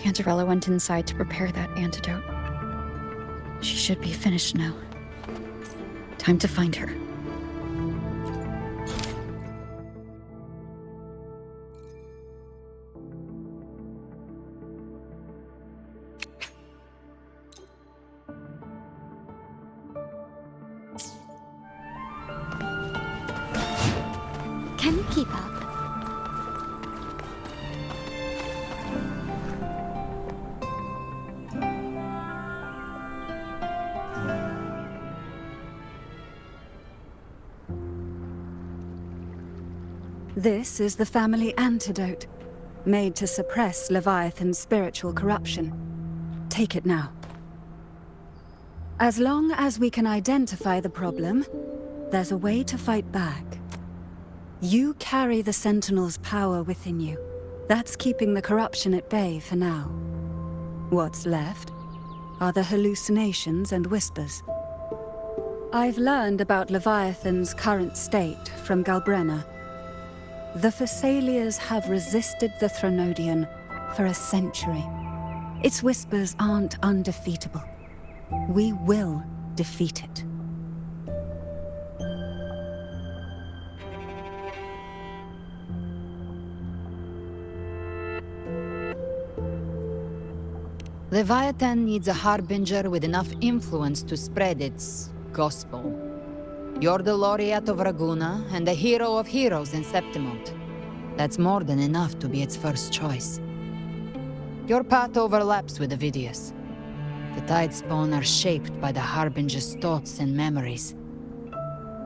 Cantarella went inside to prepare that antidote. She should be finished now. Time to find her. Can you keep up? This is the family antidote, made to suppress Leviathan's spiritual corruption. Take it now. As long as we can identify the problem, there's a way to fight back. You carry the Sentinel's power within you. That's keeping the corruption at bay for now. What's left are the hallucinations and whispers. I've learned about Leviathan's current state from Galbrenna. The Thessalias have resisted the Threnodian for a century. Its whispers aren't undefeatable. We will defeat it. Leviathan needs a harbinger with enough influence to spread its gospel. You're the laureate of Ragunna and the hero of heroes in Septimont. That's more than enough to be its first choice. Your path overlaps with Avidius. The Tidespawn are shaped by the harbinger's thoughts and memories.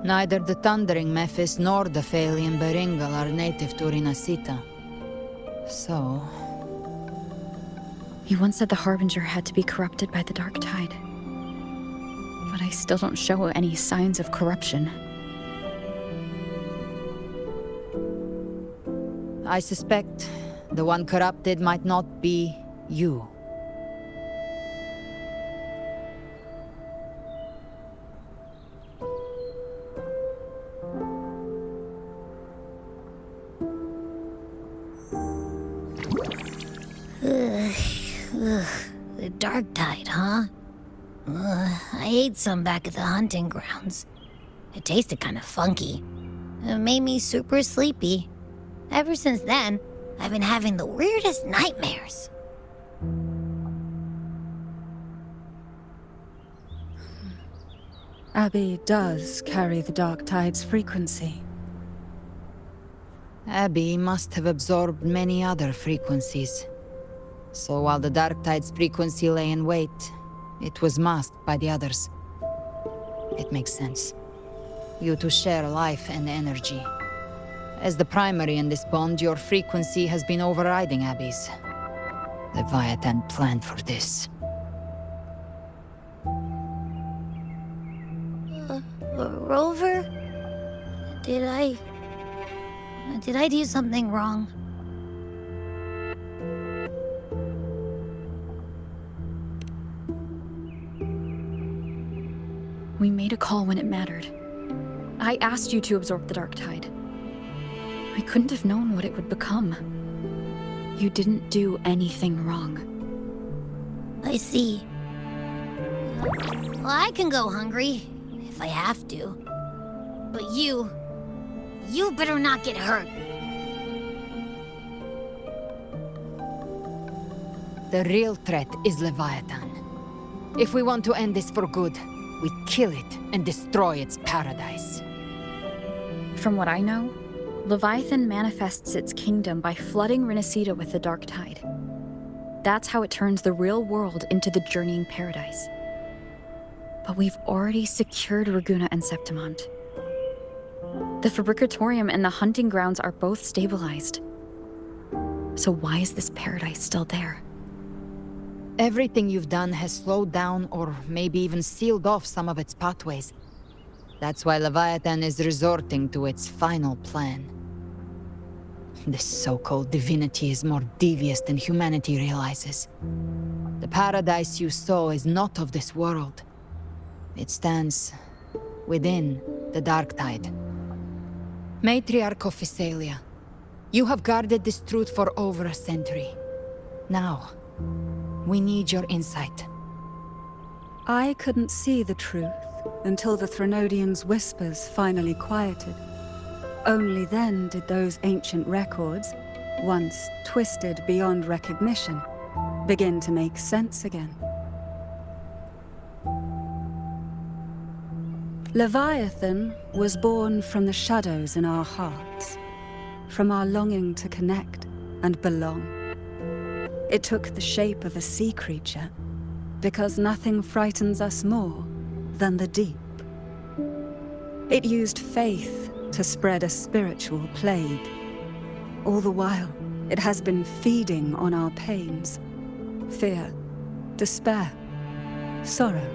Neither the Thundering Mephis nor the Phalian Beringal are native to Rinasita. So... You once said the Harbinger had to be corrupted by the Dark Tide. But I still don't show any signs of corruption. I suspect the one corrupted might not be you. The Dark Tide, huh? I ate some back at the hunting grounds. It tasted kind of funky. It made me super sleepy. Ever since then, I've been having the weirdest nightmares. Abby does carry the Dark Tide's frequency. Abby must have absorbed many other frequencies. So while the Dark Tide's frequency lay in wait, it was masked by the others. It makes sense. You two share life and energy. As the primary in this bond, your frequency has been overriding Abby's. Leviathan planned for this. Rover? Did I do something wrong? We made a call when it mattered. I asked you to absorb the Dark Tide. I couldn't have known what it would become. You didn't do anything wrong. I see. Well, I can go hungry, if I have to. But you better not get hurt. The real threat is Leviathan. If we want to end this for good, we kill it and destroy its paradise. From what I know, Leviathan manifests its kingdom by flooding Rinasita with the Dark Tide. That's how it turns the real world into the journeying paradise. But we've already secured Ragunna and Septimont. The Fabricatorium and the hunting grounds are both stabilized. So why is this paradise still there? Everything you've done has slowed down or maybe even sealed off some of its pathways. That's why Leviathan is resorting to its final plan. This so-called divinity is more devious than humanity realizes. The paradise you saw is not of this world. It stands within the Dark Tide. Matriarch of Thessalia, you have guarded this truth for over a century. Now, We need your insight. I couldn't see the truth until the Threnodians' whispers finally quieted. Only then did those ancient records, once twisted beyond recognition, begin to make sense again. Leviathan was born from the shadows in our hearts, from our longing to connect and belong. It took the shape of a sea creature, because nothing frightens us more than the deep. It used faith to spread a spiritual plague. All the while, it has been feeding on our pains, fear, despair, sorrow.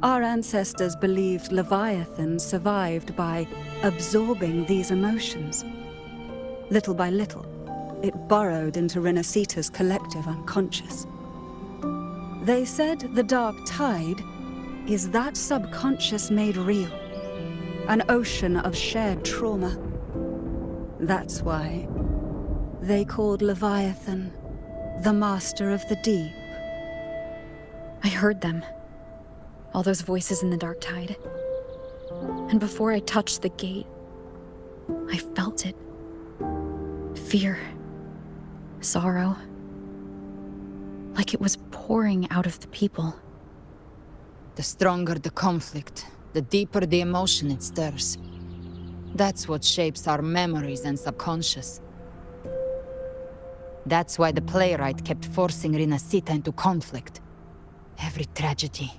Our ancestors believed Leviathan survived by absorbing these emotions. Little by little, it burrowed into Renacita's collective unconscious. They said the dark tide is that subconscious made real, an ocean of shared trauma. That's why they called Leviathan the Master of the Deep. I heard them. All those voices in the dark tide. And before I touched the gate, I felt it. Fear. Sorrow. Like it was pouring out of the people. The stronger the conflict, the deeper the emotion it stirs. That's what shapes our memories and subconscious. That's why the playwright kept forcing Renacita into conflict. Every tragedy,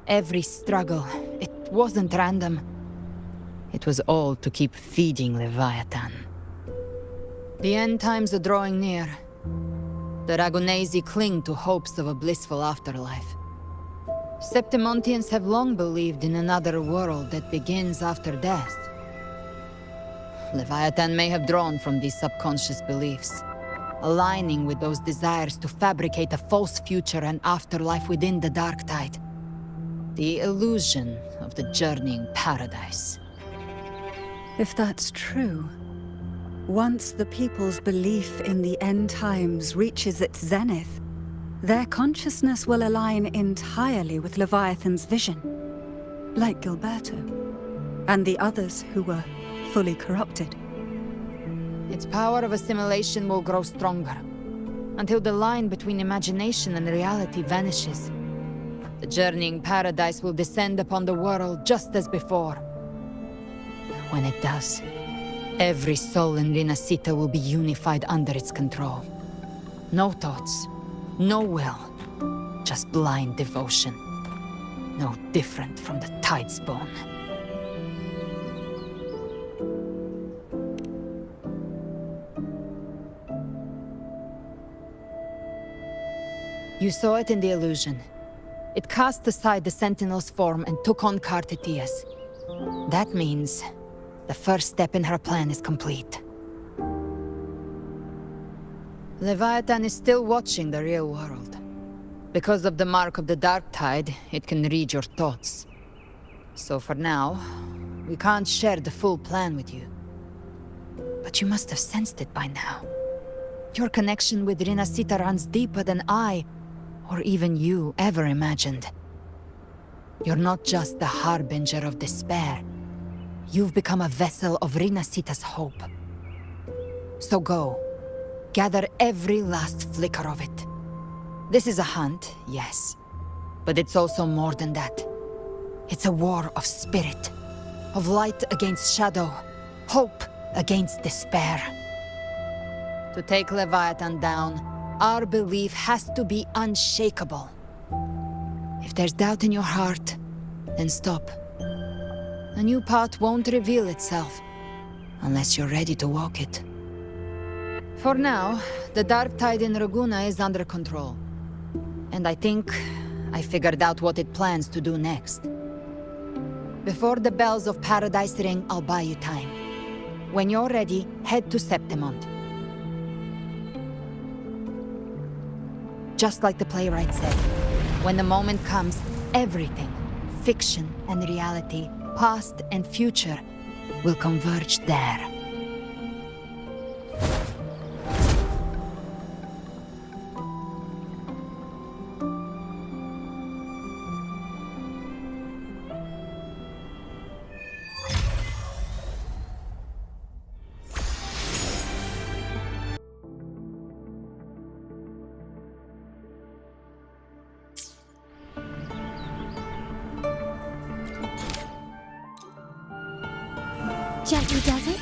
every struggle, it wasn't random. It was all to keep feeding Leviathan. The end times are drawing near. The Ragunesi cling to hopes of a blissful afterlife. Septimontians have long believed in another world that begins after death. Leviathan may have drawn from these subconscious beliefs, aligning with those desires to fabricate a false future and afterlife within the dark tide. The illusion of the journeying paradise. If that's true, once the people's belief in the end times reaches its zenith, their consciousness will align entirely with Leviathan's vision, like Gilberto, and the others who were fully corrupted. Its power of assimilation will grow stronger, until the line between imagination and reality vanishes. The journeying paradise will descend upon the world just as before. When it does, every soul in Renacita will be unified under its control. No thoughts, no will, just blind devotion. No different from the Tidespawn. You saw it in the illusion. It cast aside the Sentinel's form and took on Cartitia's. That means the first step in her plan is complete. Leviathan is still watching the real world. Because of the mark of the dark tide, it can read your thoughts. So for now, we can't share the full plan with you. But you must have sensed it by now. Your connection with Renacita runs deeper than I, or even you, ever imagined. You're not just the harbinger of despair. You've become a vessel of Renacita's hope. So go. Gather every last flicker of it. This is a hunt, yes. But it's also more than that. It's a war of spirit. Of light against shadow. Hope against despair. To take Leviathan down, our belief has to be unshakable. If there's doubt in your heart, then stop. A new path won't reveal itself, unless you're ready to walk it. For now, the dark tide in Ragunna is under control. And I think I figured out what it plans to do next. Before the bells of Paradise ring, I'll buy you time. When you're ready, head to Septimont. Just like the playwright said, when the moment comes, everything, fiction and reality, past and future, will converge there. Gently does it?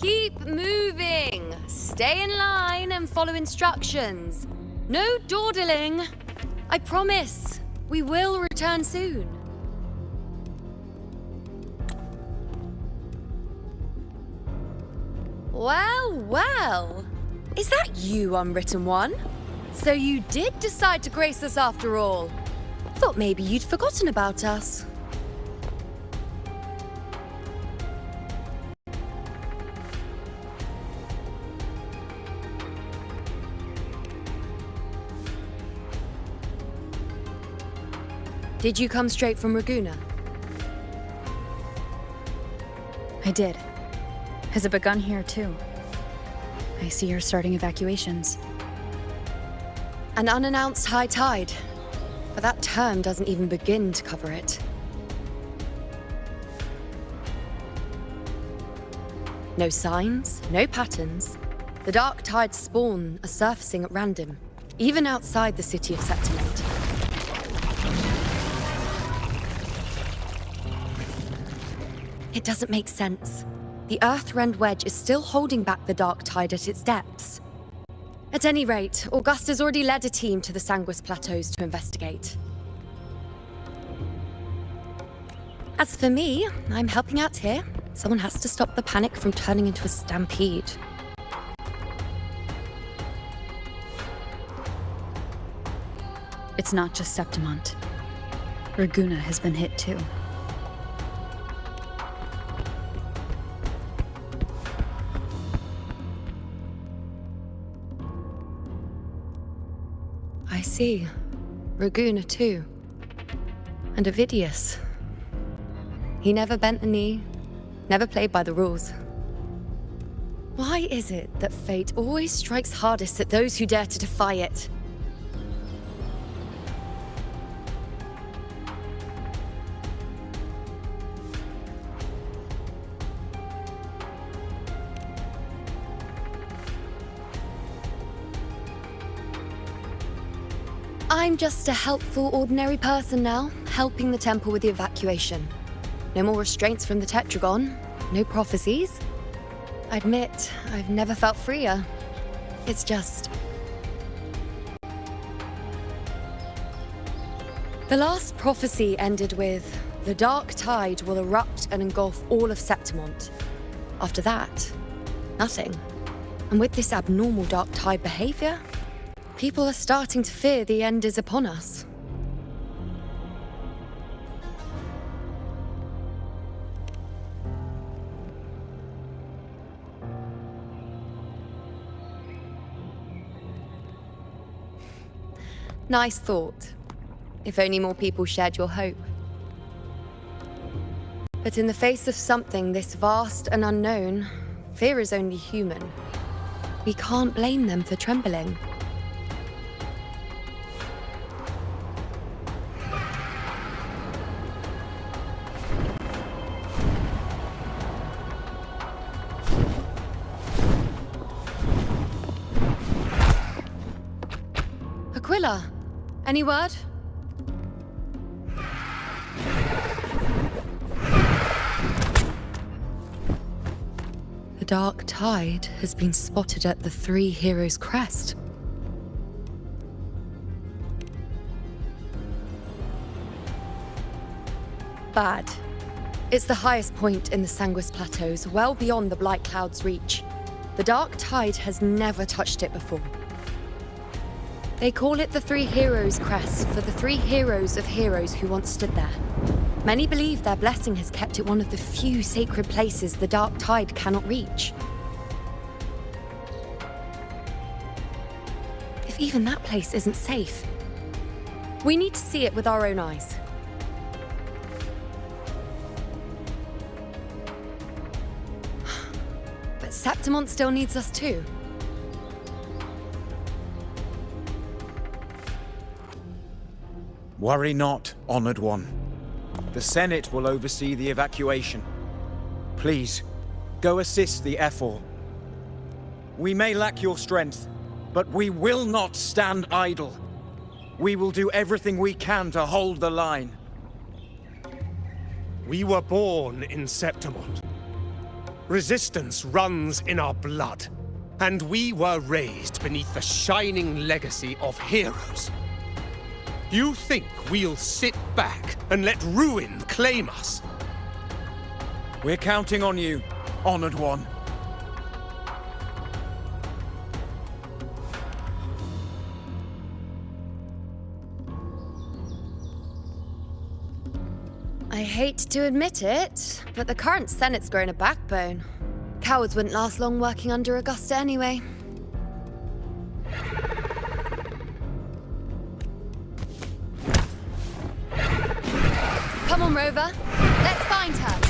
Keep moving! Stay in line and follow instructions. No dawdling. I promise, we will return soon. Well, well. Is that you, Unwritten One? So you did decide to grace us after all. Thought maybe you'd forgotten about us. Did you come straight from Ragunna? I did. Has it begun here, too? I see you're starting evacuations. An unannounced high tide. But that term doesn't even begin to cover it. No signs, no patterns. The dark tide's spawn are surfacing at random, even outside the city of Septimont. It doesn't make sense. The Earth-rend wedge is still holding back the dark tide at its depths. At any rate, Augusta's already led a team to the Sanguis Plateaus to investigate. As for me, I'm helping out here. Someone has to stop the panic from turning into a stampede. It's not just Septimont. Ragunna has been hit too. I see. Ragunna too. And Ovidius. He never bent the knee, never played by the rules. Why is it that fate always strikes hardest at those who dare to defy it? I'm just a helpful, ordinary person now, helping the temple with the evacuation. No more restraints from the Tetragon, no prophecies. I admit, I've never felt freer. It's just... The last prophecy ended with, the dark tide will erupt and engulf all of Septimont. After that, nothing. And with this abnormal dark tide behavior, people are starting to fear the end is upon us. Nice thought. If only more people shared your hope. But in the face of something this vast and unknown, fear is only human. We can't blame them for trembling. Aquila, any word? The The dark tide has been spotted at the Three Heroes Crest. Bad. It's the highest point in the Sanguis Plateaus, well beyond the Blight Cloud's reach. The dark tide has never touched it before. They call it the Three Heroes Crest for the three heroes of heroes who once stood there. Many believe their blessing has kept it one of the few sacred places the dark tide cannot reach. If even that place isn't safe, we need to see it with our own eyes. But Septimont still needs us too. Worry not, Honored One. The Senate will oversee the evacuation. Please, go assist the Ephor. We may lack your strength, but we will not stand idle. We will do everything we can to hold the line. We were born in Septimont. Resistance runs in our blood, and we were raised beneath the shining legacy of heroes. You think we'll sit back and let ruin claim us? We're counting on you, Honored One. I hate to admit it, but the current Senate's grown a backbone. Cowards wouldn't last long working under Augusta anyway. Come on, Rover. Let's find her.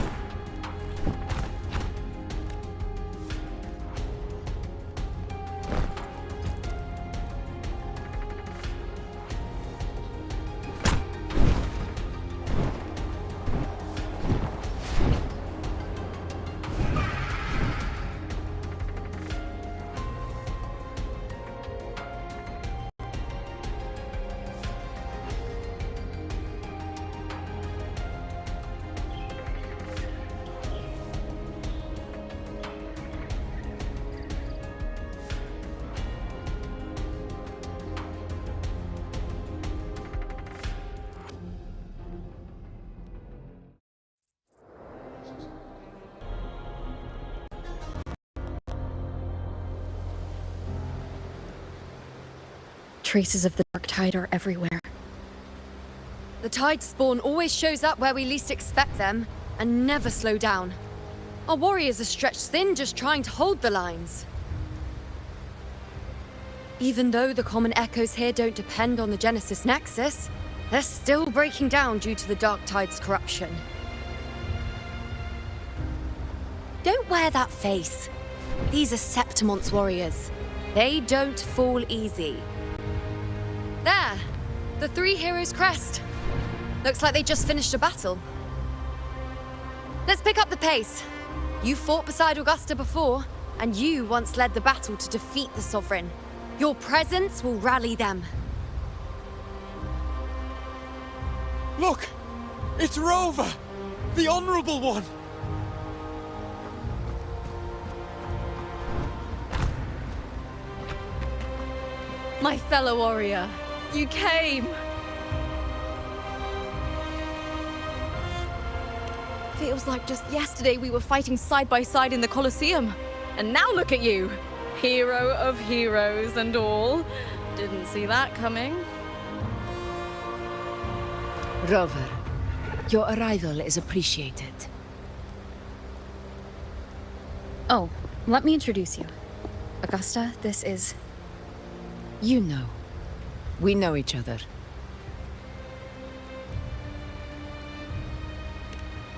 Traces of the dark tide are everywhere. The tide spawn always shows up where we least expect them, and never slow down. Our warriors are stretched thin just trying to hold the lines. Even though the common echoes here don't depend on the Genesis Nexus, they're still breaking down due to the dark tide's corruption. Don't wear that face. These are Septimont's warriors. They don't fall easy. There! The Three Heroes Crest. Looks like they just finished a battle. Let's pick up the pace. You fought beside Augusta before, and you once led the battle to defeat the Sovereign. Your presence will rally them. Look! It's Rover! The Honorable One! My fellow warrior, you came! Feels like just yesterday we were fighting side by side in the Colosseum. And now look at you! Hero of heroes and all. Didn't see that coming. Rover, your arrival is appreciated. Oh, let me introduce you. Augusta, this is... You know. We know each other.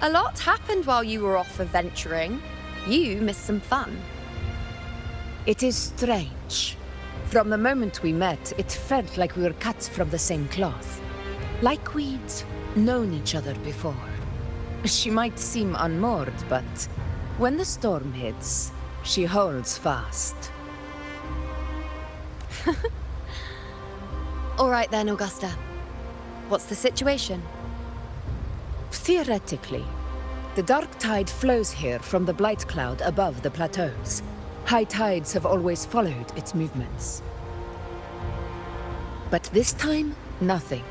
A lot happened while you were off adventuring. You missed some fun. It is strange. From the moment we met, it felt like we were cut from the same cloth. Like we'd known each other before. She might seem unmoored, but when the storm hits, she holds fast. All right then, Augusta. What's the situation? Theoretically, The dark tide flows here from the blight cloud above the plateaus. High tides have always followed its movements. But this time, nothing.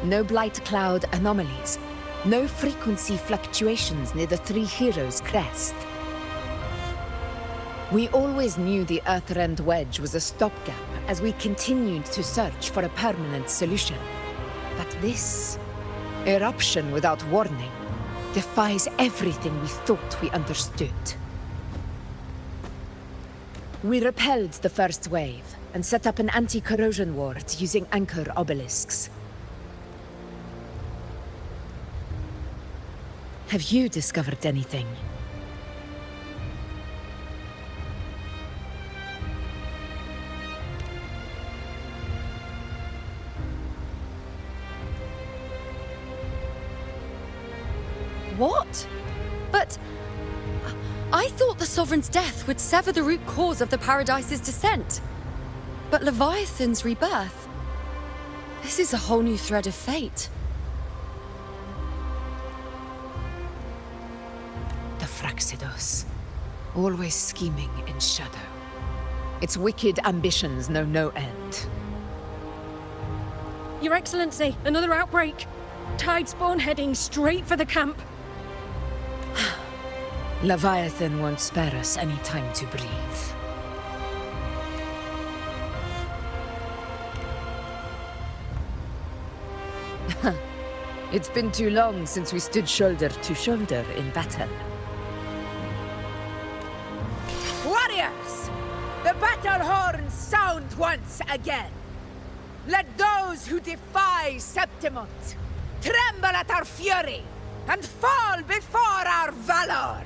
No blight cloud anomalies. No frequency fluctuations near the Three Heroes crest. We always knew the Earthrend Wedge was a stopgap as we continued to search for a permanent solution. But this eruption without warning defies everything we thought we understood. We repelled the first wave and set up an anti-corrosion ward using anchor obelisks. Have you discovered anything? What? But I thought the Sovereign's death would sever the root cause of the Paradise's descent. But Leviathan's rebirth... This is a whole new thread of fate. The Fraxidos, always scheming in shadow. Its wicked ambitions know no end. Your Excellency, another outbreak. Tide spawn heading straight for the camp. Leviathan won't spare us any time to breathe. It's been too long since we stood shoulder to shoulder in battle. Warriors! The battle horns sound once again. Let those who defy Septimont tremble at our fury and fall before our valor!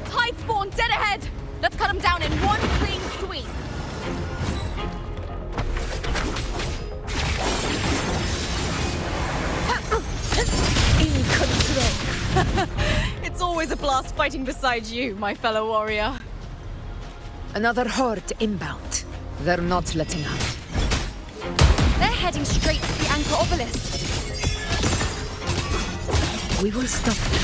Tide spawn dead ahead! Let's cut them down in one clean sweep! In control! It's always a blast fighting beside you, my fellow warrior. Another horde inbound. They're not letting up. They're heading straight to the anchor obelisk. We will stop them.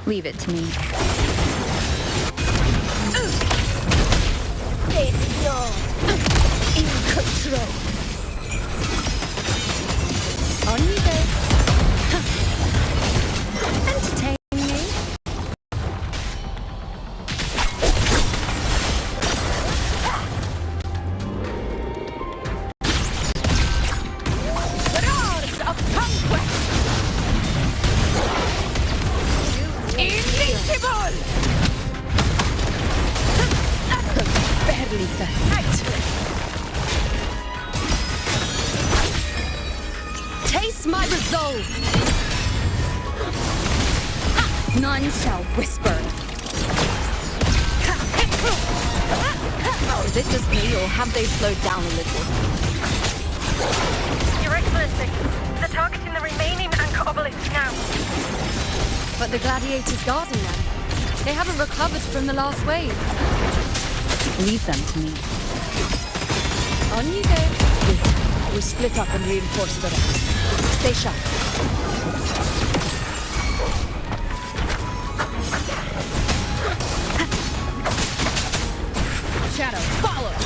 Leave it to me. It's yours! In control! On you go. Entertain me. Roars of conquest! Invincible! Barely fell. Taste my resolve. None shall whisper. Oh, is it just me, or have they slowed down a little? Your Excellency, they're targeting the remaining anchor obelisk now. But the gladiators guarding them. They haven't recovered from the last wave. Leave them to me. On you go. We split up and reinforce the rest. Stay sharp. shadow follows.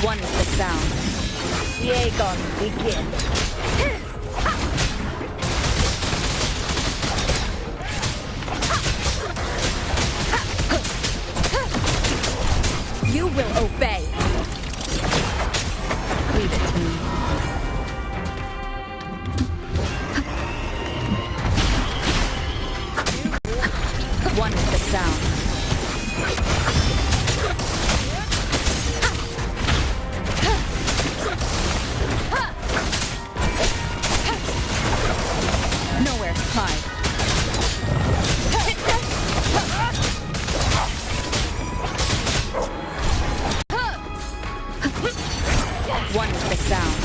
One is the sound. Aegon, begin. You will obey. Leave it to me. One is the sound. Nowhere to hide. One is the sound.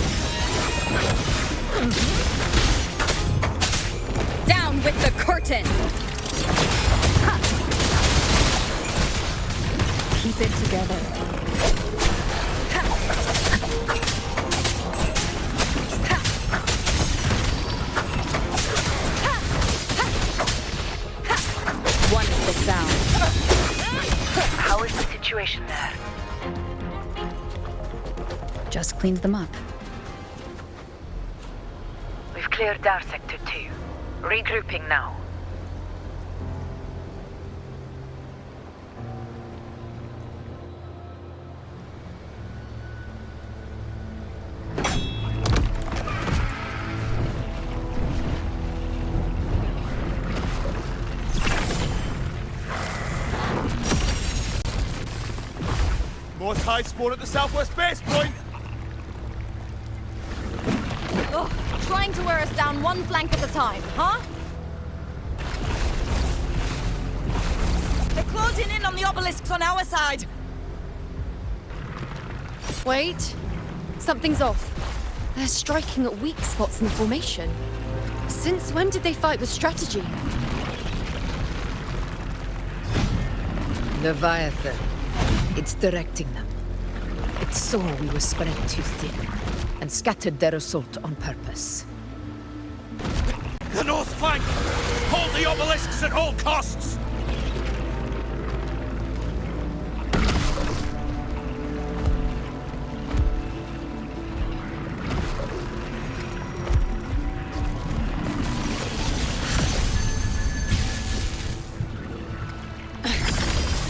Down with the curtain! Keep it together. One is the sound. How is the situation there? Just cleaned them up. We've cleared our Sector 2. Regrouping now. More tide spawn at the southwest base point! Ugh, trying to wear us down one flank at a time, huh? They're closing in on the obelisks on our side. Wait. Something's off. They're striking at weak spots in the formation. Since when did they fight with strategy? Leviathan. It's directing them. It saw we were spread too thin, and scattered their assault on purpose. The north flank! Hold the obelisks at all costs!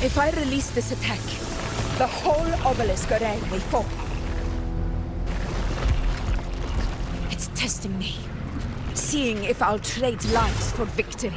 If I release this attack, the whole obelisk array will fall. It's testing me, seeing if I'll trade lives for victory.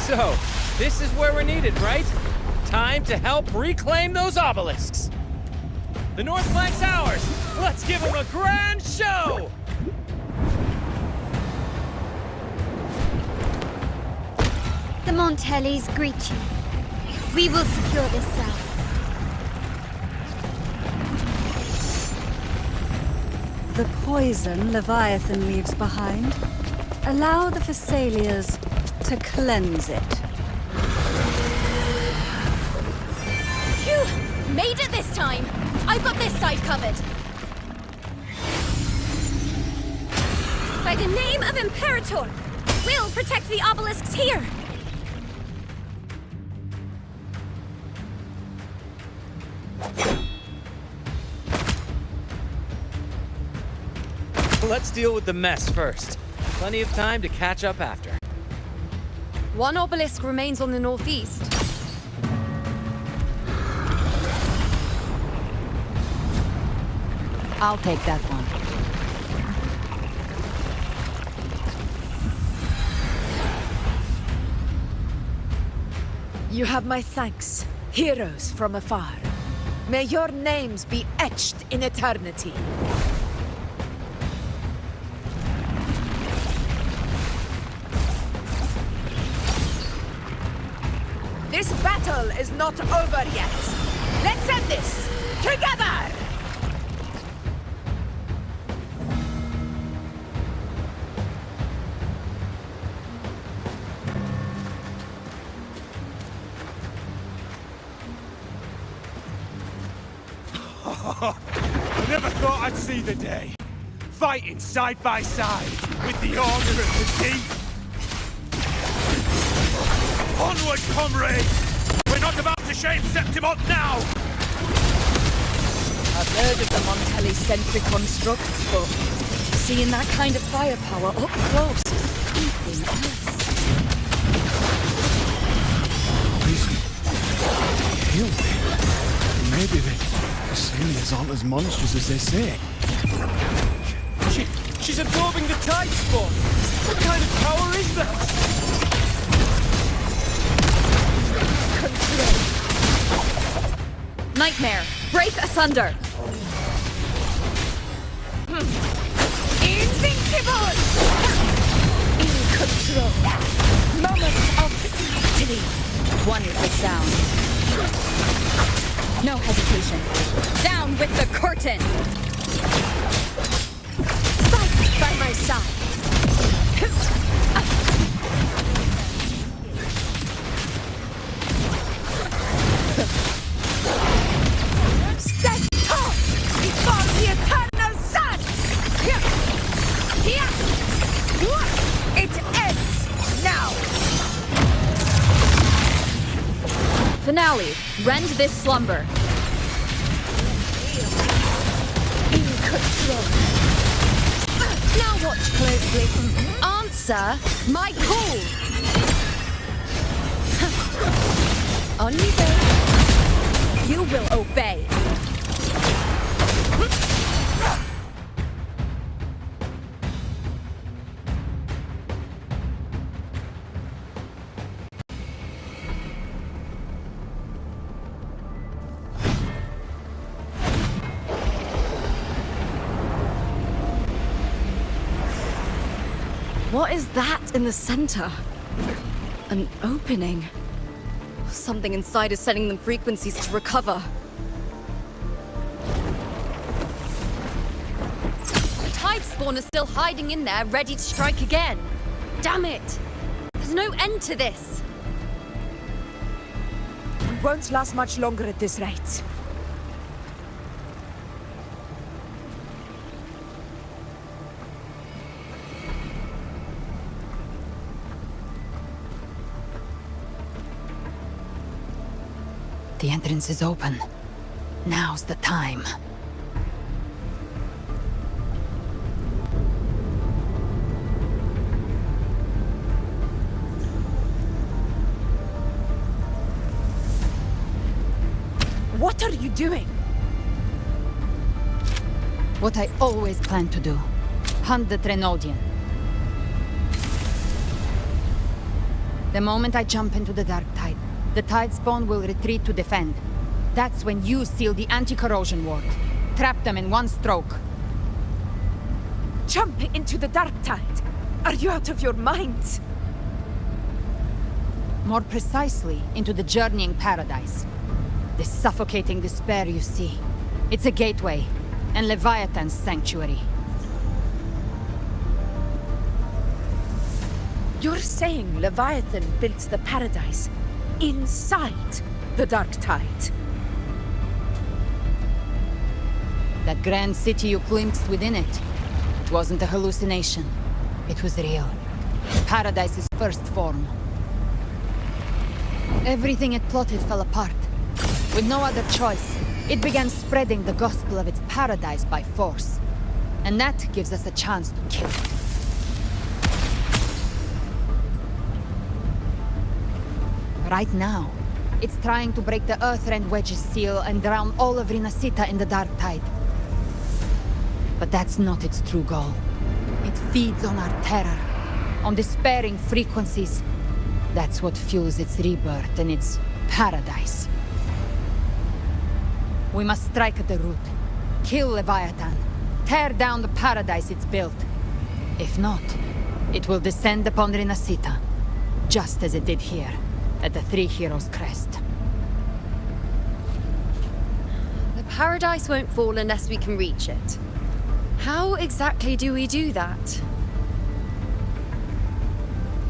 So, this is where we're needed, right? Time to help reclaim those obelisks. The north flank's ours. Let's give them a grand show! The Montellis greet you. We will secure this cell. The poison Leviathan leaves behind, allow the Phassalias to cleanse it. Phew! Made it this time! I've got this side covered! By the name of Imperator, we'll protect the obelisks here! Let's deal with the mess first. Plenty of time to catch up after. One obelisk remains on the northeast. I'll take that one. You have my thanks, heroes from afar. May your names be etched in eternity. This battle is not over yet. Let's end this together! I never thought I'd see the day. Fighting side by side with the Order of the Deep. Onward, comrades! We're not about to shame Septimont now! I've heard of the Montelli-centric constructs, but seeing that kind of firepower up close is something else. Maybe the sailors aren't as monstrous as they say. She's absorbing the tide spawn! What kind of power is that? Nightmare, break asunder! Invincible! In control. Moment of victory. Wonderful sound. No hesitation. Down with the curtain! Fight by my side. Stand tall before the eternal sun! It ends now! Finale, rend this slumber. In control. Now watch closely. Answer my call! On you go. You will obey. What is that in the center? An opening. Something inside is sending them frequencies to recover. The tide spawn is still hiding in there, ready to strike again. Damn it! There's no end to this. We won't last much longer at this rate. The entrance is open. Now's the time. What are you doing? What I always planned to do. Hunt the Trenodian. The moment I jump into the dark tide, the tide spawn will retreat to defend. That's when you seal the anti-corrosion ward. Trap them in one stroke. Jump into the dark tide. Are you out of your mind? More precisely, into the journeying paradise. The suffocating despair you see. It's a gateway, and Leviathan's sanctuary. You're saying Leviathan built the paradise inside the dark tide? That grand city you glimpsed within it, it wasn't a hallucination. It was real. Paradise's first form. Everything it plotted fell apart. With no other choice, it began spreading the gospel of its paradise by force. And that gives us a chance to kill it. Right now, it's trying to break the Earthrend Wedge's seal and drown all of Rinascita in the dark tide. But that's not its true goal. It feeds on our terror, on despairing frequencies. That's what fuels its rebirth and its paradise. We must strike at the root, kill Leviathan, tear down the paradise it's built. If not, it will descend upon Rinascita, just as it did here. at the Three Heroes Crest. The paradise won't fall unless we can reach it. How exactly do we do that?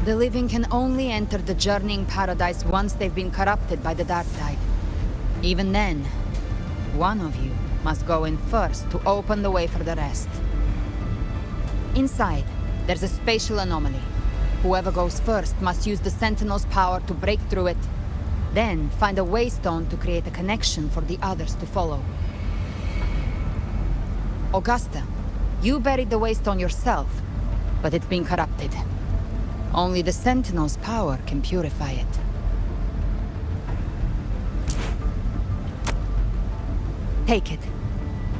The living can only enter the journeying paradise once they've been corrupted by the dark tide. Even then, one of you must go in first to open the way for the rest. Inside, there's a spatial anomaly. Whoever goes first must use the Sentinel's power to break through it, then find a waystone to create a connection for the others to follow. Augusta, you buried the waystone yourself, but it's been corrupted. Only the Sentinel's power can purify it. Take it.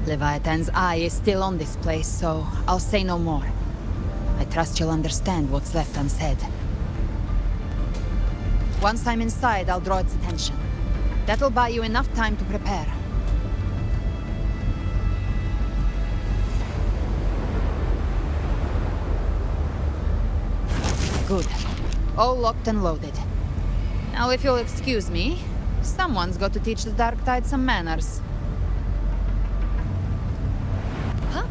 Leviathan's eye is still on this place, so I'll say no more. I trust you'll understand what's left unsaid. Once I'm inside, I'll draw its attention. That'll buy you enough time to prepare. Good. All locked and loaded. Now, if you'll excuse me, someone's got to teach the Dark Tide some manners. Huh?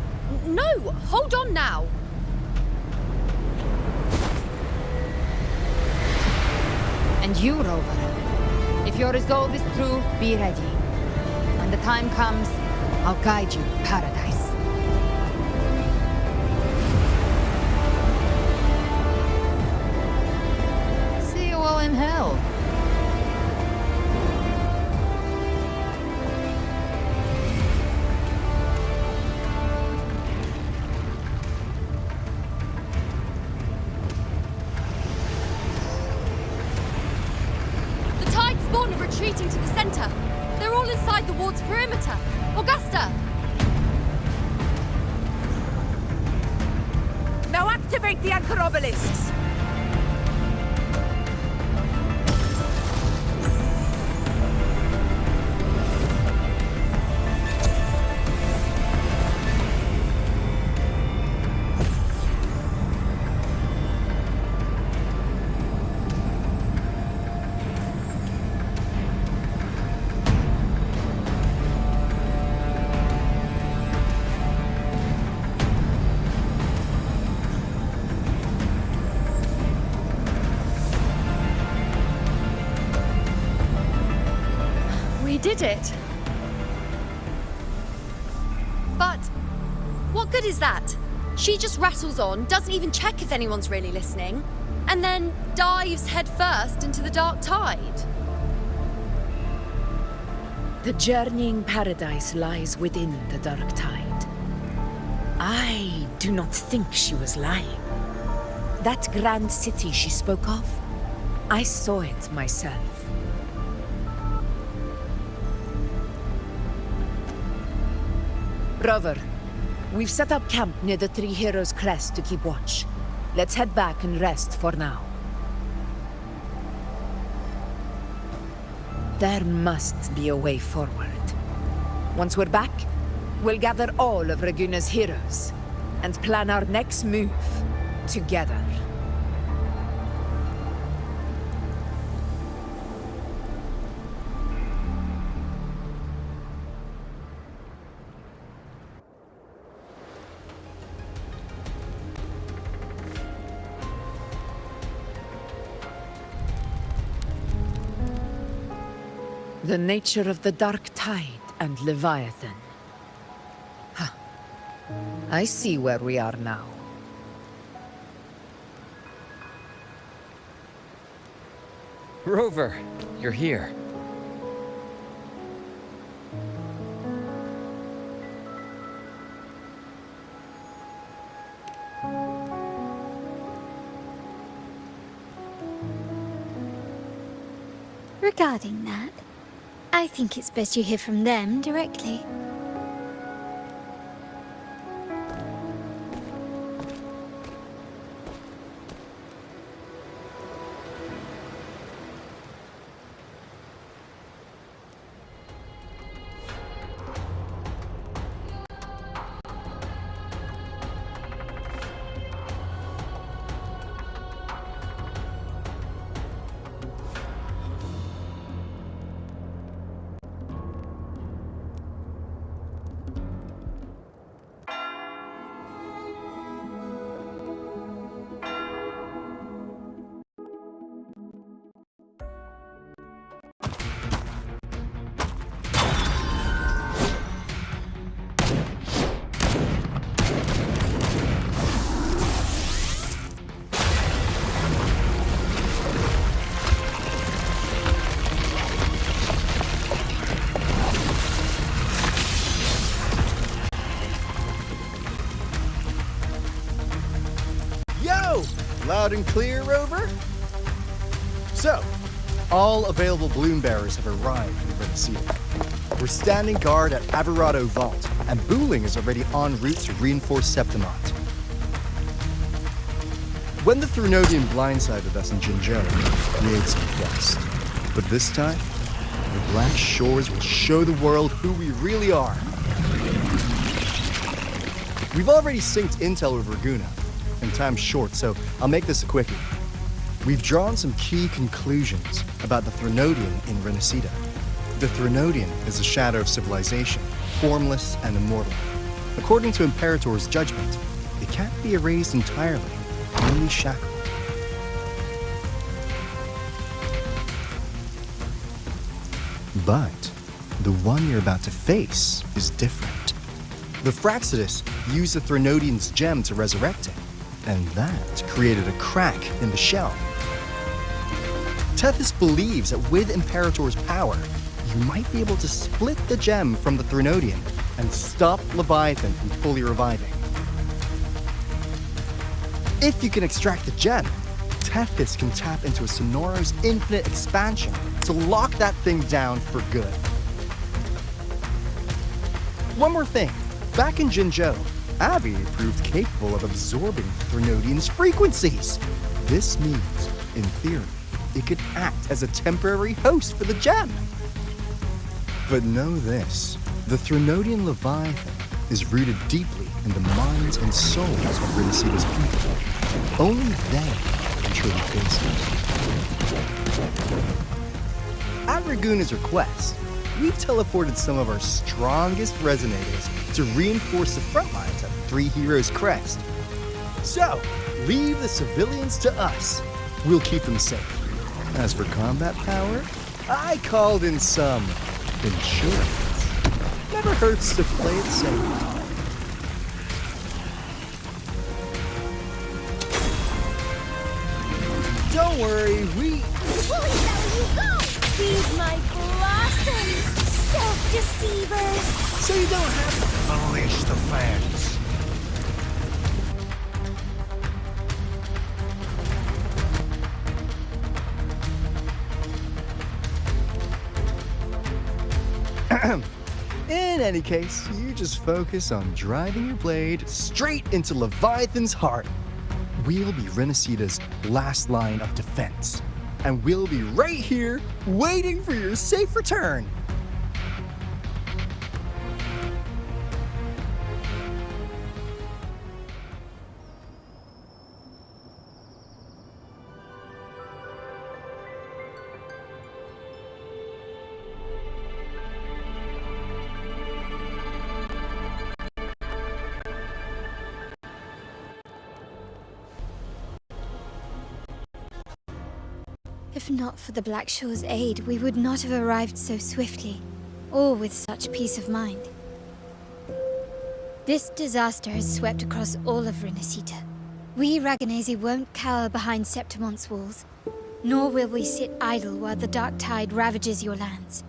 No! Hold on now! And you, Rover. If your resolve is true, be ready. When the time comes, I'll guide you to paradise. See you all in hell. Spawn are retreating to the center. They're all inside the ward's perimeter. Augusta! Now activate the anchor obelisks! We did it. But what good is that? She just rattles on, doesn't even check if anyone's really listening, and then dives headfirst into the dark tide. The journeying paradise lies within the dark tide. I do not think she was lying. That grand city she spoke of, I saw it myself. Rover, we've set up camp near the Three Heroes Crest to keep watch. Let's head back and rest for now. There must be a way forward. Once we're back, we'll gather all of Ragunna's heroes and plan our next move together. The nature of the dark tide and Leviathan. Ha! I see where we are now. Rover, you're here. Regarding that, I think it's best you hear from them directly. clear, Rover? So, all available bloom bearers have arrived in Renisita. We're standing guard at Averado Vault, and Booling is already en route to reinforce Septimont. When the Threnodian blindsided us in Jinzhou, we ate some quest. But this time, the Black Shores will show the world who we really are. We've already synced intel with Ragunna, and time's short, so I'll make this a quickie. We've drawn some key conclusions about the Threnodian in Renisita. The Threnodian is a shadow of civilization, formless and immortal. According to Imperator's judgment, it can't be erased entirely, only shackled. But the one you're about to face is different. The Fraxidus used the Threnodian's gem to resurrect it, and that created a crack in the shell. Tethys believes that with Imperator's power, you might be able to split the gem from the Threnodian and stop Leviathan from fully reviving. If you can extract the gem, Tethys can tap into a Sonoro's infinite expansion to lock that thing down for good. One more thing. Back in Jinzhou, Abby proved capable of absorbing Threnodian's frequencies. This means, in theory, it could act as a temporary host for the gem. But know this, the Threnodian Leviathan is rooted deeply in the minds and souls of Renisita's people. Only they can truly face it. At Ragunna's request, we've teleported some of our strongest resonators to reinforce the front lines at Three Heroes Crest. So, leave the civilians to us. We'll keep them safe. As for combat power, I called in some insurance. Never hurts to play it safe. Don't worry, we... Woolly belly, you go! Feed my blossoms, self-deceivers! So you don't have to unleash the fans. In any case, you just focus on driving your blade straight into Leviathan's heart. We'll be Renisita's last line of defense, and we'll be right here waiting for your safe return. If not for the Black Shore's aid, we would not have arrived so swiftly, or with such peace of mind. This disaster has swept across all of Renisita. We Ragunese won't cower behind Septimont's walls, nor will we sit idle while the dark tide ravages your lands.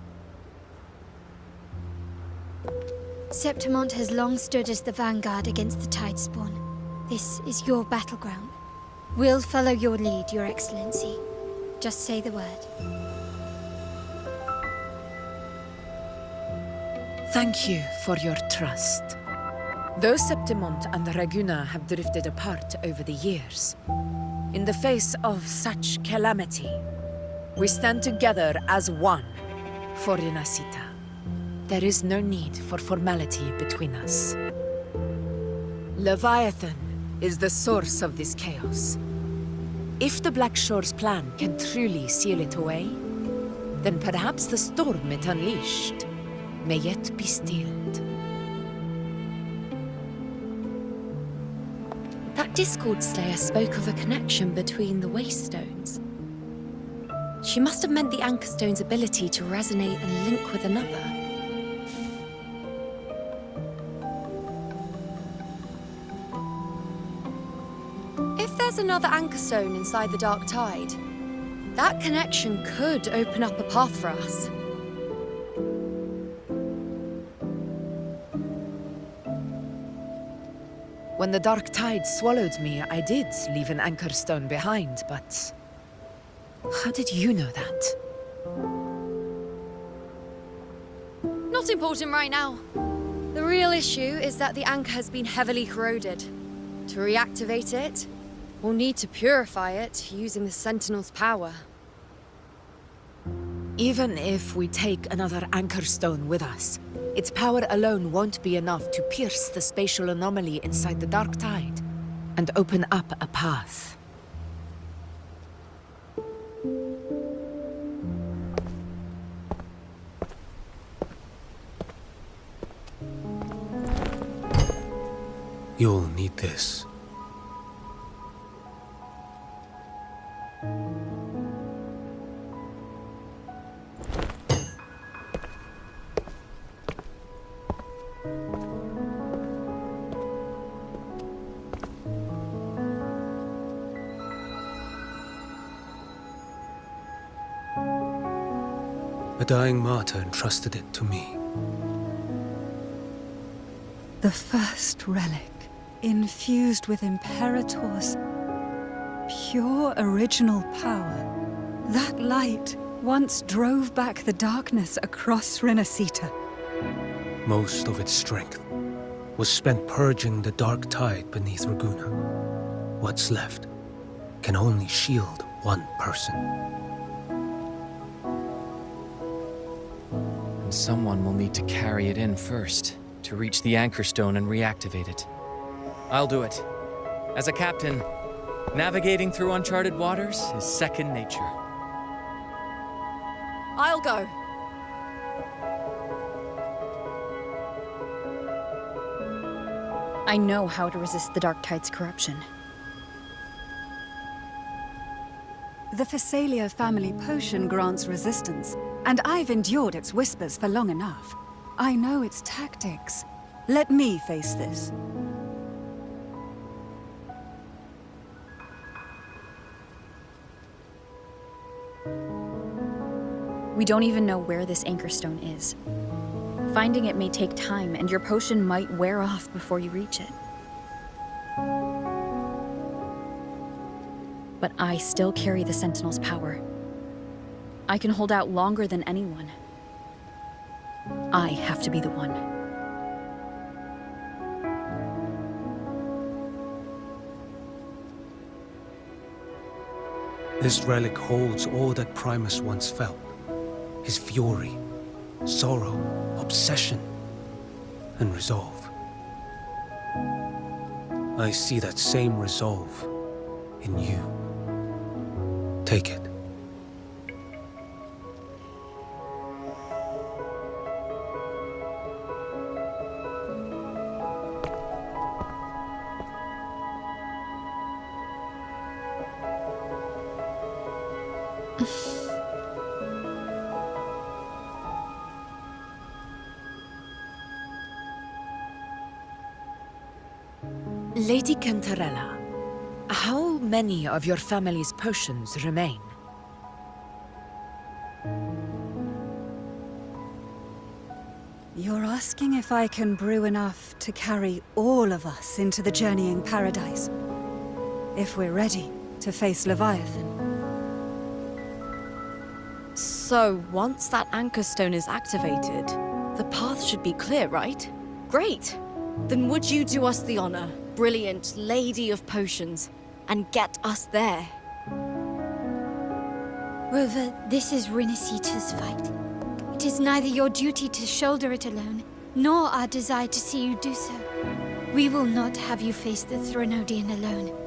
Septimont has long stood as the vanguard against the tide spawn. This is your battleground. We'll follow your lead, Your Excellency. Just say the word. Thank you for your trust. Though Septimont and Ragunna have drifted apart over the years, in the face of such calamity, we stand together as one for Renisita. There is no need for formality between us. Leviathan is the source of this chaos. If the Black Shore's plan can truly seal it away, then perhaps the storm it unleashed may yet be stilled. That Discord Slayer spoke of a connection between the Wastestones. She must have meant the Anchorstone's ability to resonate and link with another. If there's another Anchorstone inside the Dark Tide, that connection could open up a path for us. When the dark tide swallowed me, I did leave an anchor stone behind, but... How did you know that? Not important right now. The real issue is that the anchor has been heavily corroded. To reactivate it, we'll need to purify it using the Sentinel's power. Even if we take another anchor stone with us, its power alone won't be enough to pierce the spatial anomaly inside the dark tide and open up a path. You'll need this. A dying martyr entrusted it to me. The first relic, infused with Imperator's pure original power. That light once drove back the darkness across Renacita. Most of its strength was spent purging the dark tide beneath Ragunna. What's left can only shield one person. And someone will need to carry it in first, to reach the anchor stone and reactivate it. I'll do it. As a captain, navigating through uncharted waters is second nature. I'll go. I know how to resist the Dark Tide's corruption. The Phasalia family potion grants resistance, and I've endured its whispers for long enough. I know its tactics. Let me face this. We don't even know where this anchor stone is. Finding it may take time, and your potion might wear off before you reach it. But I still carry the Sentinel's power. I can hold out longer than anyone. I have to be the one. This relic holds all that Primus once felt. His fury, sorrow, obsession, and resolve. I see that same resolve in you. Take it. Lady Cantarella, how many of your family's potions remain? You're asking if I can brew enough to carry all of us into the journeying paradise. If we're ready to face Leviathan. So, once that anchor stone is activated, the path should be clear, right? Great! Then would you do us the honor, brilliant Lady of Potions, and get us there? Rover, this is Renacita's fight. It is neither your duty to shoulder it alone, nor our desire to see you do so. We will not have you face the Threnodian alone.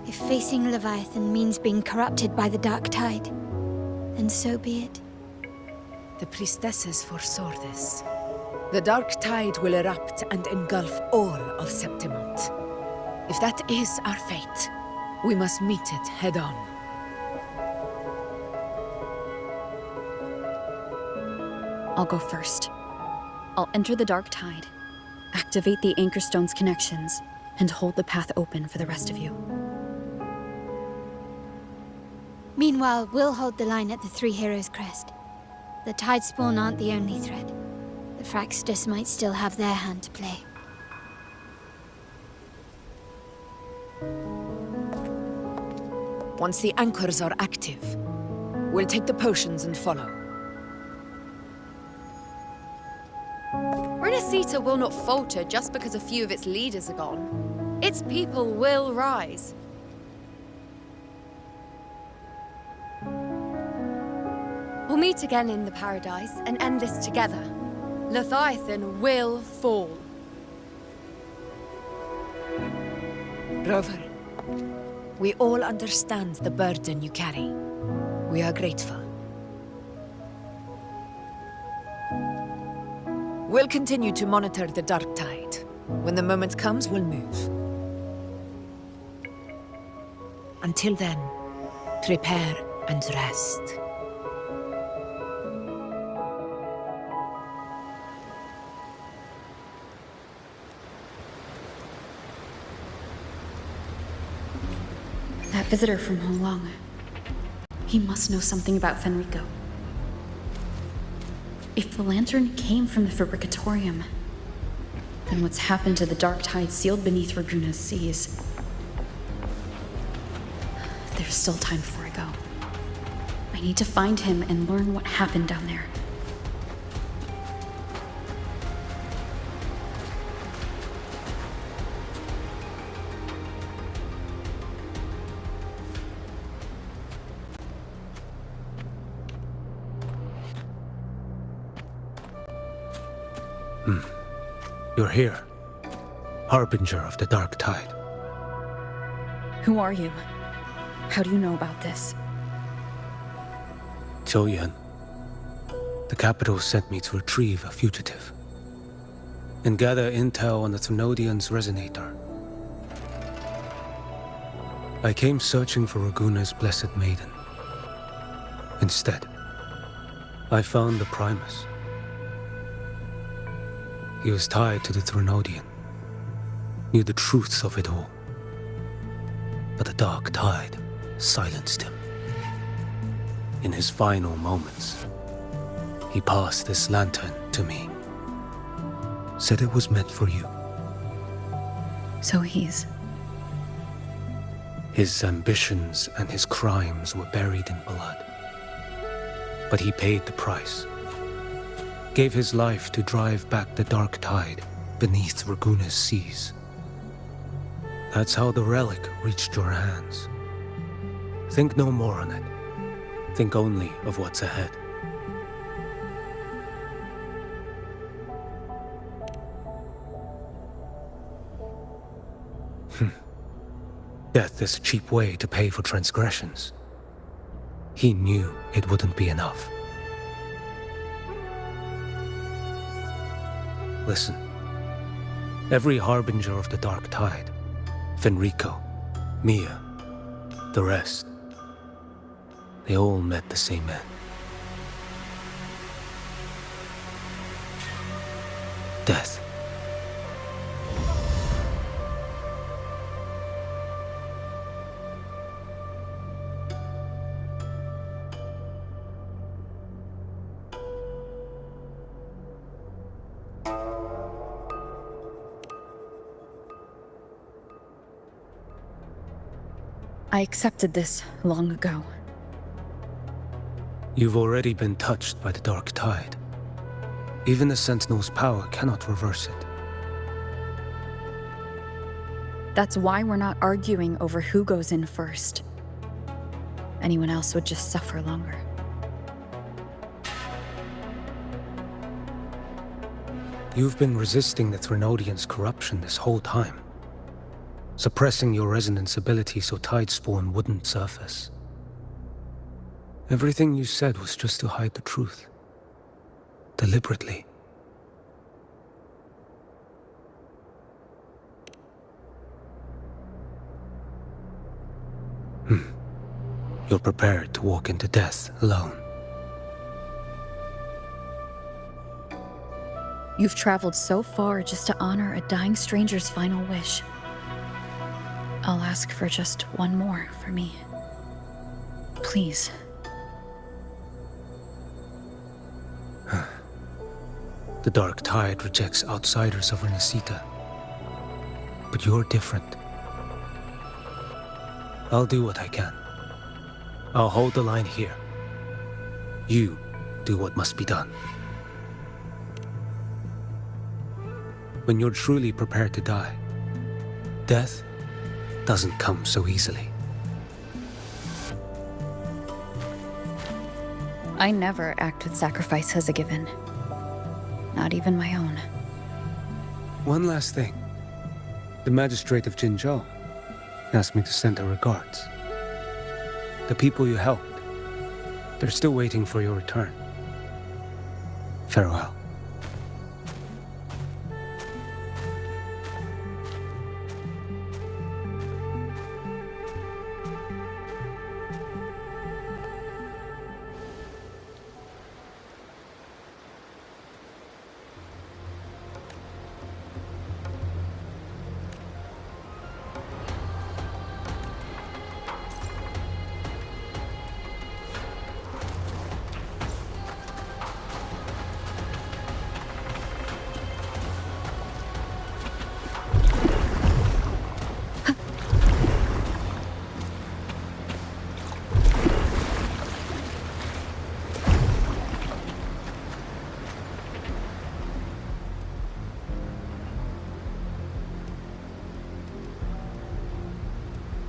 If facing Leviathan means being corrupted by the Dark Tide, then so be it. The priestesses foresaw this. The dark tide will erupt and engulf all of Septimont. If that is our fate, we must meet it head-on. I'll go first. I'll enter the Dark Tide, activate the Anchor Stone's connections, and hold the path open for the rest of you. Meanwhile, we'll hold the line at the Three Heroes Crest. the Tidespawn aren't the only threat. The Fraxters might still have their hand to play. Once the anchors are active, we'll take the potions and follow. Renacita will not falter just because a few of its leaders are gone. Its people will rise. We'll meet again in the Paradise and end this together. Leviathan will fall. Rover, we all understand the burden you carry. We are grateful. We'll continue to monitor the dark tide. When the moment comes, we'll move. Until then, prepare and rest. That visitor from Holong. He must know something about Fenrico. If the lantern came from the Fabricatorium, then what's happened to the dark tide sealed beneath Ragunna's seas? There's still time before I go. I need to find him and learn what happened down there. You're here, harbinger of the dark tide. Who are you? How do you know about this? Choyan. The capital sent me to retrieve a fugitive and gather intel on the Thrunodian's resonator. I came searching for Ragunna's blessed maiden. Instead, I found the Primus. He was tied to the Thrunodian, knew the truths of it all. But the dark tide silenced him. In his final moments, he passed this lantern to me. Said it was meant for you. So he's... His ambitions and his crimes were buried in blood. But he paid the price. Gave his life to drive back the dark tide beneath Ragunna's seas. That's how the relic reached your hands. Think no more on it. Think only of what's ahead. Death is a cheap way to pay for transgressions. He knew it wouldn't be enough. Listen. Every harbinger of the dark tide, Fenrico, Mia, the rest, they all met the same end. Death. I accepted this long ago. You've already been touched by the dark tide. Even the Sentinel's power cannot reverse it. That's why we're not arguing over who goes in first. Anyone else would just suffer longer. You've been resisting the Thrunodian's corruption this whole time. Suppressing your resonance ability so Tidespawn wouldn't surface. Everything you said was just to hide the truth. Deliberately. You're prepared to walk into death alone. You've traveled so far just to honor a dying stranger's final wish. I'll ask for just one more for me. Please. The Dark Tide rejects outsiders of Renesita. But you're different. I'll do what I can. I'll hold the line here. You do what must be done. When you're truly prepared to die, death doesn't come so easily. I never act with sacrifice as a given. Not even my own. One last thing. The magistrate of Jinzhou asked me to send her regards. The people you helped, they're still waiting for your return. Farewell.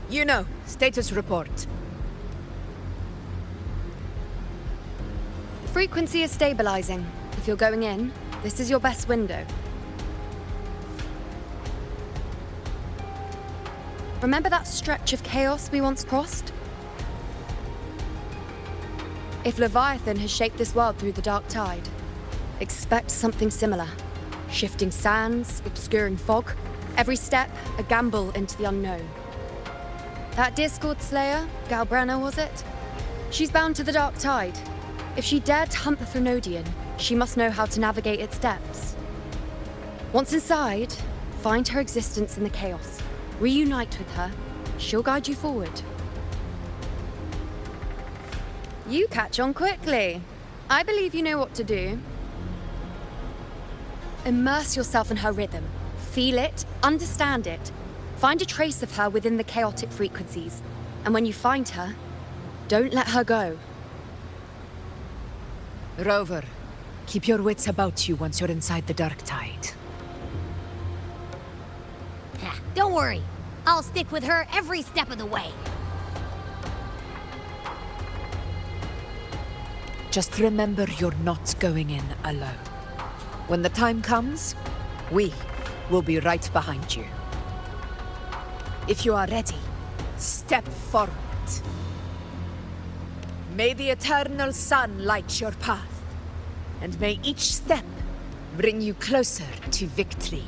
You know, status report. The frequency is stabilizing. If you're going in, this is your best window. Remember that stretch of chaos we once crossed? If Leviathan has shaped this world through the Dark Tide, expect something similar. Shifting sands, obscuring fog, every step a gamble into the unknown. That Discord Slayer, Galbrenna, was it? She's bound to the Dark Tide. If she dared to hunt the Threnodian, she must know how to navigate its depths. Once inside, find her existence in the chaos. Reunite with her. She'll guide you forward. You catch on quickly. I believe you know what to do. Immerse yourself in her rhythm. Feel it, understand it. Find a trace of her within the chaotic frequencies. And when you find her, don't let her go. Rover, keep your wits about you once you're inside the Dark Tide. Don't worry. I'll stick with her every step of the way. Just remember you're not going in alone. When the time comes, we will be right behind you. If you are ready, step forward. May the eternal sun light your path, and may each step bring you closer to victory.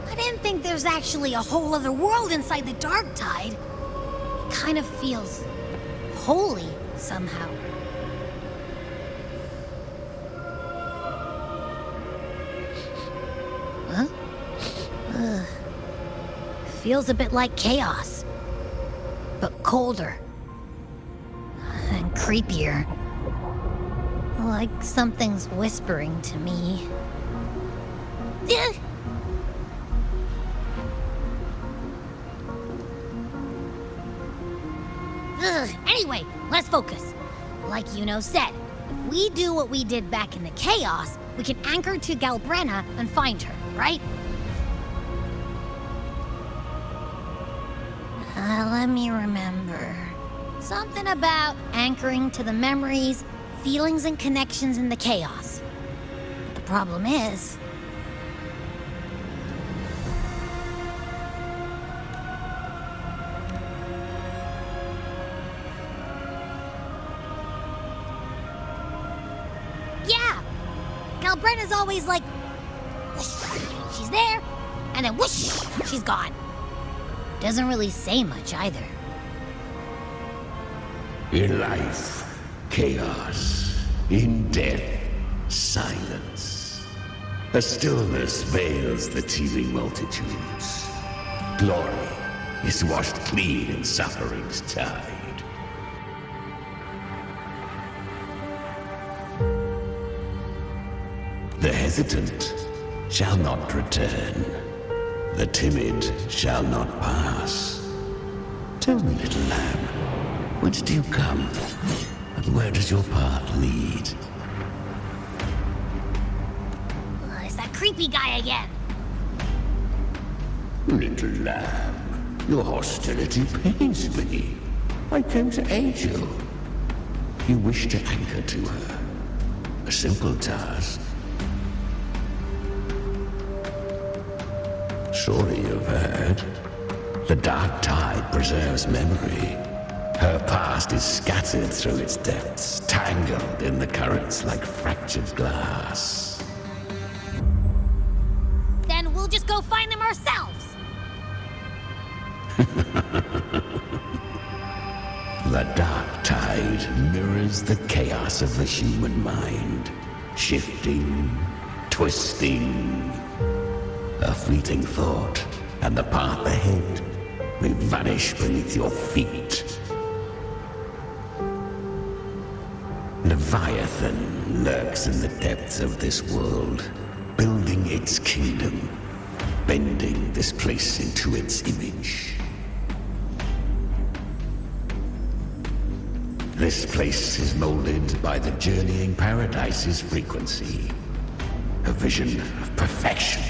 I think there's actually a whole other world inside the Dark Tide. It kind of feels holy somehow. Huh? Ugh. Feels a bit like chaos, but colder and creepier. Like something's whispering to me. Anyway, let's focus. Like Yuno said, if we do what we did back in the chaos, we can anchor to Galbrenna and find her, right? Let me remember. Something about anchoring to the memories, feelings, and connections in the chaos. problem is... Yeah! Calbretta's always like... whoosh, she's there, and then whoosh, she's gone. Doesn't really say much either. In life, chaos. In death, silence. A stillness veils the teeming multitudes. Glory is washed clean in suffering's tide. The hesitant shall not return. The timid shall not pass. Tell me, little lamb, whence do you come? And where does your path lead? It's that creepy guy again. Little lamb, your hostility pains me. I came to aid you. You wish to anchor to her. A simple task. Surely you've heard. The dark tide preserves memory. Her past is scattered through its depths, tangled in the currents like fractured glass. Then we'll just go find them ourselves. The dark tide mirrors the chaos of the human mind, shifting, twisting. A fleeting thought, and the path ahead may vanish beneath your feet. Leviathan lurks in the depths of this world, building its kingdom, bending this place into its image. This place is molded by the journeying paradise's frequency, a vision of perfection,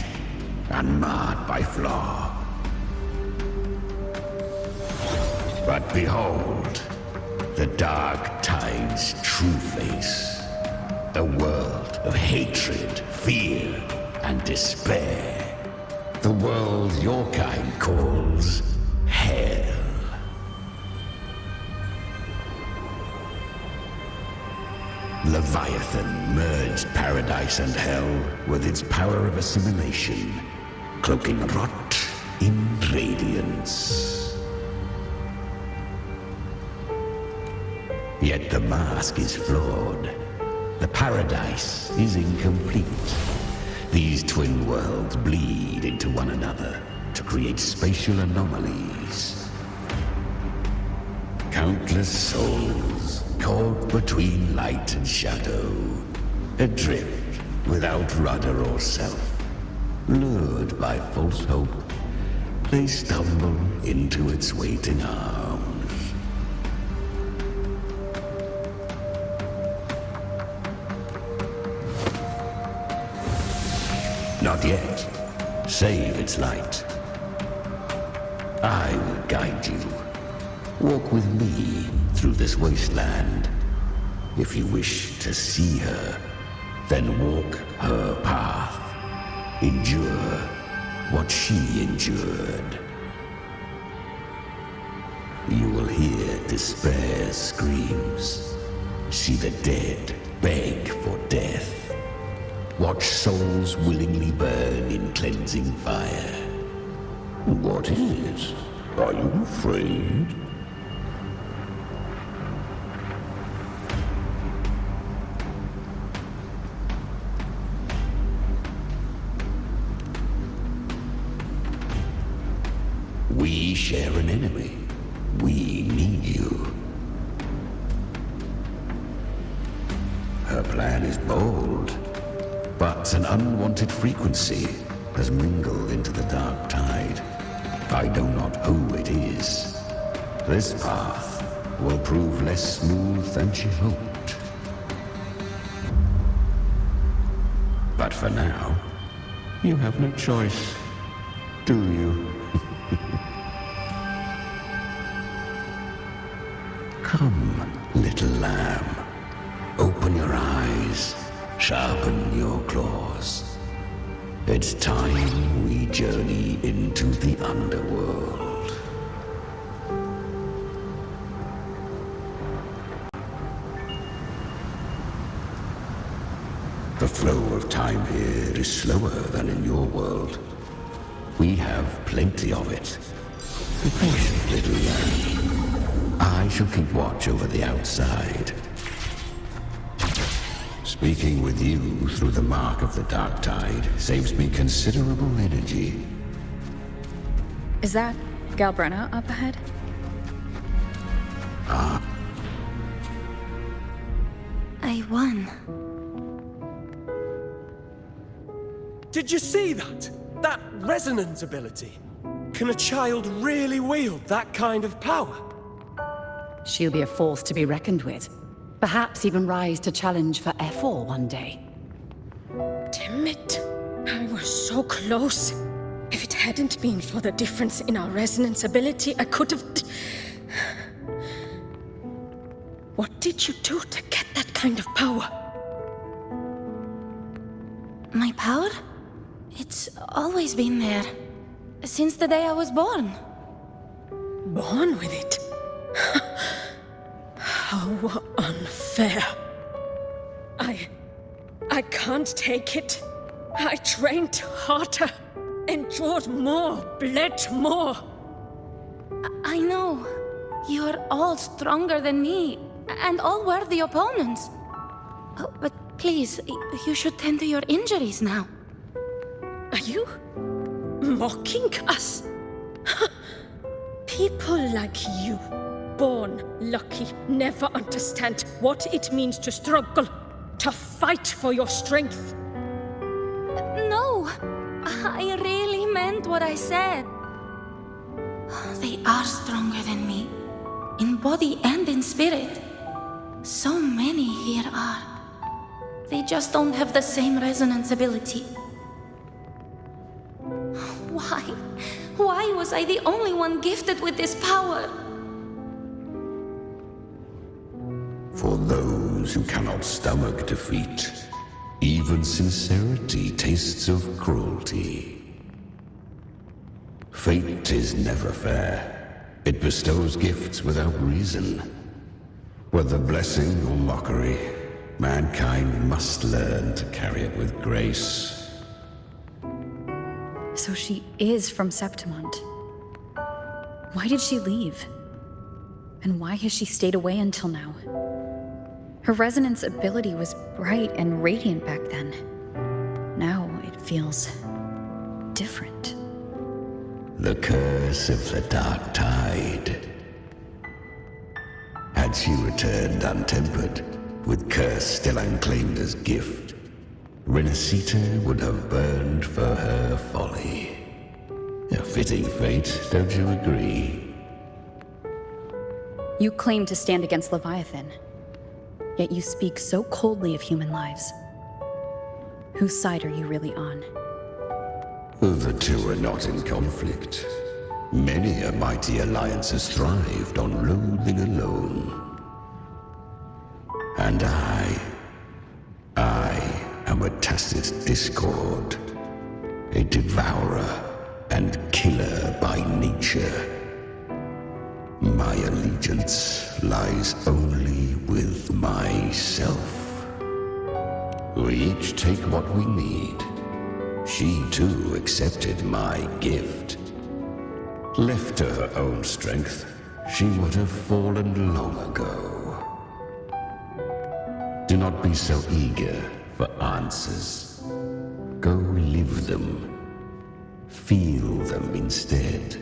unmarred by flaw. But behold, the dark tide's true face. A world of hatred, fear, and despair. The world your kind calls hell. Leviathan merged paradise and hell with its power of assimilation, cloaking rot in radiance. Yet the mask is flawed. The paradise is incomplete. These twin worlds bleed into one another to create spatial anomalies. Countless souls caught between light and shadow, adrift without rudder or self. Lured by false hope, they stumble into its waiting arms. Not yet. Save its light. I will guide you. Walk with me through this wasteland. If you wish to see her, then walk her path. Endure what she endured. You will hear despair's screams. See the dead beg for death. Watch souls willingly burn in cleansing fire. What is it? Are you afraid? We share an enemy. We need you. Her plan is bold, but an unwanted frequency has mingled into the dark tide. I know not who it is. This path will prove less smooth than she hoped. But for now, you have no choice, do you? Come, little lamb. Open your eyes. Sharpen your claws. journey into the underworld. The flow of time here is slower than in your world. We have plenty of it. Be patient, little lamb. I shall keep watch over the outside. Speaking with you through the mark of the dark tide saves me considerable energy. Is that Galbrenna up ahead? I won. Did you see that? That resonance ability? Can a child really wield that kind of power? She'll be a force to be reckoned with. Perhaps even rise to challenge for F4 one day. Damn it. I was so close. If it hadn't been for the difference in our resonance ability, I could have... What did you do to get that kind of power? My power? It's always been there. Since the day I was born. Born with it? How unfair. I can't take it. I trained harder, endured more, bled more. I know. You are all stronger than me, and all worthy opponents. Oh, but please, you should tend to your injuries now. Are you mocking us? People like you, born lucky, never understand what it means to struggle, to fight for your strength. No, I really meant what I said. They are stronger than me, in body and in spirit. So many here are. They just don't have the same resonance ability. Why? Why was I the only one gifted with this power? For those who cannot stomach defeat, even sincerity tastes of cruelty. Fate is never fair. It bestows gifts without reason. Whether blessing or mockery, mankind must learn to carry it with grace. So she is from Septimont. Why did she leave? And why has she stayed away until now? Her resonance ability was bright and radiant back then. Now it feels different. The curse of the dark tide. Had she returned untempered, with curse still unclaimed as gift, Renacita would have burned for her folly. A fitting fate, don't you agree? You claim to stand against Leviathan, yet you speak so coldly of human lives. Whose side are you really on? The two are not in conflict. Many a mighty alliance has thrived on loathing alone. And I am a tacit discord, a devourer and killer by nature. My allegiance lies only with myself. We each take what we need. She too accepted my gift. Left to her own strength, she would have fallen long ago. Do not be so eager for answers. Go live them. Feel them instead.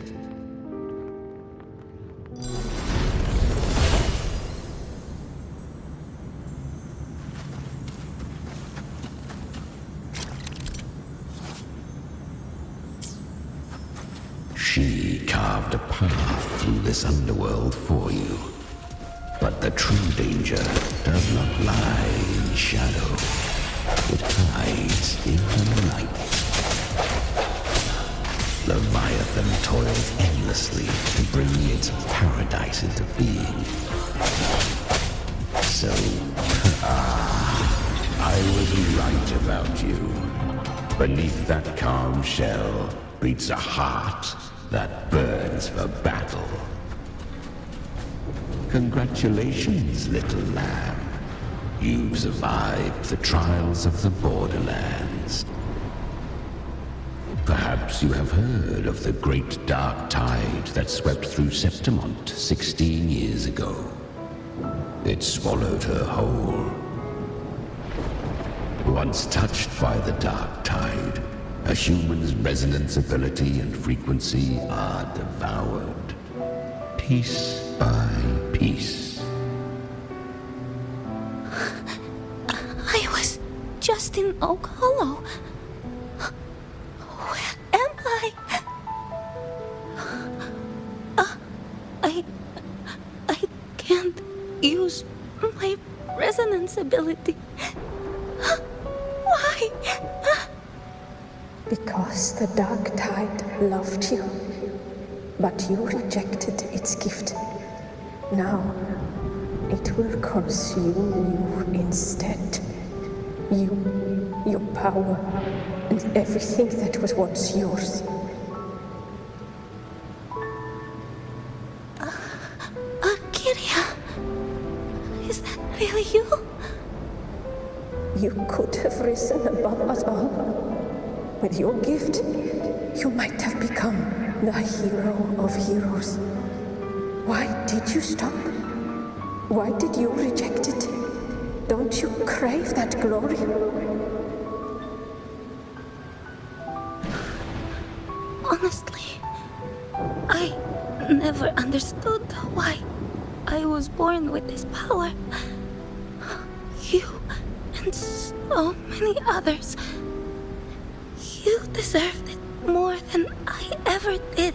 She carved a path through this underworld for you. But the true danger does not lie in shadow. It hides in the light. Leviathan toils endlessly to bring its paradise into being. So, I was right about you. Beneath that calm shell, beats a heart that burns for battle. Congratulations, little lamb. You've survived the trials of the borderlands. Perhaps you have heard of the great dark tide that swept through Septimont 16 years ago. It swallowed her whole. Once touched by the dark tide, a human's resonance ability and frequency are devoured, piece by piece. I was just in Oak Hollow. Where am I? I can't use my resonance ability. Why? Because the dark tide loved you, but you rejected its gift. Now, it will consume you instead. You, your power, and everything that was once yours. Kiria, is that really you? You could have risen above us all. With your gift, you might have become the hero of heroes. Why did you stop? Why did you reject it? Don't you crave that glory? Honestly, I never understood why I was born with this power. You and so many others. You deserved it more than I ever did.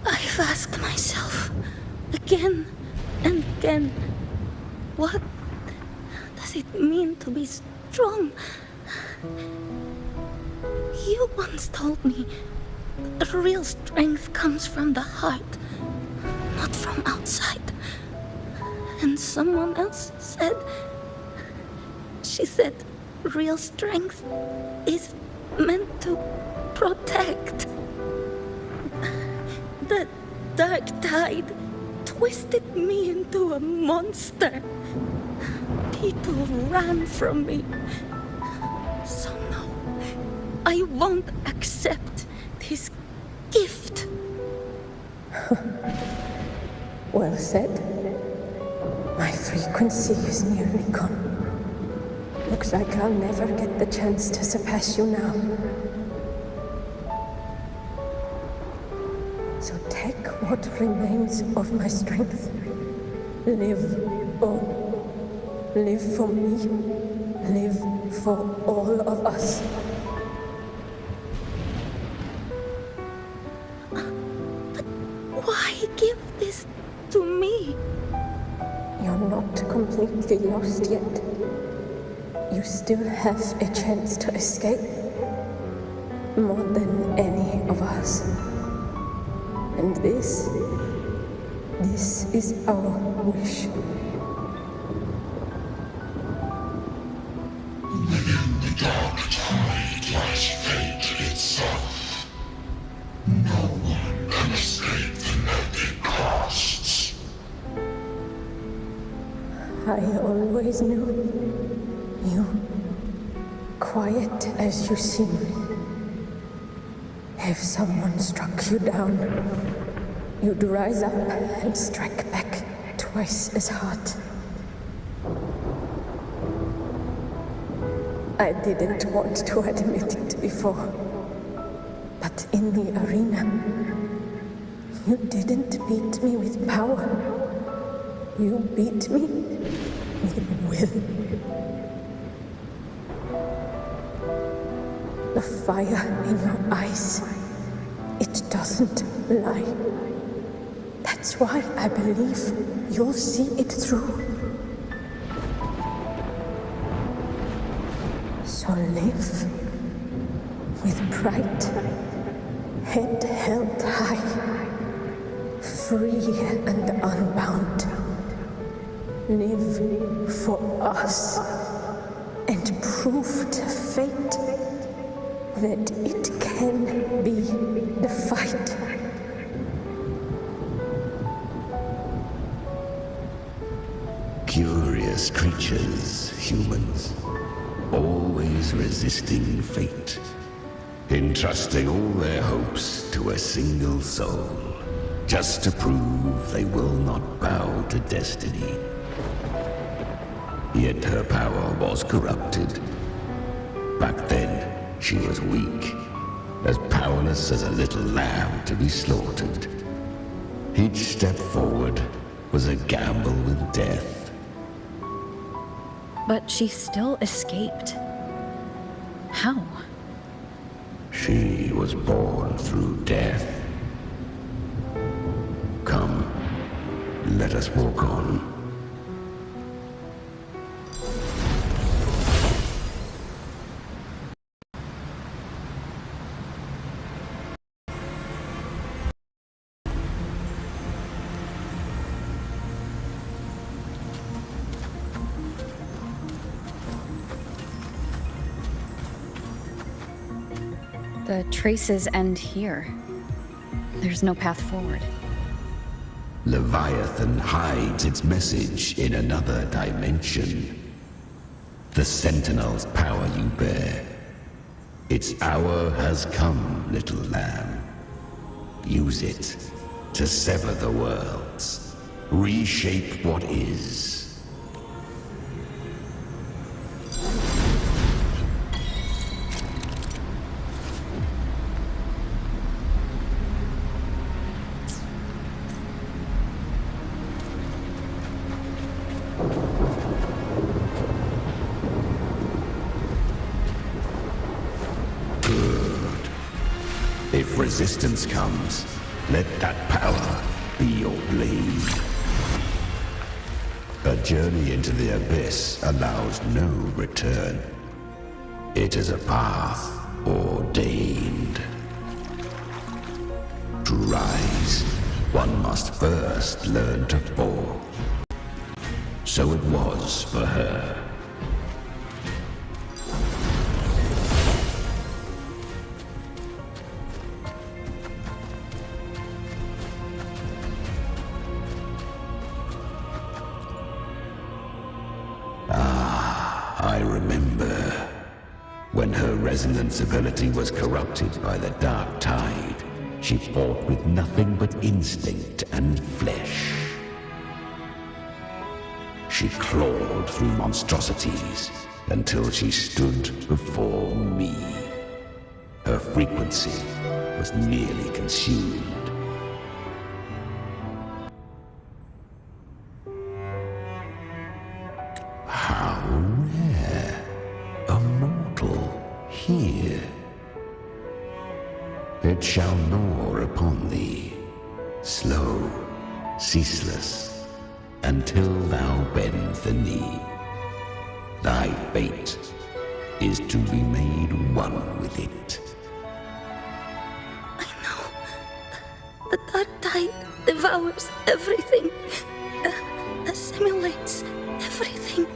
I've asked myself again and again, what does it mean to be strong? You once told me that real strength comes from the heart, not from outside. And someone else said, she said, real strength is meant to protect. The dark tide twisted me into a monster. People ran from me. So no, I won't accept this gift. Well said. My frequency is nearly gone. Looks like I'll never get the chance to surpass you now. So take what remains of my strength. Live on. Live for me. Live for all of us. But why give this to me? You're not completely lost yet. You still have a chance to escape. More than any of us. And this is our wish. Within the dark tide lies fate itself. No one can escape the net it casts. I always knew you, quiet as you seem. If someone struck you down, you'd rise up and strike back twice as hard. I didn't want to admit it before, but in the arena, you didn't beat me with power. You beat me with will. The fire in your eyes, it doesn't lie. That's why I believe you'll see it through. So live with pride, head held high, free and unbound. Live for us and prove to fate that it can be defied. Curious creatures, humans, always resisting fate, entrusting all their hopes to a single soul, just to prove they will not bow to destiny. Yet her power was corrupted. Back then, she was weak, as powerless as a little lamb to be slaughtered. Each step forward was a gamble with death. But she still escaped. How? She was born through death. Come, let us walk on. The traces end here. There's no path forward. Leviathan hides its message in another dimension. The Sentinel's power you bear. Its hour has come, little lamb. Use it to sever the worlds. Reshape what is. If resistance comes, let that power be your blade. A journey into the abyss allows no return. It is a path ordained. To rise, one must first learn to fall. So it was for her. I remember when her resonance ability was corrupted by the dark tide. She fought with nothing but instinct and flesh. She clawed through monstrosities until she stood before me. Her frequency was nearly consumed. How rare. A mortal here. It shall gnaw upon thee, slow, ceaseless, until thou bend the knee. Thy fate is to be made one with it. The dark tide devours everything, assimilates everything.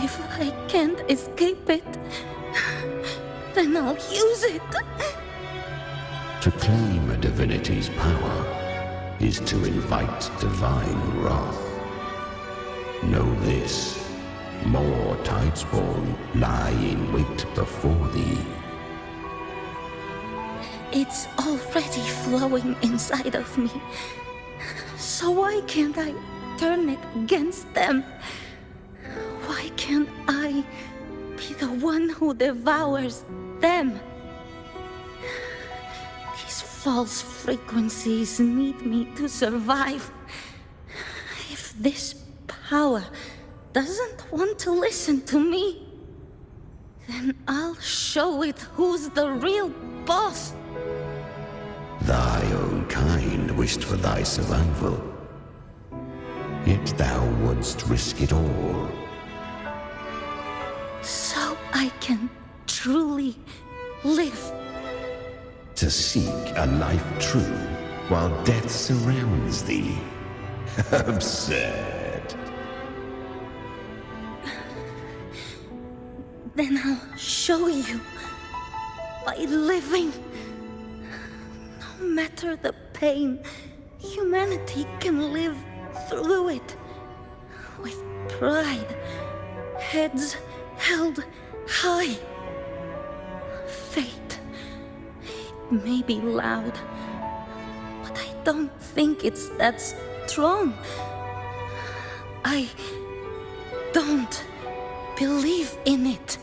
If I can't escape it, then I'll use it. To claim a divinity's power is to invite divine wrath. Know this, more tidespawn lie in wait before thee. It's already flowing inside of me. So why can't I turn it against them? Why can't I be the one who devours them? These false frequencies need me to survive. If this power doesn't want to listen to me, then I'll show it who's the real boss. Thy own kind wished for thy survival. Yet thou wouldst risk it all. So I can truly live. To seek a life true while death surrounds thee. Absurd. Then I'll show you. By living. No matter the pain, humanity can live through it. With pride. Heads held high. Fate. It may be loud, but I don't think it's that strong. I don't believe in it.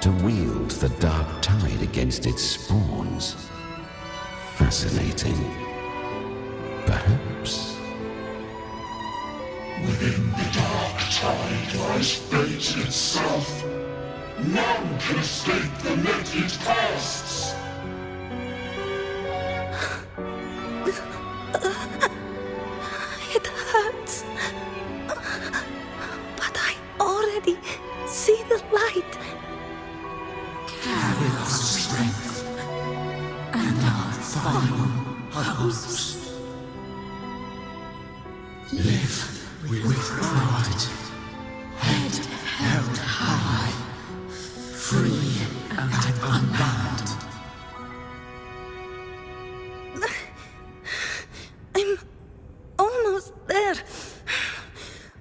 To wield the dark tide against its spawns. Fascinating. Perhaps. Within the dark tide lies fate itself. None can escape the net it casts. It hurts. But I already see the light. Carry our strength and our final hopes. Live with pride, head held high, free and unbound. I'm almost there.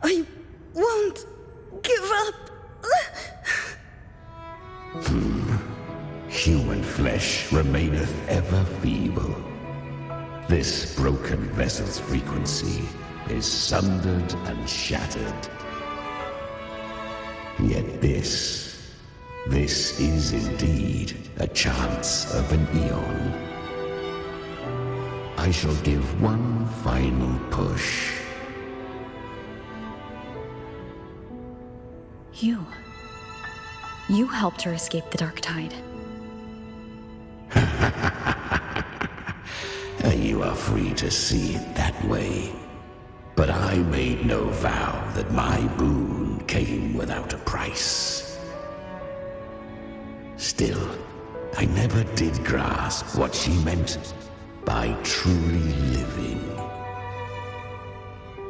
I won't give up. Human flesh remaineth ever feeble. This broken vessel's frequency is sundered and shattered. Yet this is indeed a chance of an eon. I shall give one final push. You helped her escape the dark tide. You are free to see it that way. But I made no vow that my boon came without a price. Still, I never did grasp what she meant by truly living.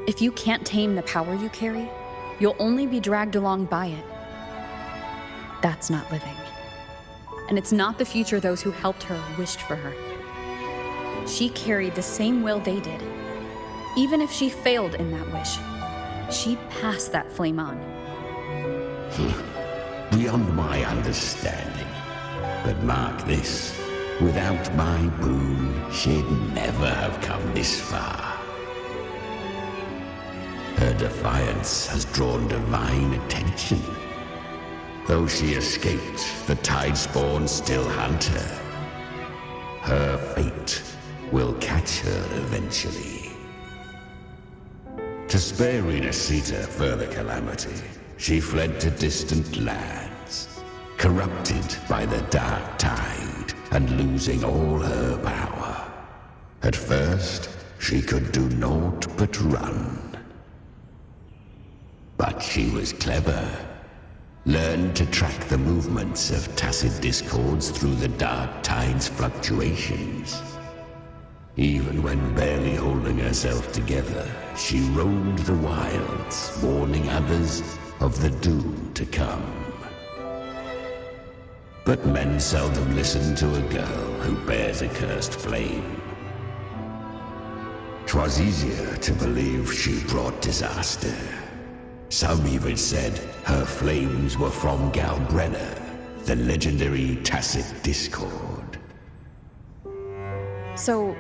If you can't tame the power you carry, you'll only be dragged along by it. That's not living. And it's not the future those who helped her wished for her. She carried the same will they did. Even if she failed in that wish, she'd pass that flame on. Beyond my understanding. But mark this, without my boon, she'd never have come this far. Her defiance has drawn divine attention. Though she escaped, the tide spawn still hunt her. Her fate will catch her eventually. To spare Renacita further calamity, she fled to distant lands, corrupted by the dark tide and losing all her power. At first, she could do naught but run. But she was clever. Learned to track the movements of tacit discords through the dark tide's fluctuations. Even when barely holding herself together, she roamed the wilds, warning others of the doom to come. But men seldom listen to a girl who bears a cursed flame. 'Twas easier to believe she brought disaster. Some even said her flames were from Galbrenna, the legendary tacit discord. So,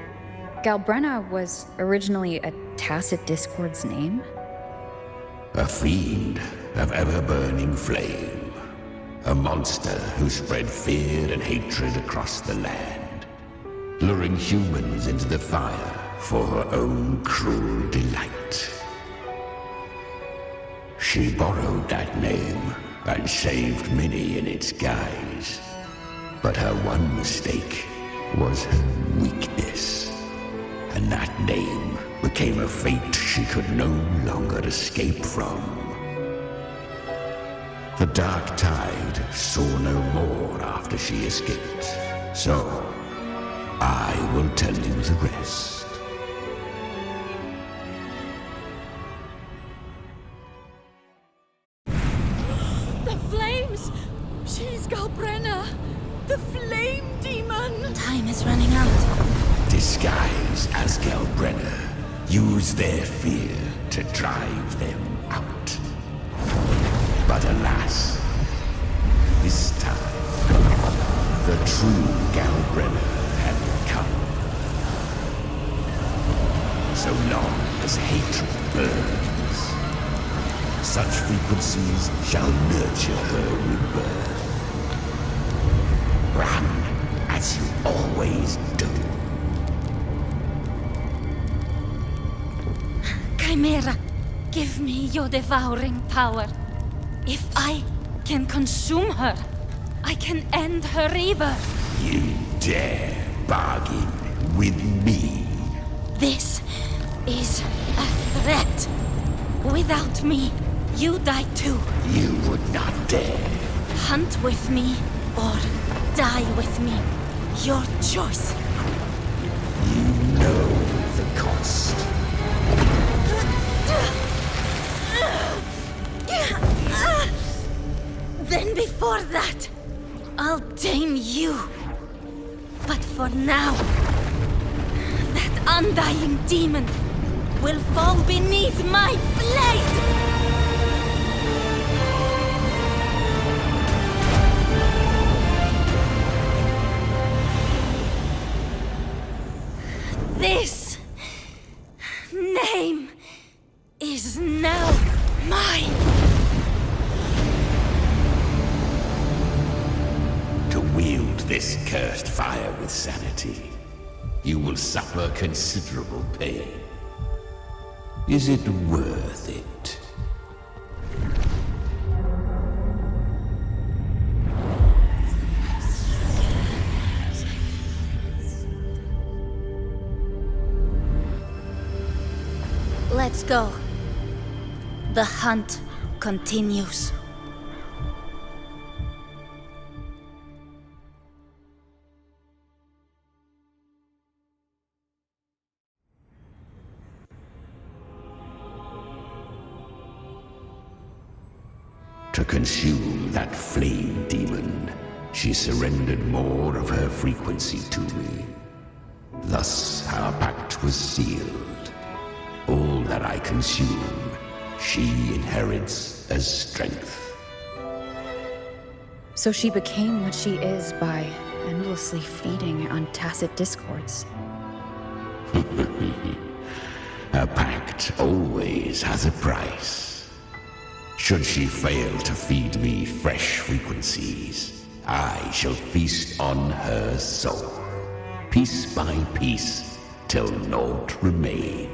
Galbrenna was originally a tacit discord's name? A fiend of ever-burning flame. A monster who spread fear and hatred across the land, luring humans into the fire for her own cruel delight. She borrowed that name and saved many in its guise. But her one mistake was her weakness. And that name became a fate she could no longer escape from. The dark tide saw no more after she escaped. So, I will tell you the rest. The flame! The flame demon! Time is running out. Disguise as Gelbrenner. Use their fear to drive them out. But alas, this time, the true Gelbrenner had come. So long as hatred burns, such frequencies shall nurture her rebirth. Run as you always do. Chimera, give me your devouring power. If I can consume her, I can end her rebirth. You dare bargain with me? This is a threat. Without me, you die too. You would not dare. Hunt with me or die with me. Your choice. You know the cost. Then before that, I'll tame you. But for now, that undying demon will fall beneath my blade! This name is now mine. To wield this cursed fire with sanity, you will suffer considerable pain. Is it worth it? Let's go. The hunt continues. To consume that flame demon, she surrendered more of her frequency to me. Thus our pact was sealed. All that I consume, she inherits as strength. So she became what she is by endlessly feeding on tacit discords. A pact always has a price. Should she fail to feed me fresh frequencies, I shall feast on her soul, piece by piece, till naught remains.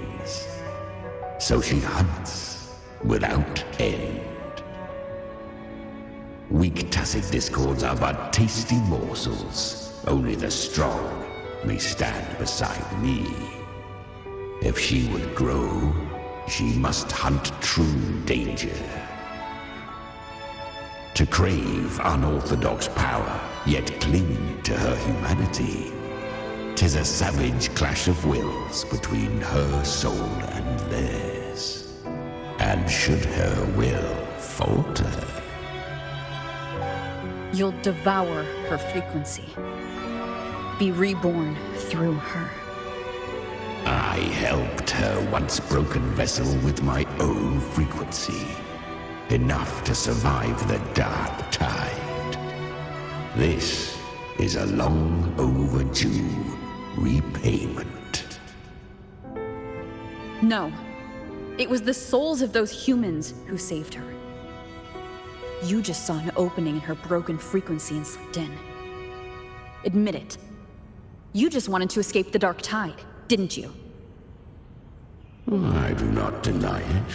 So she hunts without end. Weak tacit discords are but tasty morsels. Only the strong may stand beside me. If she would grow, she must hunt true danger. To crave unorthodox power, yet cling to her humanity, 'tis a savage clash of wills between her soul and theirs. And should her will falter, You'll devour her frequency. Be reborn through her. I helped her once broken vessel with my own frequency. Enough to survive the dark tide. This is a long overdue repayment. No. It was the souls of those humans who saved her. You just saw an opening in her broken frequency and slipped in. Admit it. You just wanted to escape the dark tide, didn't you? I do not deny it.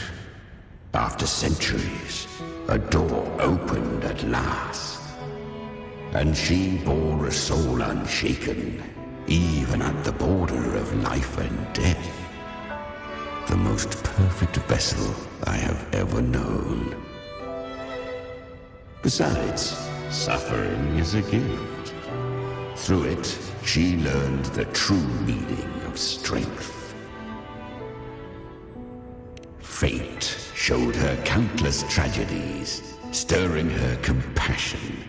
After centuries, a door opened at last. And she bore a soul unshaken, even at the border of life and death. The most perfect vessel I have ever known. Besides, suffering is a gift. Through it, she learned the true meaning of strength. Fate showed her countless tragedies, stirring her compassion,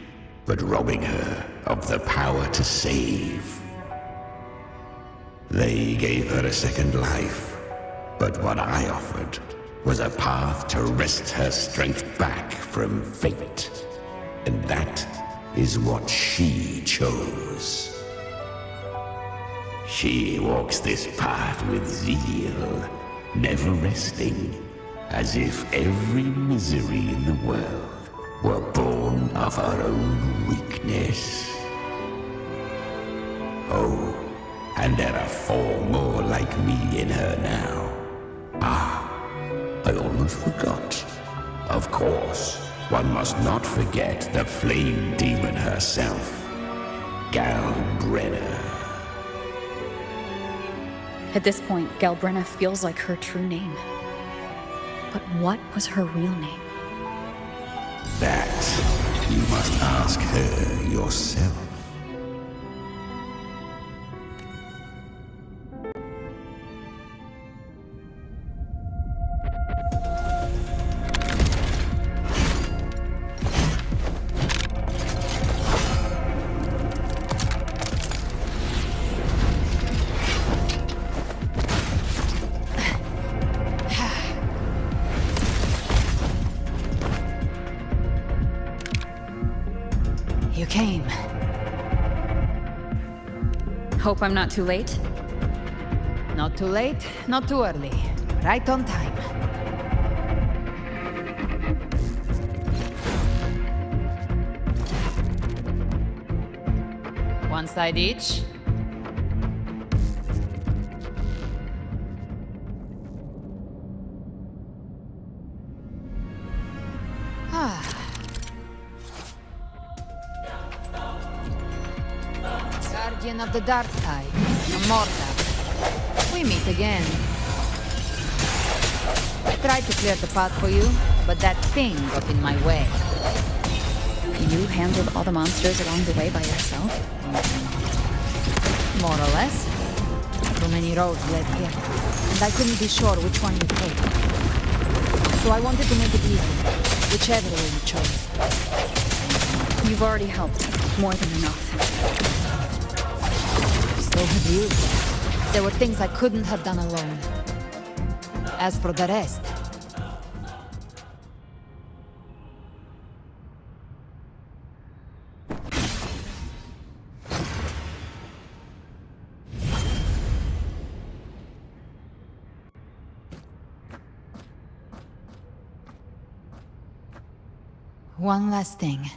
but robbing her of the power to save. They gave her a second life, but what I offered was a path to wrest her strength back from fate. And that is what she chose. She walks this path with zeal, never resting, as if every misery in the world were born of her own weakness. Oh, and there are 4 more like me in her now. I almost forgot. Of course, one must not forget the flame demon herself, Galbrenna. At this point, Galbrenna feels like her true name. But what was her real name? That you must ask her yourself. You came. Hope I'm not too late? Not too late, not too early. Right on time. One side each. Guardian of the Dark Tide, Immortal. We meet again. I tried to clear the path for you, but that thing got in my way. You handled all the monsters along the way by yourself? More or less. Too many roads led here, and I couldn't be sure which one you take. So I wanted to make it easy, whichever way you chose. You've already helped. More than enough. So have you. There were things I couldn't have done alone. As for the rest... One last thing.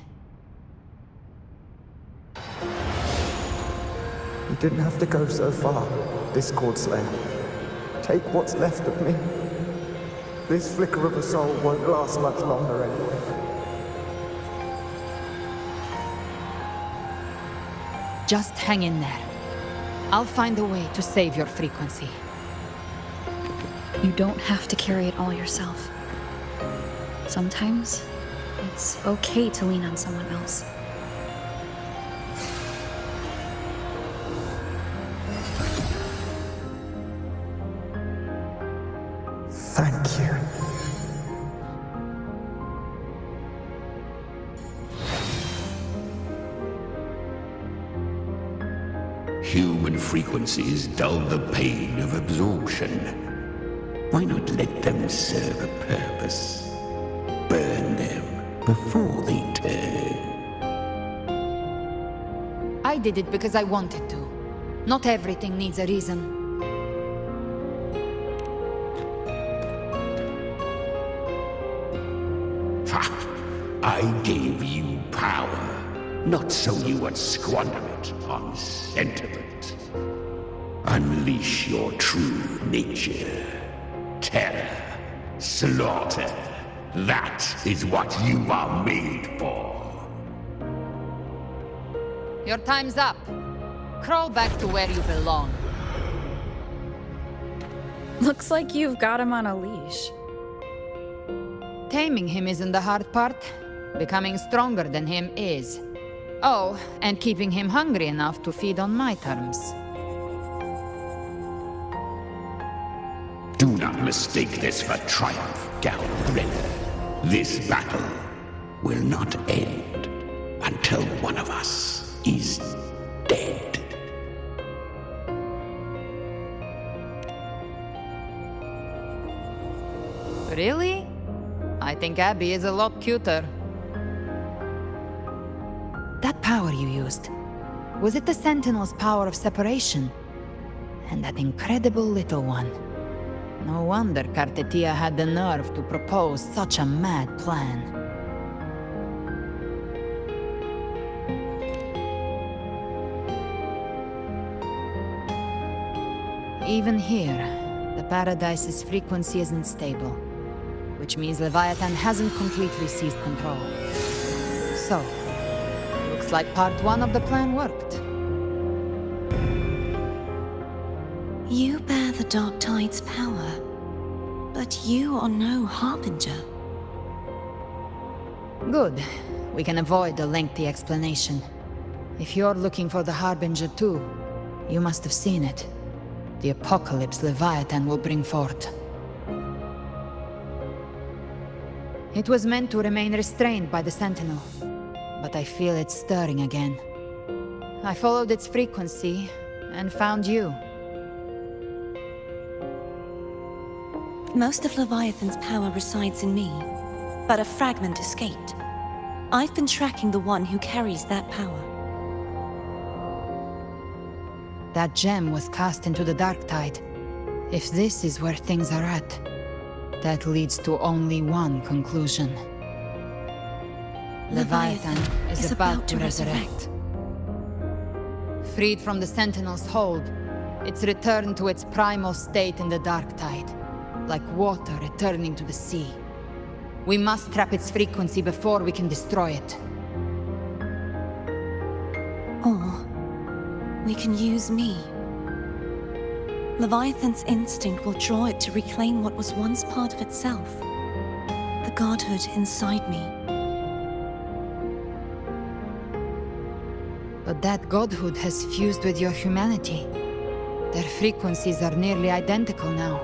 You didn't have to go so far, Discord Slayer. Take what's left of me. This flicker of a soul won't last much longer anyway. Just hang in there. I'll find a way to save your frequency. You don't have to carry it all yourself. Sometimes, it's okay to lean on someone else. Thank you. Human frequencies dull the pain of absorption. Why not let them serve a purpose? Burn them before they turn. I did it because I wanted to. Not everything needs a reason. I gave you power, not so you would squander it on sentiment. Unleash your true nature. Terror, slaughter. That is what you are made for. Your time's up. Crawl back to where you belong. Looks like you've got him on a leash. Taming him isn't the hard part. Becoming stronger than him is. Oh, and keeping him hungry enough to feed on my terms. Do not mistake this for triumph, Galbrenna. This battle will not end until one of us is dead. Really? I think Abby is a lot cuter. That power you used, was it the Sentinel's power of separation? And that incredible little one. No wonder Cartetia had the nerve to propose such a mad plan. Even here, the Paradise's frequency isn't stable, which means Leviathan hasn't completely seized control. So, looks like part one of the plan worked. You bear the Dark Tide's power, but you are no Harbinger. Good. We can avoid a lengthy explanation. If you're looking for the Harbinger too, you must have seen it. The apocalypse Leviathan will bring forth. It was meant to remain restrained by the Sentinel, but I feel it stirring again. I followed its frequency and found you. Most of Leviathan's power resides in me, but a fragment escaped. I've been tracking the one who carries that power. That gem was cast into the Dark Tide. If this is where things are at, that leads to only one conclusion. Leviathan is about to resurrect. Freed from the Sentinel's hold, it's returned to its primal state in the Dark Tide, like water returning to the sea. We must trap its frequency before we can destroy it. Or we can use me. Leviathan's instinct will draw it to reclaim what was once part of itself. The godhood inside me. But that godhood has fused with your humanity. Their frequencies are nearly identical now.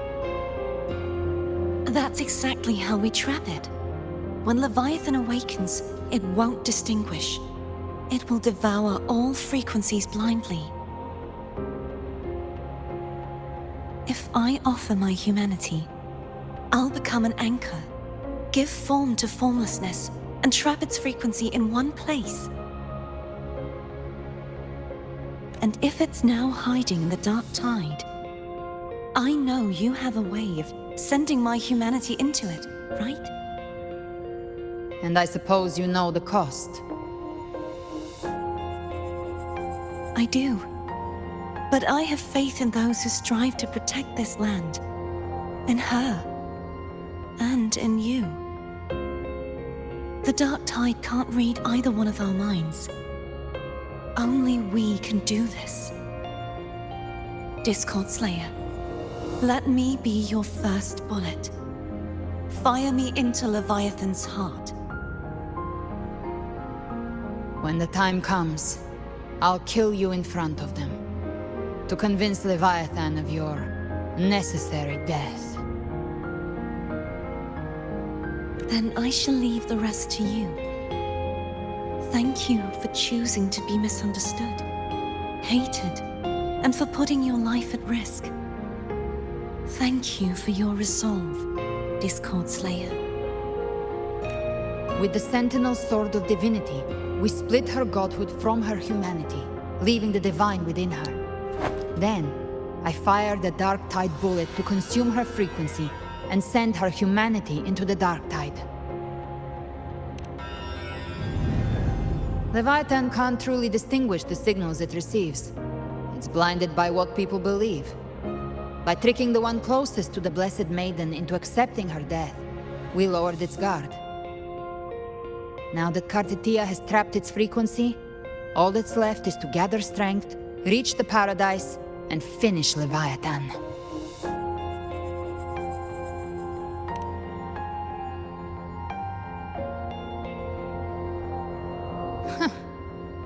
That's exactly how we trap it. When Leviathan awakens, it won't distinguish. It will devour all frequencies blindly. If I offer my humanity, I'll become an anchor, give form to formlessness, and trap its frequency in one place. And if it's now hiding in the Dark Tide, I know you have a way of sending my humanity into it, right? And I suppose you know the cost. I do. But I have faith in those who strive to protect this land. In her. And in you. The Dark Tide can't read either one of our minds. Only we can do this. Discord Slayer, let me be your first bullet. Fire me into Leviathan's heart. When the time comes, I'll kill you in front of them, to convince Leviathan of your necessary death. Then I shall leave the rest to you. Thank you for choosing to be misunderstood, hated, and for putting your life at risk. Thank you for your resolve, Discord Slayer. With the Sentinel Sword of Divinity, we split her godhood from her humanity, leaving the divine within her. Then, I fired the Dark Tide bullet to consume her frequency and send her humanity into the Dark Tide. Leviathan can't truly distinguish the signals it receives. It's blinded by what people believe. By tricking the one closest to the Blessed Maiden into accepting her death, we lowered its guard. Now that Cartetia has trapped its frequency, all that's left is to gather strength, reach the Paradise, and finish Leviathan.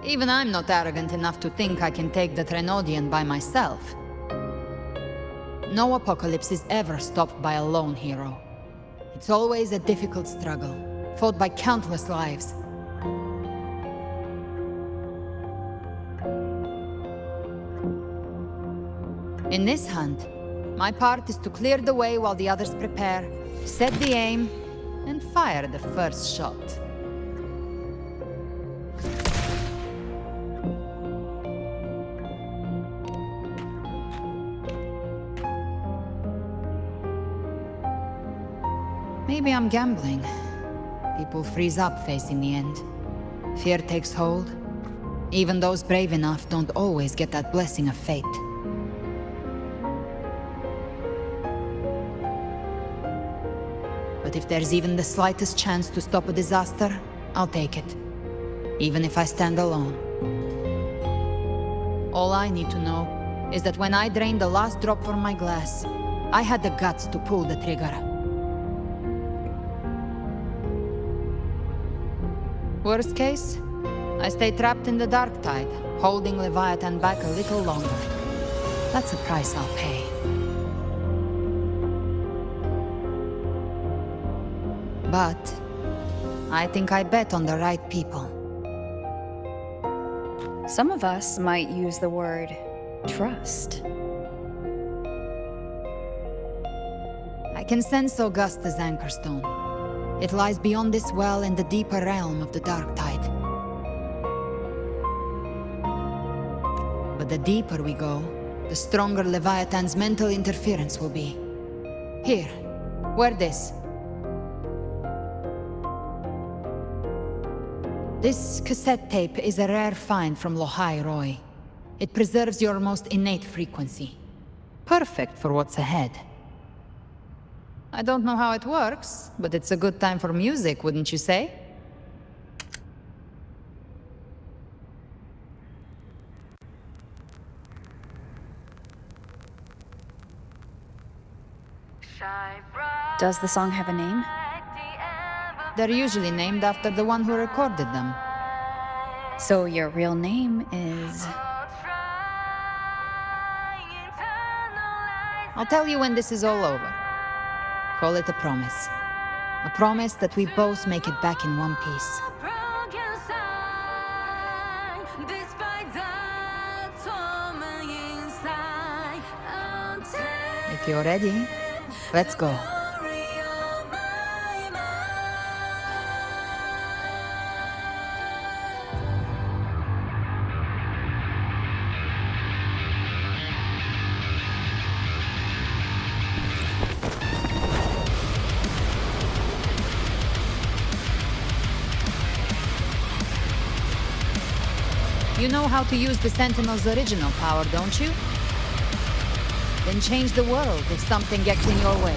Even I'm not arrogant enough to think I can take the Threnodian by myself. No apocalypse is ever stopped by a lone hero. It's always a difficult struggle, fought by countless lives. In this hunt, my part is to clear the way while the others prepare, set the aim, and fire the first shot. Maybe I'm gambling. People freeze up facing the end. Fear takes hold. Even those brave enough don't always get that blessing of fate. But if there's even the slightest chance to stop a disaster, I'll take it. Even if I stand alone. All I need to know is that when I drained the last drop from my glass, I had the guts to pull the trigger. Worst case, I stay trapped in the dark tide, holding Leviathan back a little longer. That's a price I'll pay. But I think I bet on the right people. Some of us might use the word trust. I can sense Augusta's anchorstone. It lies beyond this well in the deeper realm of the dark tide. But the deeper we go, the stronger Leviathan's mental interference will be. Here, wear this. This cassette tape is a rare find from Lohai Roy. It preserves your most innate frequency. Perfect for what's ahead. I don't know how it works, but it's a good time for music, wouldn't you say? Does the song have a name? They're usually named after the one who recorded them. So your real name is... I'll tell you when this is all over. Call it a promise. A promise that we both make it back in one piece. If you're ready, let's go. You know how to use the Sentinel's original power, don't you? Then change the world if something gets in your way.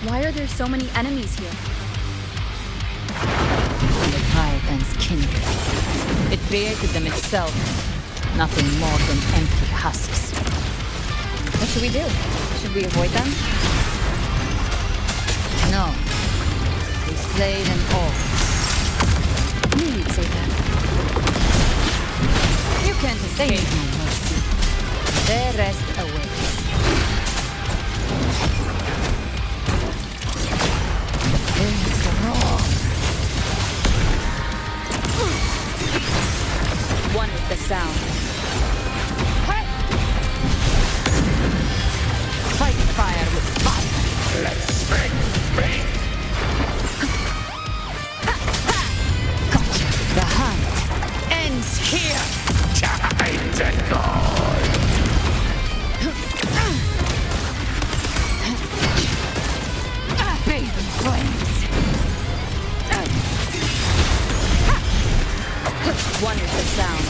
Why are there so many enemies here? Leviathan's kindred. It created them itself. Nothing more than empty husks. What should we do? Should we avoid them? No. We slay them all. I knew you'd say that. You can't escape no mercy. Their rest awaits. Things are wrong. One with the sound. Fight fire with fire. Let's spring. Gotcha. The hunt ends here. Time to go. Bathe in flames. One with the sound.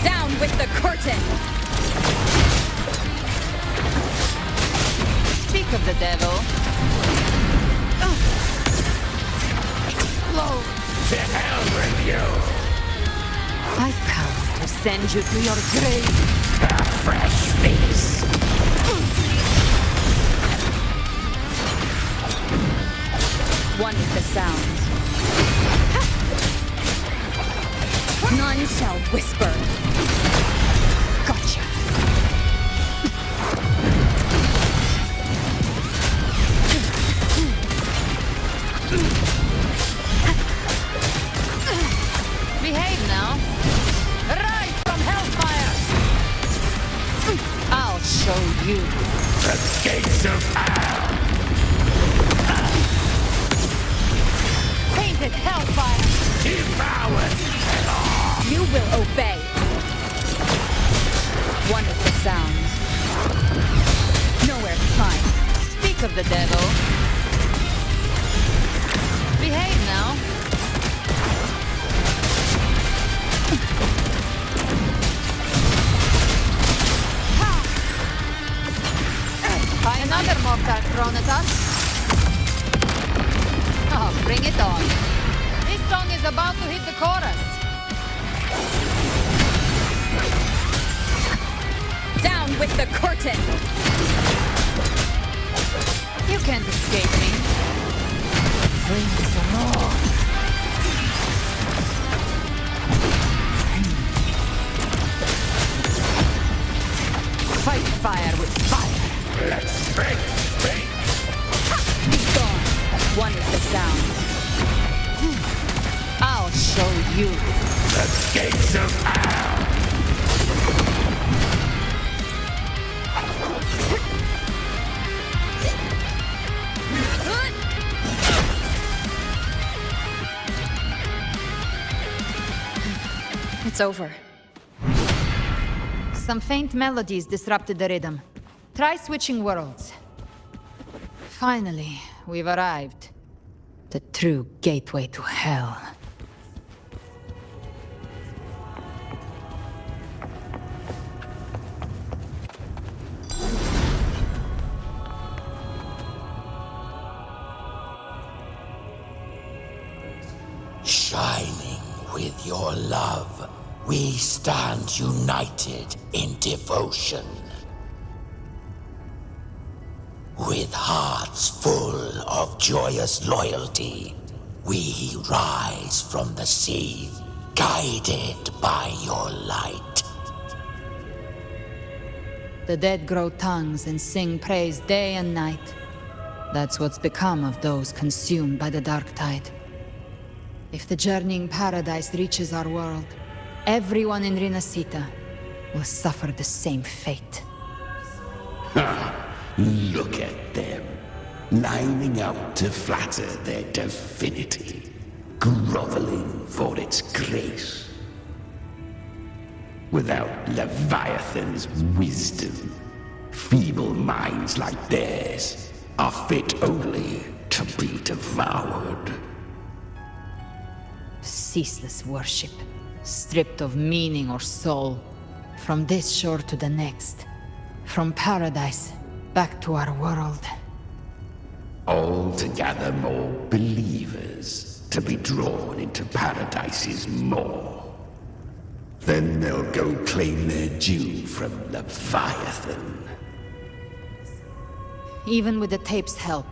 Down with the curtain! of the devil. Explode! To hell with you! I've come to send you to your grave. A fresh face. One with the sound. None shall whisper. Gotcha. Behave now. Rise from hellfire. I'll show you. The gates of hell. Painted hellfire. Devoured. You will obey. One with the sound. Nowhere to find. Speak of the devil. Behave now. Another mortar thrown at us. Oh, bring it on. This song is about to hit the chorus. Down with the curtain! You can't escape me. Bring this along. Fight fire with fire. Let's break. Be gone! One with the sound. I'll show you. The gates of hell. It's over. Some faint melodies disrupted the rhythm. Try switching worlds. Finally, we've arrived. The true gateway to hell. Shining with your love, we stand united in devotion. With hearts full of joyous loyalty, we rise from the sea, guided by your light. The dead grow tongues and sing praise day and night. That's what's become of those consumed by the dark tide. If the journeying paradise reaches our world, everyone in Rinascita will suffer the same fate. Ha! Look at them, lining up to flatter their divinity, groveling for its grace. Without Leviathan's wisdom, feeble minds like theirs are fit only to be devoured. Ceaseless worship, stripped of meaning or soul, from this shore to the next, from paradise back to our world. All to gather more believers to be drawn into Paradise's maw. Then they'll go claim their due from Leviathan. Even with the tape's help,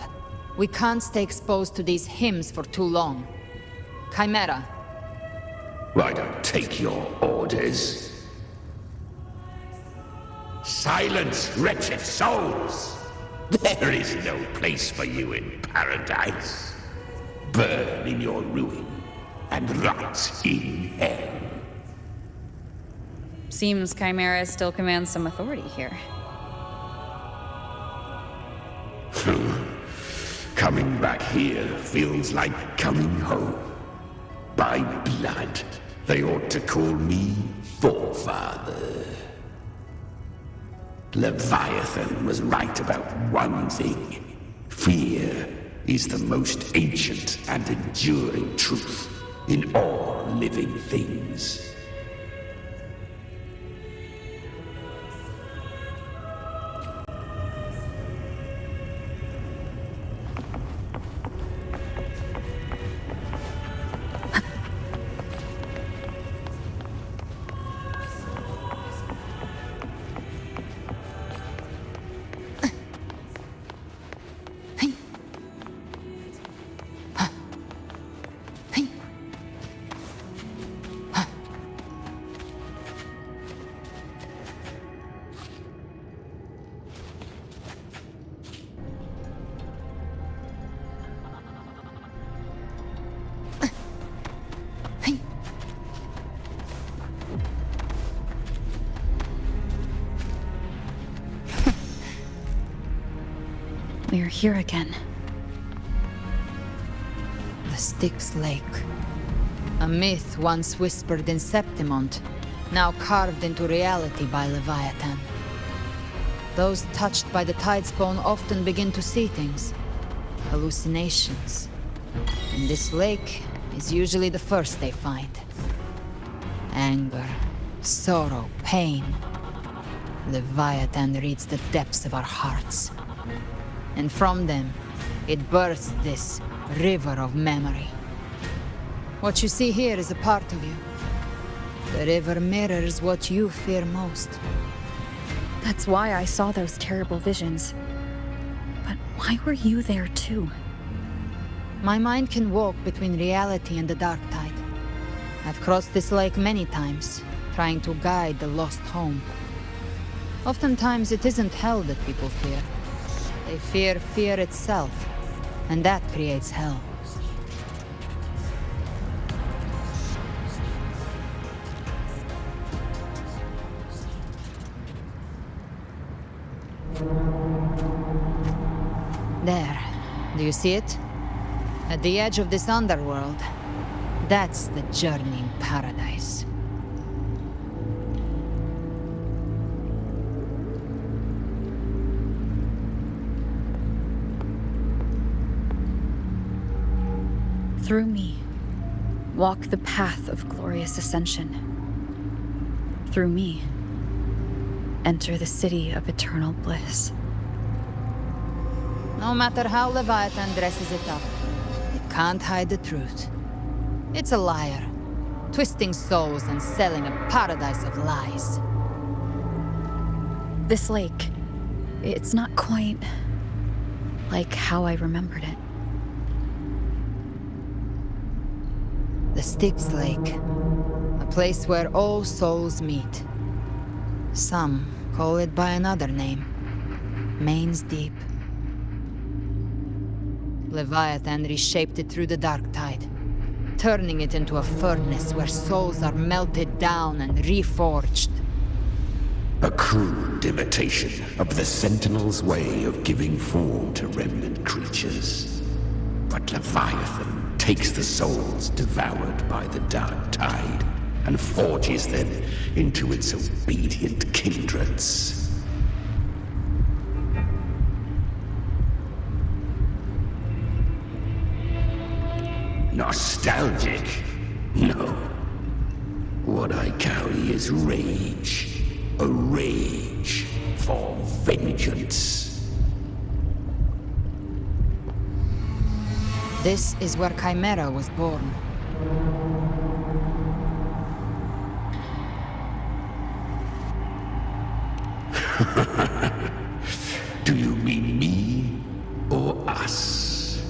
we can't stay exposed to these hymns for too long. Chimera. I don't take your orders. Silence, wretched souls! There is no place for you in paradise. Burn in your ruin and rot in hell. Seems Chimera still commands some authority here. Coming back here feels like coming home. By blood, they ought to call me Forefather. Leviathan was right about one thing. Fear is the most ancient and enduring truth in all living things. We're here again. The Styx Lake. A myth once whispered in Septimont, now carved into reality by Leviathan. Those touched by the Tidespawn often begin to see things. Hallucinations. And this lake is usually the first they find. Anger, sorrow, pain. Leviathan reads the depths of our hearts. And from them, it births this river of memory. What you see here is a part of you. The river mirrors what you fear most. That's why I saw those terrible visions. But why were you there too? My mind can walk between reality and the dark tide. I've crossed this lake many times, trying to guide the lost home. Oftentimes it isn't hell that people fear. They fear fear itself, and that creates hell. There. Do you see it? At the edge of this underworld, that's the journeying paradise. Through me, walk the path of glorious ascension. Through me, enter the city of eternal bliss. No matter how Leviathan dresses it up, it can't hide the truth. It's a liar, twisting souls and selling a paradise of lies. This lake, it's not quite like how I remembered it. The Styx Lake, a place where all souls meet. Some call it by another name, Main's Deep. Leviathan reshaped it through the dark tide, turning it into a furnace where souls are melted down and reforged. A crude imitation of the Sentinel's way of giving form to remnant creatures. But Leviathan takes the souls devoured by the dark tide and forges them into its obedient kindreds. Nostalgic? No. What I carry is rage. A rage for vengeance. This is where Chimera was born. Do you mean me or us?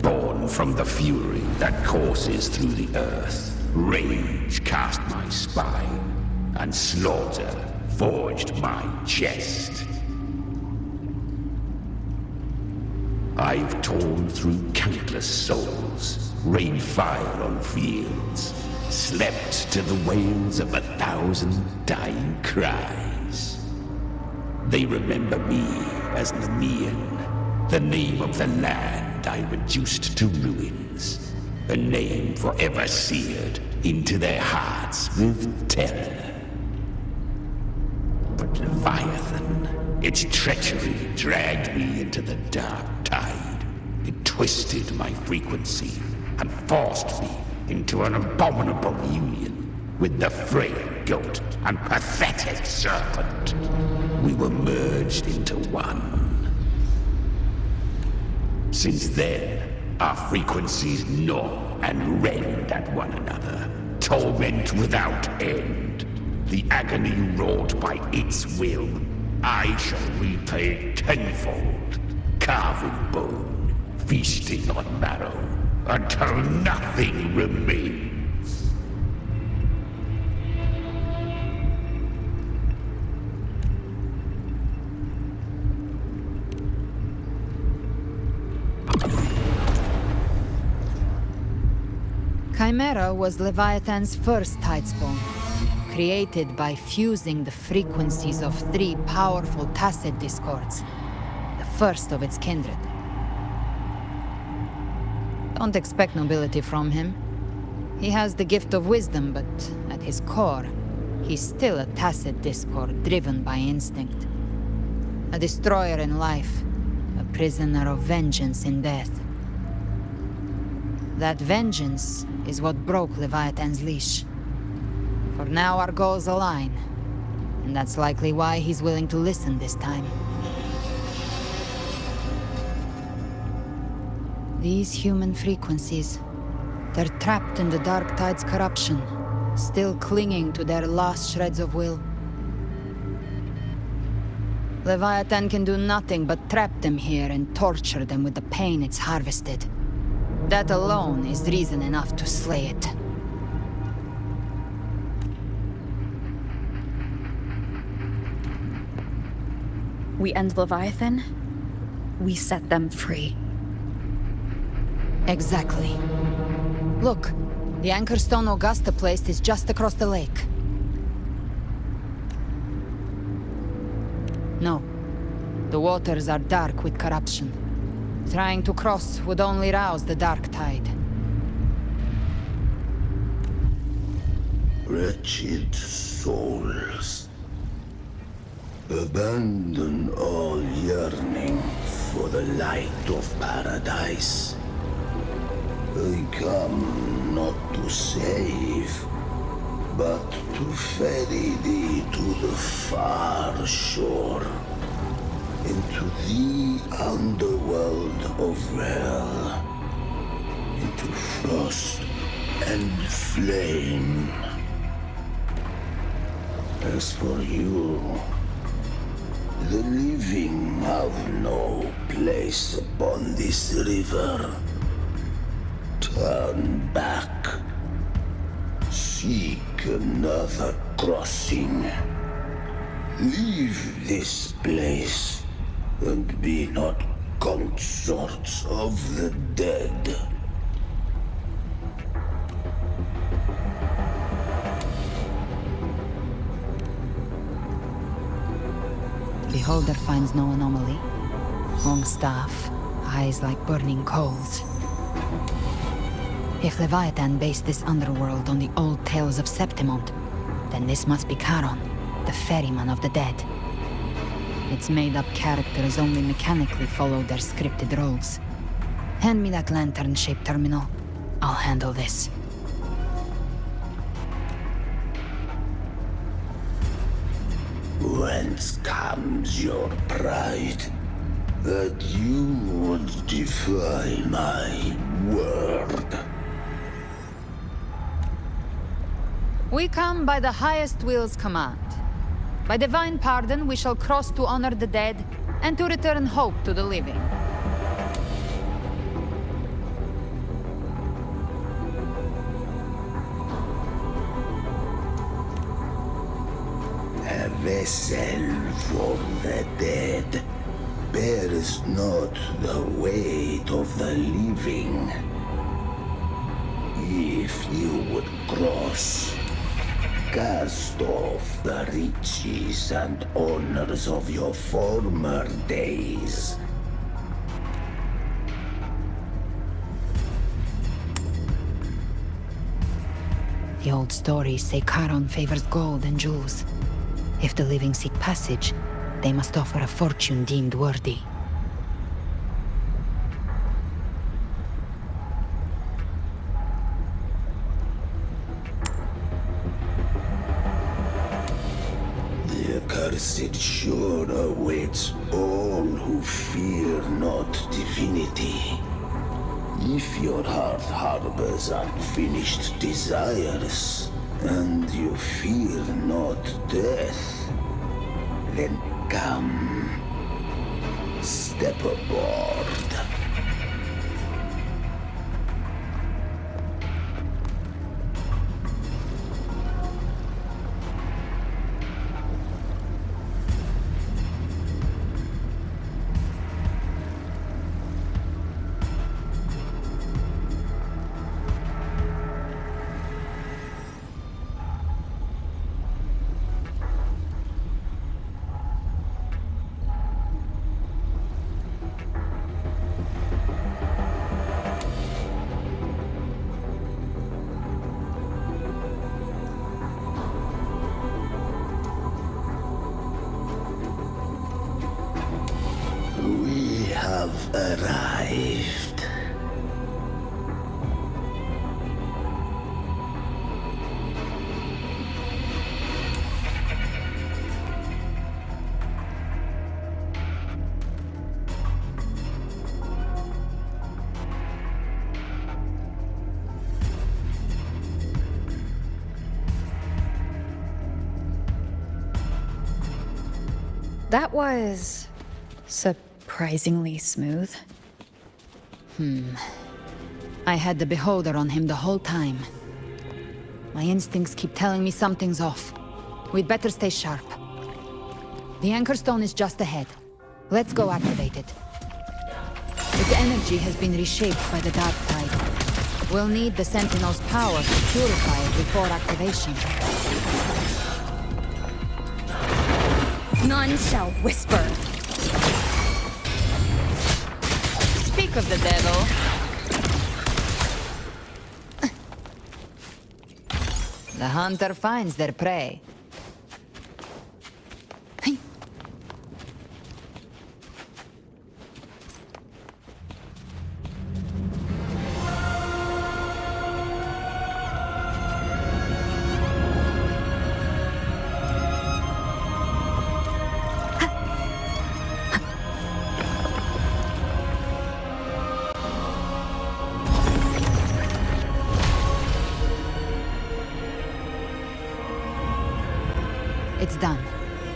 Born from the fury that courses through the earth, rage cast my spine, and slaughter forged my chest. I've torn through countless souls, rained fire on fields, slept to the wails of 1,000 dying cries. They remember me as Nemean, the name of the land I reduced to ruins, a name forever seared into their hearts with terror. But Leviathan, its treachery dragged me into the dark tide. It twisted my frequency and forced me into an abominable union with the frail goat and pathetic serpent. We were merged into one. Since then, our frequencies gnaw and rend at one another, torment without end. The agony wrought by its will, I shall repay tenfold, carving bone, feasting on marrow, until nothing remains. Chimera was Leviathan's first Tidespawn, created by fusing the frequencies of 3 powerful tacit discords, the first of its kindred. Don't expect nobility from him. He has the gift of wisdom, but at his core, he's still a tacit discord driven by instinct. A destroyer in life, a prisoner of vengeance in death. That vengeance is what broke Leviathan's leash. For now our goals align, and that's likely why he's willing to listen this time. These human frequencies, they're trapped in the Dark Tide's corruption, still clinging to their last shreds of will. Leviathan can do nothing but trap them here and torture them with the pain it's harvested. That alone is reason enough to slay it. We end Leviathan, we set them free. Exactly. Look, the Anchorstone Augusta place is just across the lake. No. The waters are dark with corruption. Trying to cross would only rouse the Dark Tide. Wretched souls, abandon all yearning for the light of paradise. I come not to save, but to ferry thee to the far shore, into the underworld of hell, into frost and flame. As for you, the living have no place upon this river. Turn back. Seek another crossing. Leave this place, and be not consorts of the dead. Beholder finds no anomaly. Long staff, eyes like burning coals. If Leviathan based this underworld on the old tales of Septimont, then this must be Charon, the ferryman of the dead. Its made-up characters only mechanically follow their scripted roles. Hand me that lantern-shaped terminal. I'll handle this. Whence comes your pride? That you would defy my word? We come by the highest will's command. By divine pardon, we shall cross to honor the dead, and to return hope to the living. A vessel for the dead bears not the weight of the living. If you would cross, cast off the riches and honors of your former days. The old stories say Charon favors gold and jewels. If the living seek passage, they must offer a fortune deemed worthy. The accursed shore awaits all who fear not divinity. If your heart harbors unfinished desires, and you fear not death, then come, step aboard. arrived. That was surprisingly smooth. I had the beholder on him the whole time. My instincts keep telling me something's off. We'd better stay sharp. The anchor stone is just ahead. Let's go activate it. Its energy has been reshaped by the dark tide. We'll need the Sentinel's power to purify it before activation. None shall whisper. Speak of the devil. The hunter finds their prey. It's done.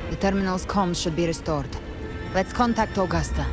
The terminal's comms should be restored. Let's contact Augusta.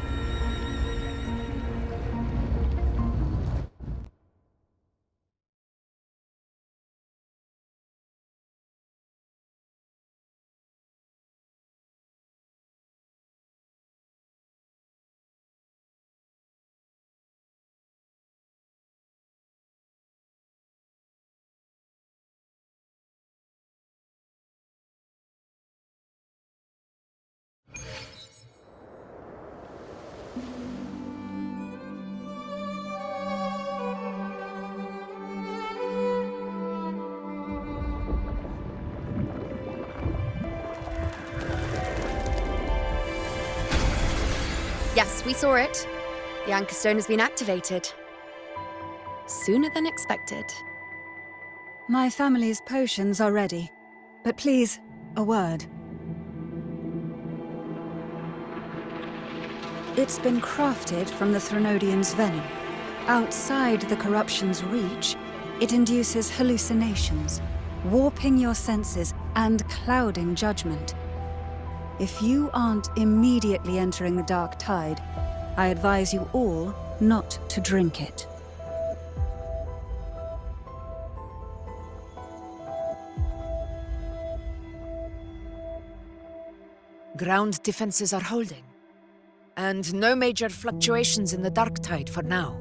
Yes, we saw it. The anchor stone has been activated. Sooner than expected. My family's potions are ready. But please, a word. It's been crafted from the Threnodian's venom. Outside the corruption's reach, it induces hallucinations, warping your senses and clouding judgment. If you aren't immediately entering the dark tide, I advise you all not to drink it. Ground defenses are holding. And no major fluctuations in the dark tide for now.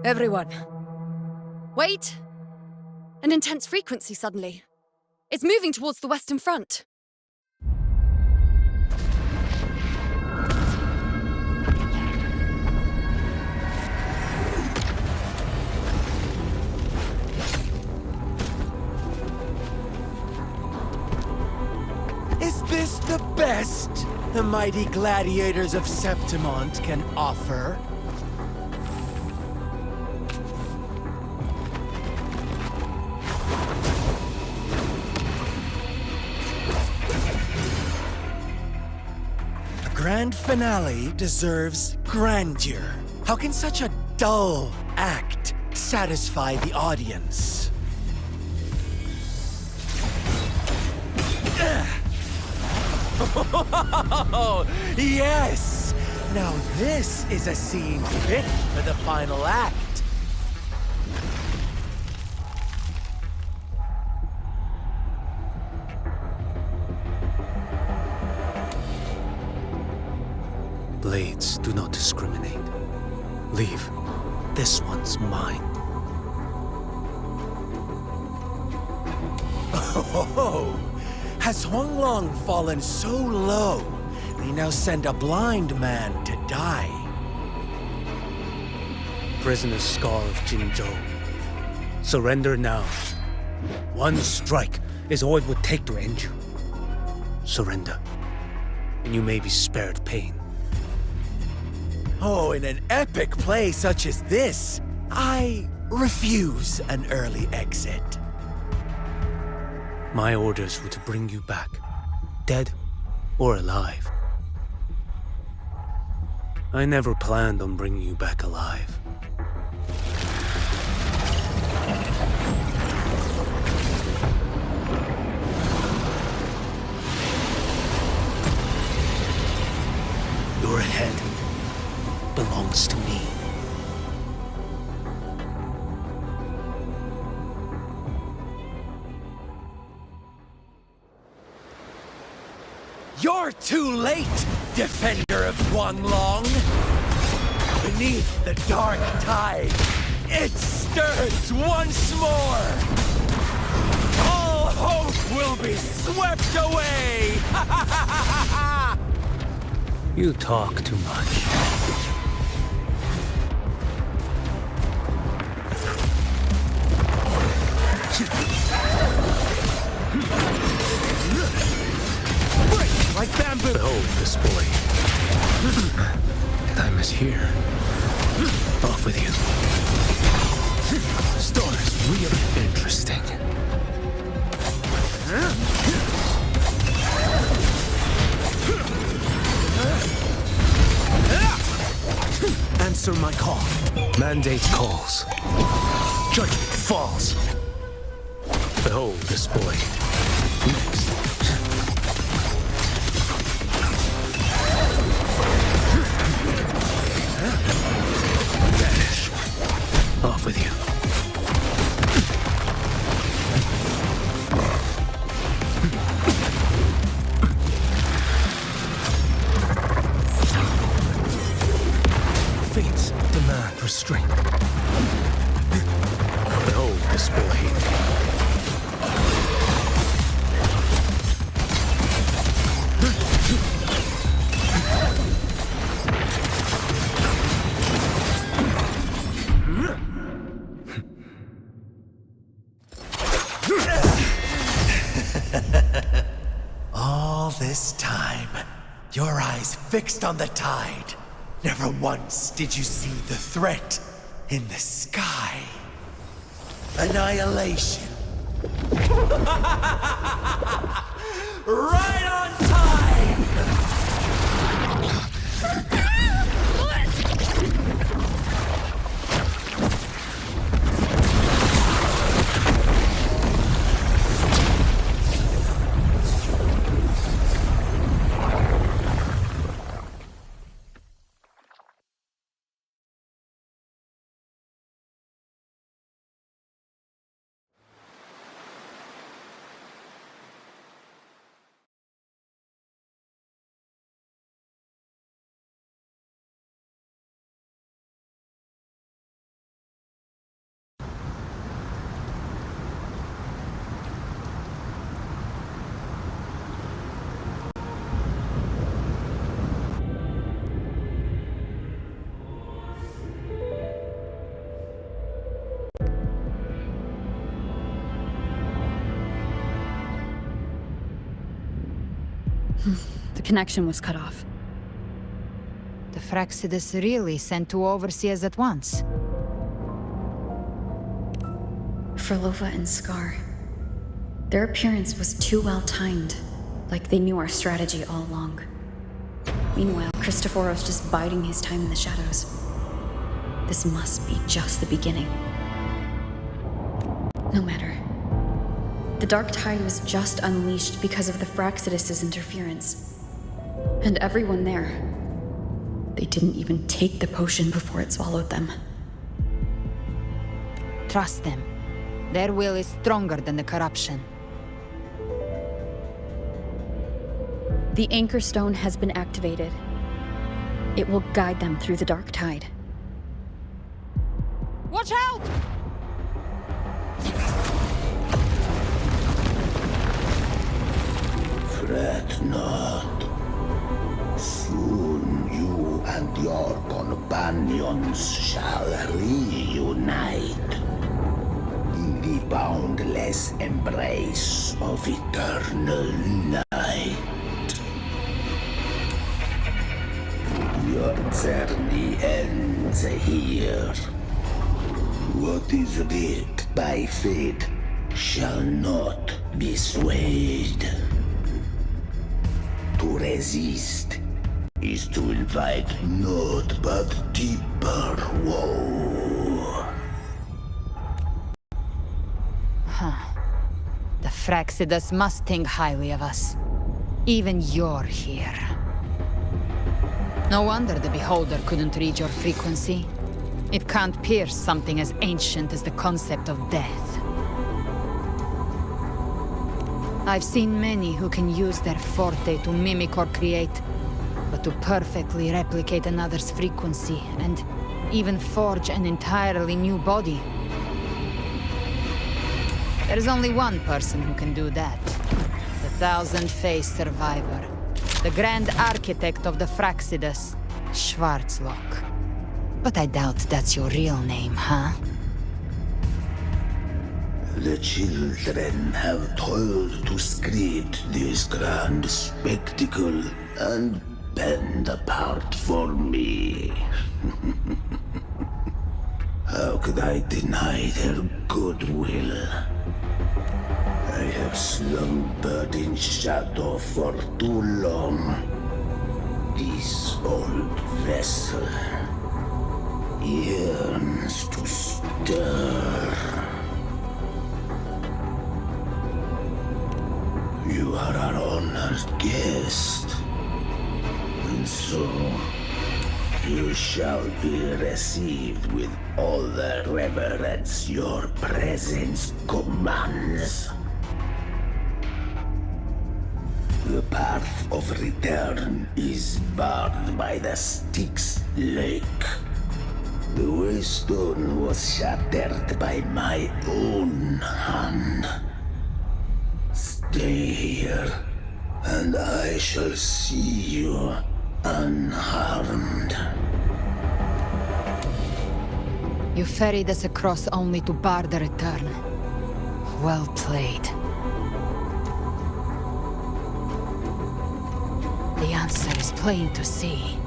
Everyone. Wait! An intense frequency suddenly. It's moving towards the Western Front. Is this the best the mighty gladiators of Septimont can offer? Grand finale deserves grandeur. How can such a dull act satisfy the audience? Yes! Now this is a scene fit for the final act. blades do not discriminate. Leave. This one's mine. Oh, has Huanglong fallen so low, they now send a blind man to die? Prisoner Scar of Jinzhou. Surrender now. One strike is all it would take to end you. Surrender, and you may be spared pain. Oh, in an epic play such as this, I refuse an early exit. My orders were to bring you back, dead or alive. I never planned on bringing you back alive. Your head belongs to me. You're too late, defender of Huanglong! Beneath the dark tide, it stirs once more! All hope will be swept away! You talk too much. Break like bamboo! Behold this boy. Did I mishear? Off with you. Story's really interesting. Answer my call. Mandate calls. Judgment falls. Behold this boy. Next. Vanish. Off with you. Fates demand restraint. Behold this boy. All this time, your eyes fixed on the tide. Never once did you see the threat in the sky. Annihilation. Right on time! The connection was cut off. The Fraxidus really sent two overseers at once. For Lova and Scar, their appearance was too well timed, like they knew our strategy all along. Meanwhile, Christophoros just biding his time in the shadows. This must be just the beginning. No matter. The dark tide was just unleashed because of the Fraxidus' interference. And everyone there, they didn't even take the potion before it swallowed them. Trust them. Their will is stronger than the corruption. The Anchor Stone has been activated. It will guide them through the dark tide. Watch out! Fret not. Soon you and your companions shall reunite in the boundless embrace of eternal night. Your journey ends here. What is writ by fate shall not be swayed. To resist is to invite naught but deeper woe. The Fraxidus must think highly of us. Even you're here. No wonder the Beholder couldn't read your frequency. It can't pierce something as ancient as the concept of death. I've seen many who can use their forte to mimic or create, but to perfectly replicate another's frequency and even forge an entirely new body. There's only one person who can do that. The thousand-faced survivor. The grand architect of the Fraxidus, Schwarzlock. But I doubt that's your real name, huh? The children have toiled to script this grand spectacle and bend apart for me. How could I deny their goodwill? I have slumbered in shadow for too long. This old vessel yearns to stir. You are our honored guest, and so you shall be received with all the reverence your presence commands. The path of return is barred by the Styx Lake. The waystone was shattered by my own hand. Stay here, and I shall see you unharmed. You ferried us across only to bar the return. Well played. The answer is plain to see.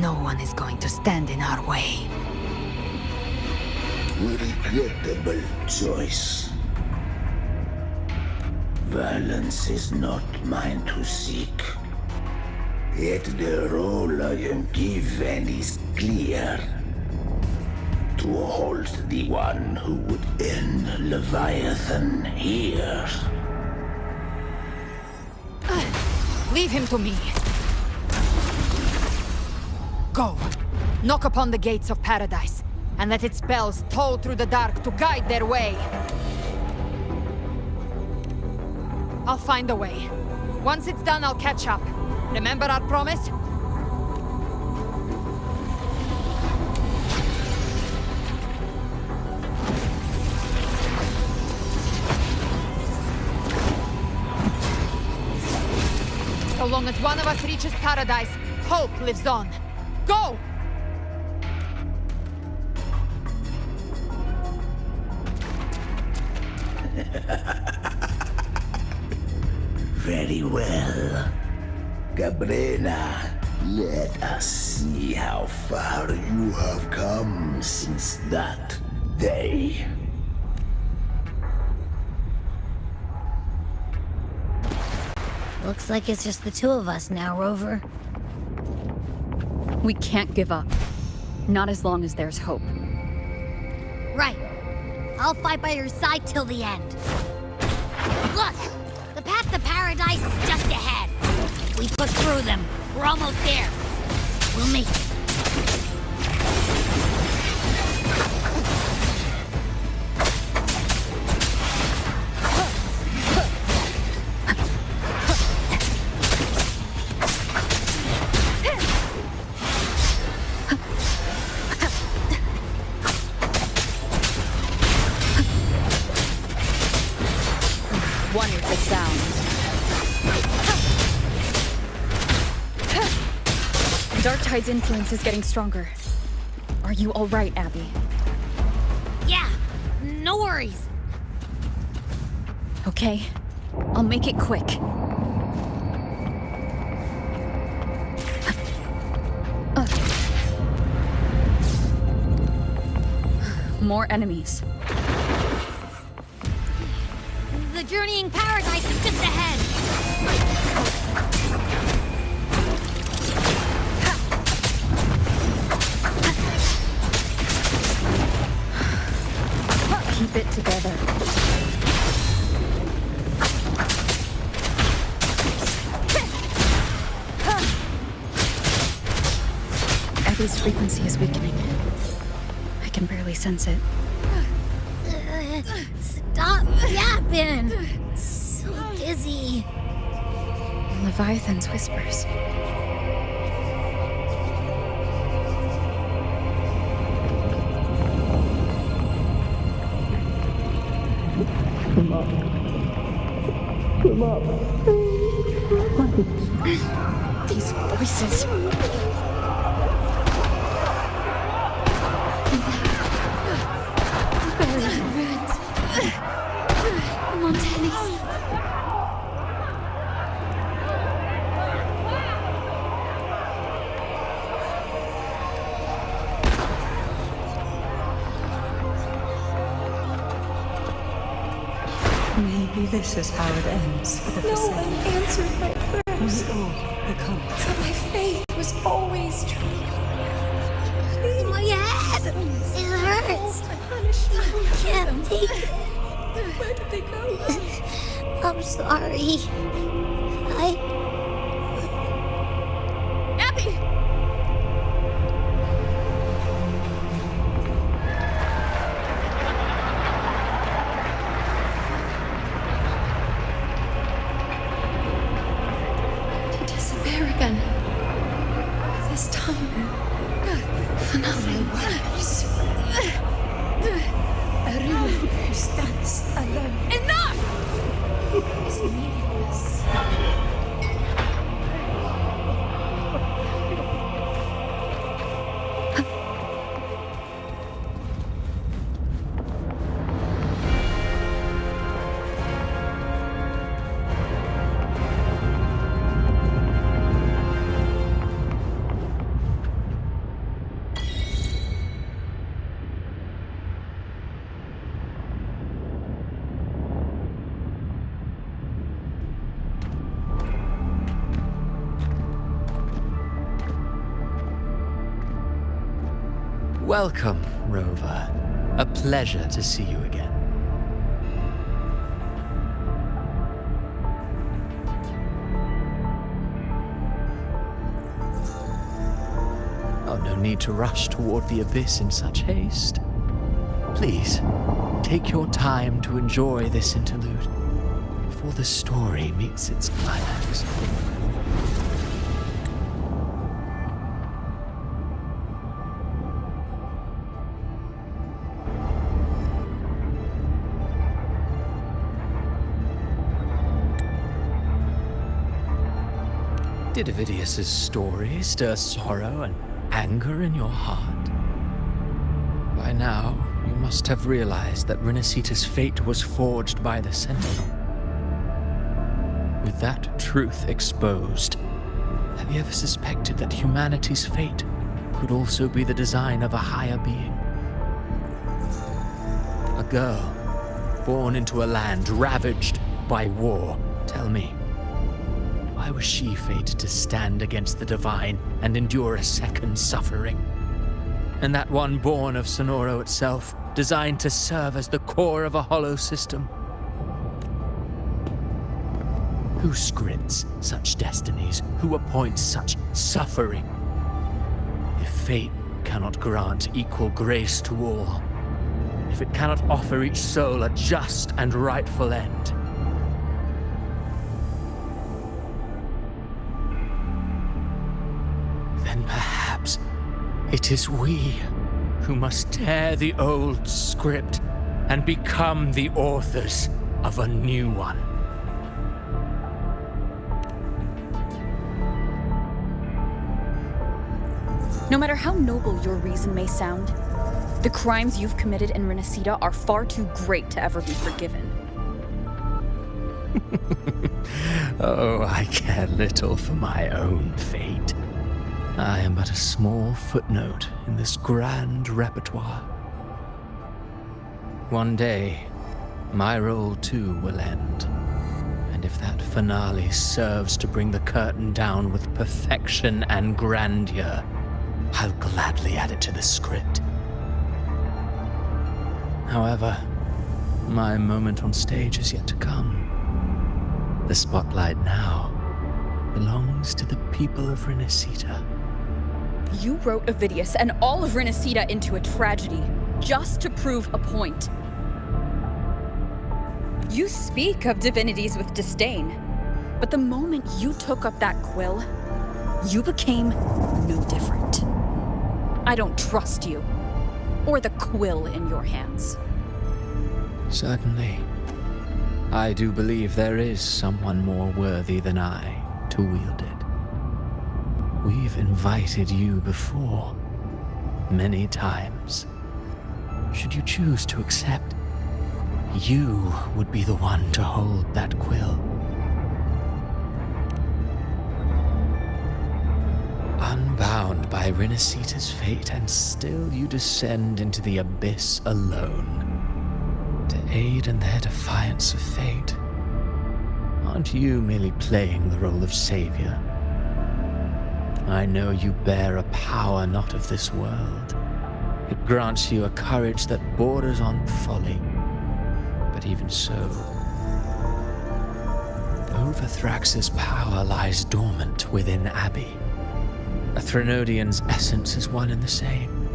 No one is going to stand in our way. Regrettable choice. Violence is not mine to seek. Yet the role I am given is clear. To hold the one who would end Leviathan here. Leave him to me. Go. Knock upon the gates of paradise, and let its bells toll through the dark to guide their way. I'll find a way. Once it's done, I'll catch up. Remember our promise? So long as one of us reaches paradise, hope lives on. Go! Very well. Gabrena, let us see how far you have come since that day. Looks like it's just the two of us now, Rover. We can't give up. Not as long as there's hope. Right. I'll fight by your side till the end. Look! The path to paradise is just ahead. If we push through them, we're almost there. We'll make it. sound. The Dark Tide's influence is getting stronger. Are you all right, Abby? Yeah, no worries. Okay, I'll make it quick. More enemies. The journeying paradise is just ahead. Keep it together. Abby's frequency is weakening. I can barely sense it. Stop yapping. So dizzy. Leviathan's whispers. Come up. Come up. These voices. Buried ruins. Montanis. Maybe this is how it ends for the No one Forsaken. answered my prayers. We all become. But my faith was always true. My head! It hurts! I can't take it. Where did they go? I'm sorry. Abby! To disappear again. This time. For nothing. Worse. A ruin who stands alone. Enough! Is meaningless. Welcome, Rover. A pleasure to see you again. Oh, no need to rush toward the abyss in such haste. Please, take your time to enjoy this interlude before the story meets its climax. Did Avidius's story stir sorrow and anger in your heart? By now, you must have realized that Renacita's fate was forged by the Sentinel. With that truth exposed, have you ever suspected that humanity's fate could also be the design of a higher being? A girl, born into a land ravaged by war. Tell me, why was she fated to stand against the divine and endure a second suffering? And that one born of Sonoro itself, designed to serve as the core of a hollow system? Who scripts such destinies? Who appoints such suffering? If fate cannot grant equal grace to all, if it cannot offer each soul a just and rightful end, then perhaps it is we who must tear the old script and become the authors of a new one. No matter how noble your reason may sound, the crimes you've committed in Renacida are far too great to ever be forgiven. Oh, I care little for my own fate. I am but a small footnote in this grand repertoire. One day, my role too will end. And if that finale serves to bring the curtain down with perfection and grandeur, I'll gladly add it to the script. However, my moment on stage is yet to come. The spotlight now belongs to the people of Renacida. You wrote Ovidius and all of Renacida into a tragedy, just to prove a point. You speak of divinities with disdain, but the moment you took up that quill, you became no different. I don't trust you, or the quill in your hands. Certainly. I do believe there is someone more worthy than I to wield it. We've invited you before, many times. Should you choose to accept, you would be the one to hold that quill. Unbound by Renacida's fate, and still you descend into the abyss alone. To aid in their defiance of fate. Aren't you merely playing the role of savior? I know you bear a power not of this world. It grants you a courage that borders on folly. But even so, Overthrax's power lies dormant within Abbey. A Threnodian's essence is one and the same.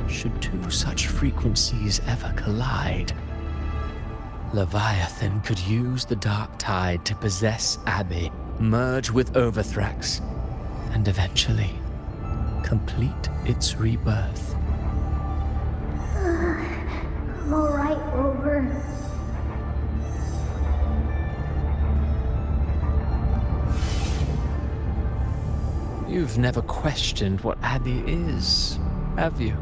Should two such frequencies ever collide, Leviathan could use the dark tide to possess Abbey, merge with Overthrax, and eventually complete its rebirth. I'm alright, Rover. You've never questioned what Abbey is, have you?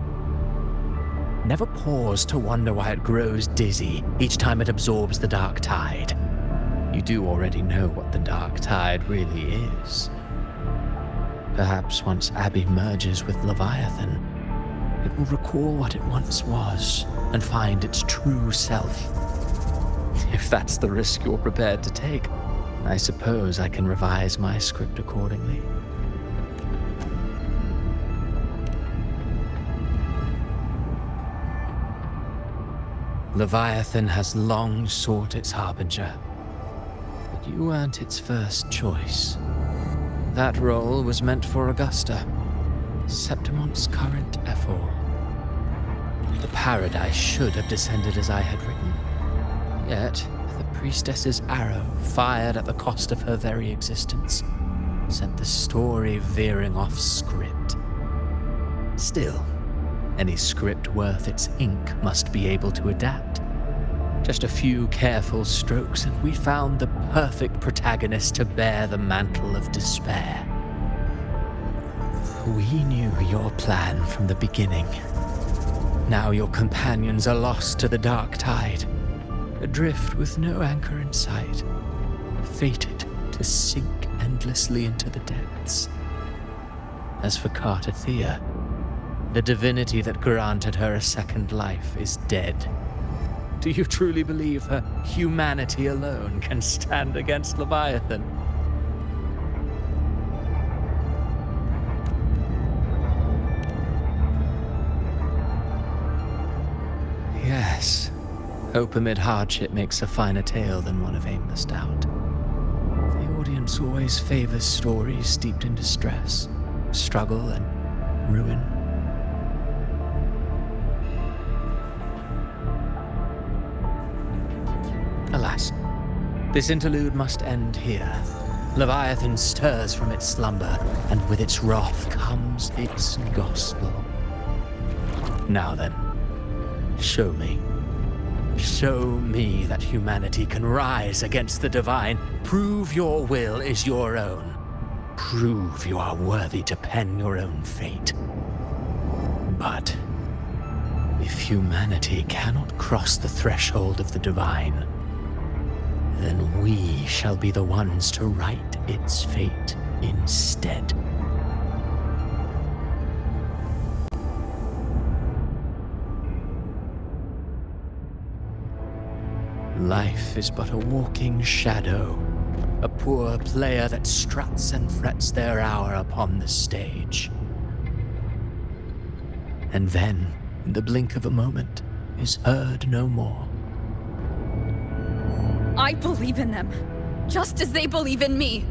Never pause to wonder why it grows dizzy each time it absorbs the dark tide. You do already know what the dark tide really is. Perhaps once Abbey merges with Leviathan, it will recall what it once was and find its true self. If that's the risk you're prepared to take, I suppose I can revise my script accordingly. Leviathan has long sought its harbinger, but you weren't its first choice. That role was meant for Augusta, Septimont's current Ephor. The paradise should have descended as I had written. Yet, the priestess's arrow, fired at the cost of her very existence, sent the story veering off script. Still, any script worth its ink must be able to adapt. Just a few careful strokes and we found the perfect protagonist to bear the mantle of despair. We knew your plan from the beginning. Now your companions are lost to the dark tide, adrift with no anchor in sight, fated to sink endlessly into the depths. As for Cartathea, the divinity that granted her a second life is dead. Do you truly believe her humanity alone can stand against Leviathan? Yes, hope amid hardship makes a finer tale than one of aimless doubt. The audience always favors stories steeped in distress, struggle, and ruin. Alas, this interlude must end here. Leviathan stirs from its slumber, and with its wrath comes its gospel. Now then, show me. Show me that humanity can rise against the divine. Prove your will is your own. prove you are worthy to pen your own fate. But if humanity cannot cross the threshold of the divine, then we shall be the ones to write its fate instead. Life is but a walking shadow, a poor player that struts and frets their hour upon the stage. And then, in the blink of a moment, is heard no more. I believe in them, just as they believe in me.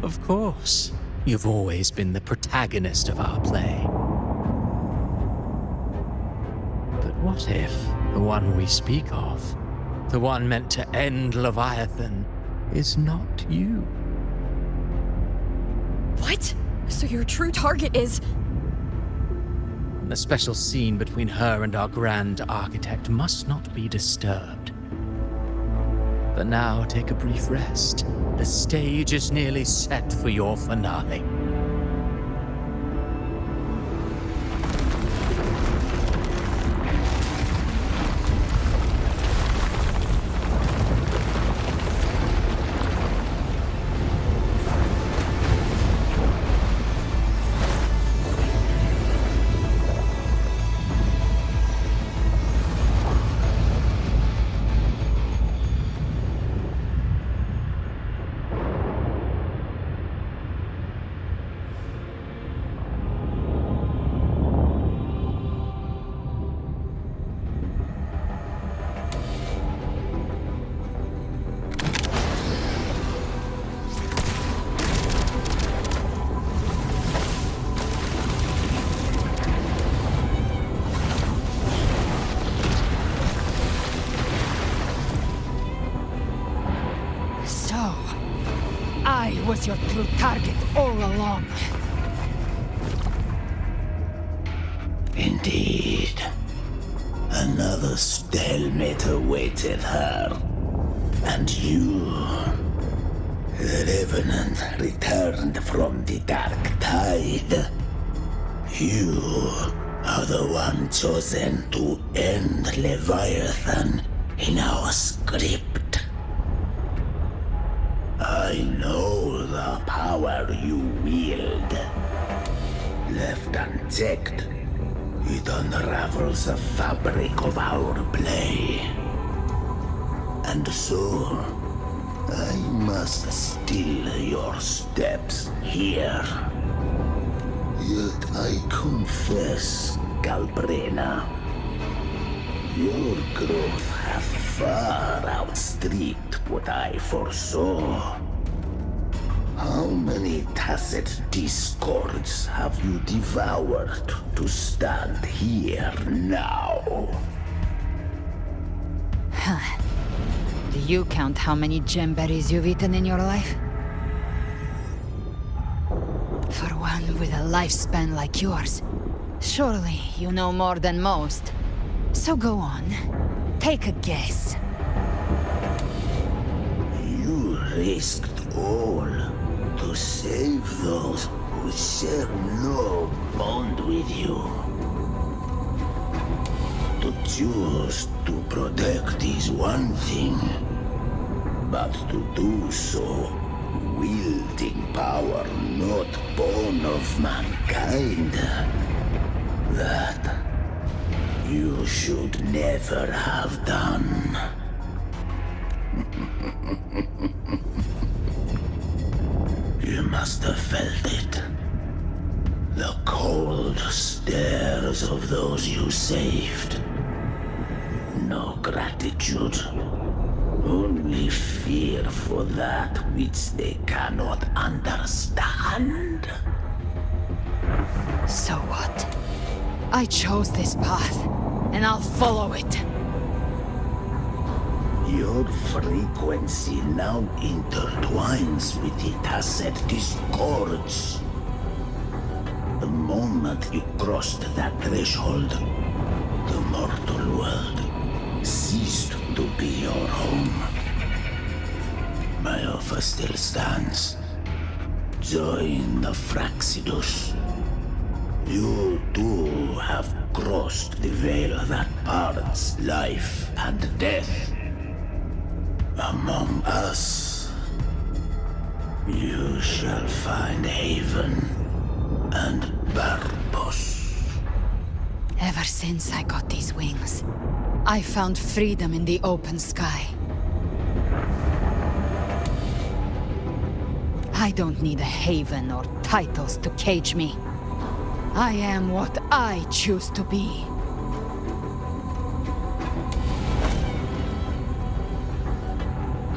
Of course. You've always been the protagonist of our play. But what if the one we speak of, the one meant to end Leviathan, is not you? What? So your true target is... The special scene between her and our Grand Architect must not be disturbed. But now take a brief rest. The stage is nearly set for your finale. I was your true target all along. Indeed. Another stalemate awaited her. And you, the Revenant returned from the Dark Tide. You are the one chosen to end Leviathan in our script. I know the power you wield. Left unchecked, it unravels the fabric of our play. And so, I must steal your steps here. Yet I confess, Galbrena, your growth hath far outstripped what I foresaw. How many tacit discords have you devoured to stand here now? Do you count how many gemberries you've eaten in your life? For one with a lifespan like yours, surely you know more than most. So go on, take a guess. You risked all to save those who share no bond with you. To choose to protect is one thing, but to do so wielding power not born of mankind, that you should never have done. You must have felt it. The cold stares of those you saved. No gratitude. Only fear for that which they cannot understand. So what? I chose this path, and I'll follow it. Your frequency now intertwines with the tacit discords. The moment you crossed that threshold, the mortal world ceased to be your home. My offer still stands. Join the Fraxidus. You too have crossed the veil that parts life and death. Among us, you shall find haven and purpose. Ever since I got these wings, I found freedom in the open sky. I don't need a haven or titles to cage me. I am what I choose to be.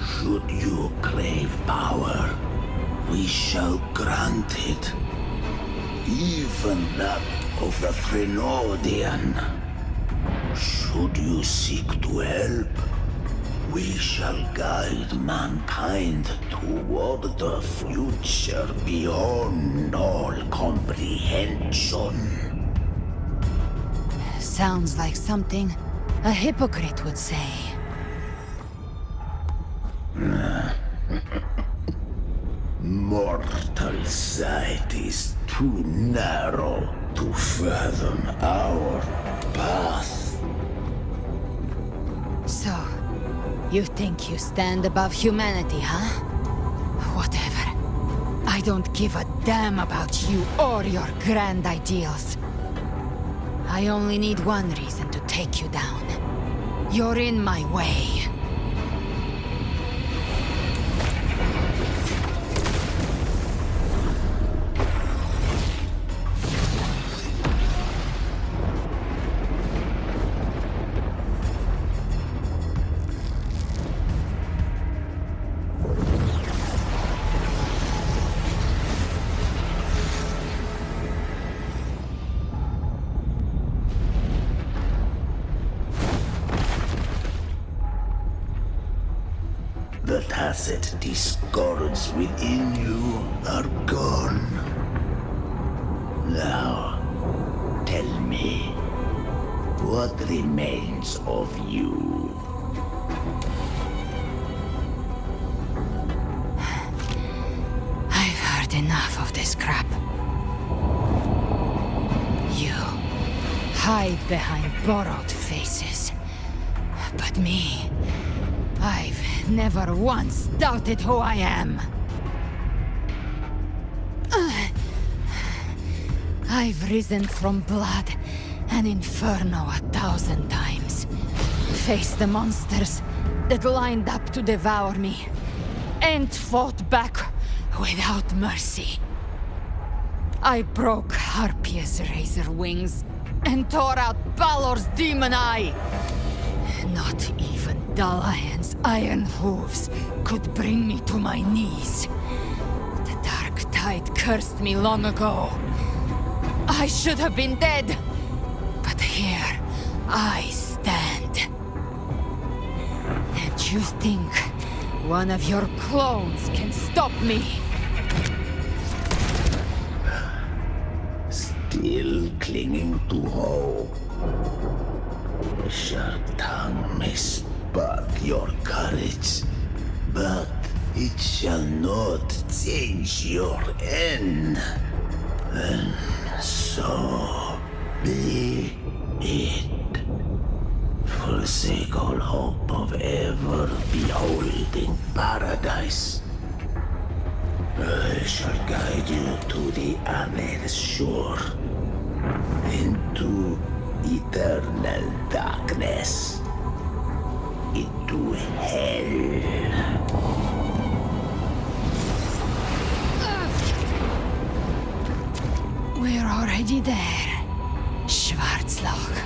Should you crave power, we shall grant it. Even that of the Threnodian. Should you seek to help, we shall guide mankind toward the future beyond all comprehension. Sounds like something a hypocrite would say. Mortal sight is too narrow to fathom our path. So, you think you stand above humanity, huh? Whatever. I don't give a damn about you or your grand ideals. I only need one reason to take you down. You're in my way. The tacit discords within you are gone. Now, tell me, what remains of you? I've heard enough of this crap. You hide behind borrowed faces. But me, I've never once doubted who I am. I've risen from blood and inferno 1,000 times. Faced the monsters that lined up to devour me, and fought back without mercy. I broke Harpia's razor wings and tore out Balor's demon eye. Not even Dalahan's iron hooves could bring me to my knees. The dark tide cursed me long ago. I should have been dead, but here I stand. And you think one of your clones can stop me? Still clinging to hope. The sharp tongue may spark your courage, but it shall not change your end. And so be it. Forsake all hope of ever beholding paradise. I shall guide you to the Amet's shore, into eternal darkness, into hell. We're already there, Schwarzloch.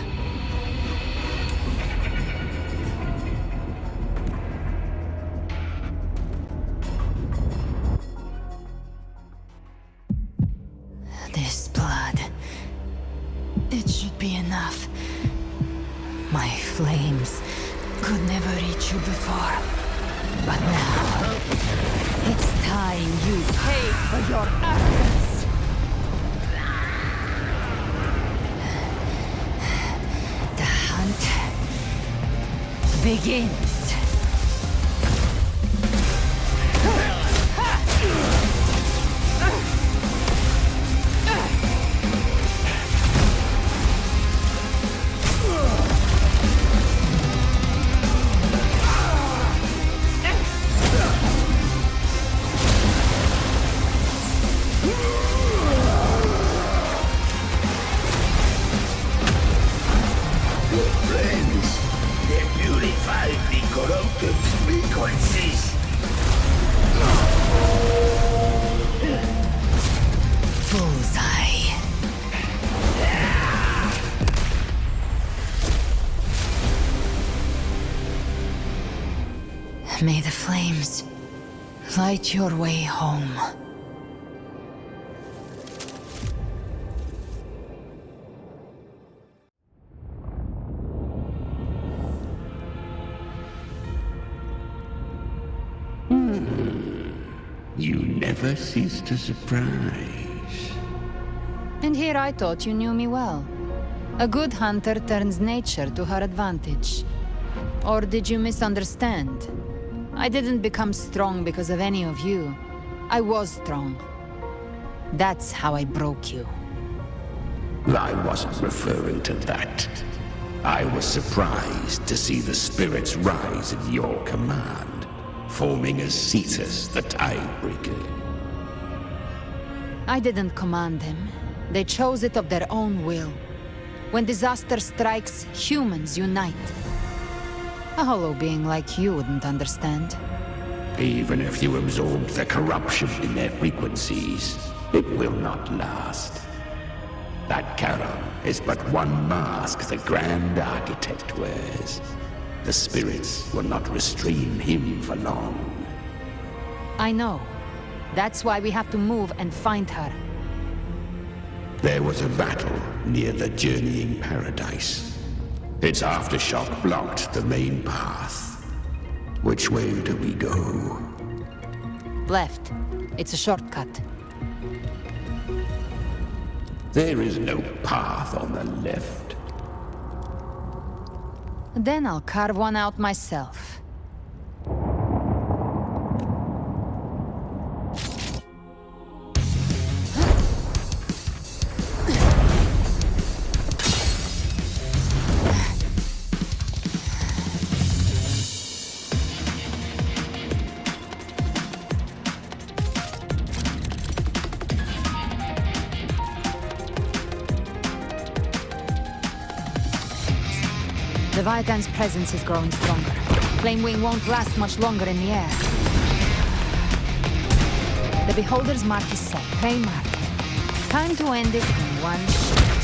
This blood, it should be enough. My flames could never reach you before, but now it's time you pay for your arrogance. The hunt begins. May the flames light your way home. You never cease to surprise. And here I thought you knew me well. A good hunter turns nature to her advantage. Or did you misunderstand? I didn't become strong because of any of you. I was strong. That's how I broke you. I wasn't referring to that. I was surprised to see the spirits rise at your command, forming as Cetus the Tidebreaker. I didn't command them. They chose it of their own will. When disaster strikes, humans unite. A hollow being like you wouldn't understand. Even if you absorbed the corruption in their frequencies, it will not last. That Charon is but one mask the Grand Architect wears. The spirits will not restrain him for long. I know. That's why we have to move and find her. There was a battle near the Journeying Paradise. Its aftershock blocked the main path. Which way do we go? Left. It's a shortcut. There is no path on the left. Then I'll carve one out myself. Leviathan's presence is growing stronger. Flamewing won't last much longer in the air. The Beholder's mark is set. Prey mark. Time to end it in one shot.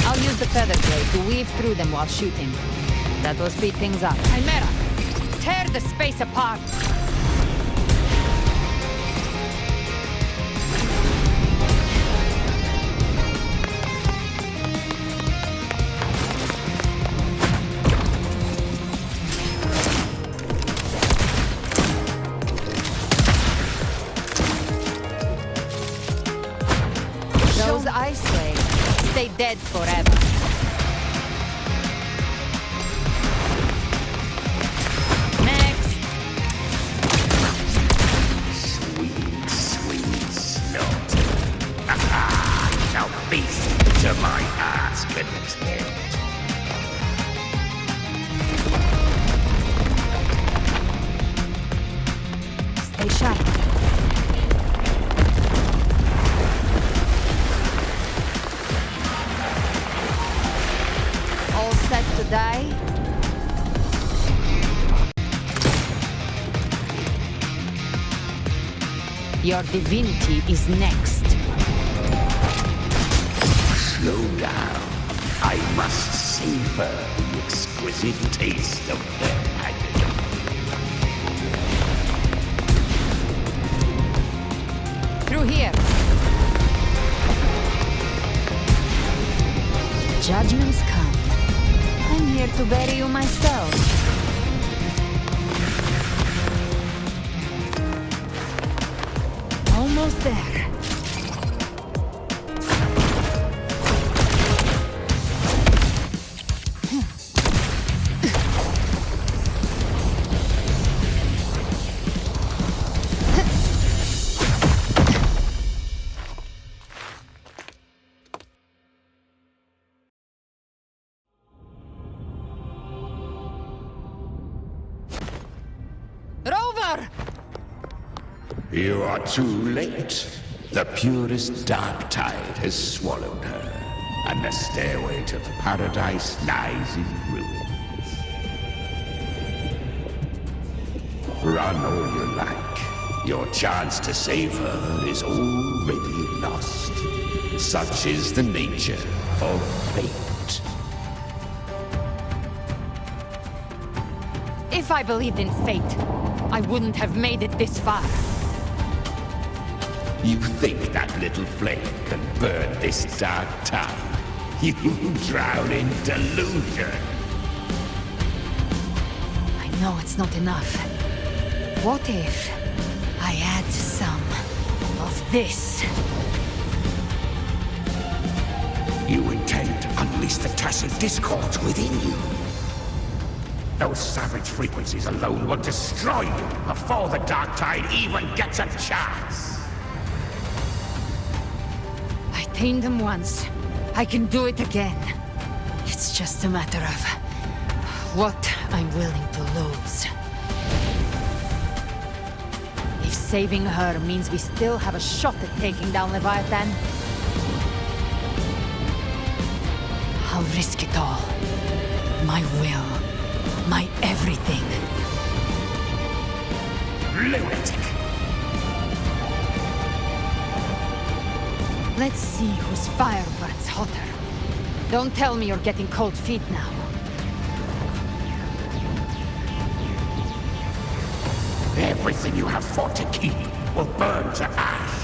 I'll use the feather blade to weave through them while shooting. That will speed things up. Chimera! Tear the space apart! Those ice waves stay dead forever. Next! Sweet, sweet slaughter. Shall feast to my heart's content. Stay sharp. All set to die? Your divinity is next. Slow down. I must savor the exquisite taste of their agony. Through here. Judgments come. I'm here to bury you myself. Almost there. Rover! You are too late. The purest dark tide has swallowed her, and the stairway to the paradise lies in ruins. Run all you like. Your chance to save her is already lost. Such is the nature of fate. If If I believed in fate, I wouldn't have made it this far. You think that little flame can burn this dark tide? You drown in delusion. I know it's not enough. What if I add some of this? You intend to unleash the tacit discords within you. Those savage frequencies alone will destroy you before the dark tide even gets a chance. I tamed them once. I can do it again. It's just a matter of what I'm willing to lose. If saving her means we still have a shot at taking down Leviathan, I'll risk it all. My will. My everything. Lunatic! Let's see whose fire burns hotter. Don't tell me you're getting cold feet now. Everything you have fought to keep will burn to ash.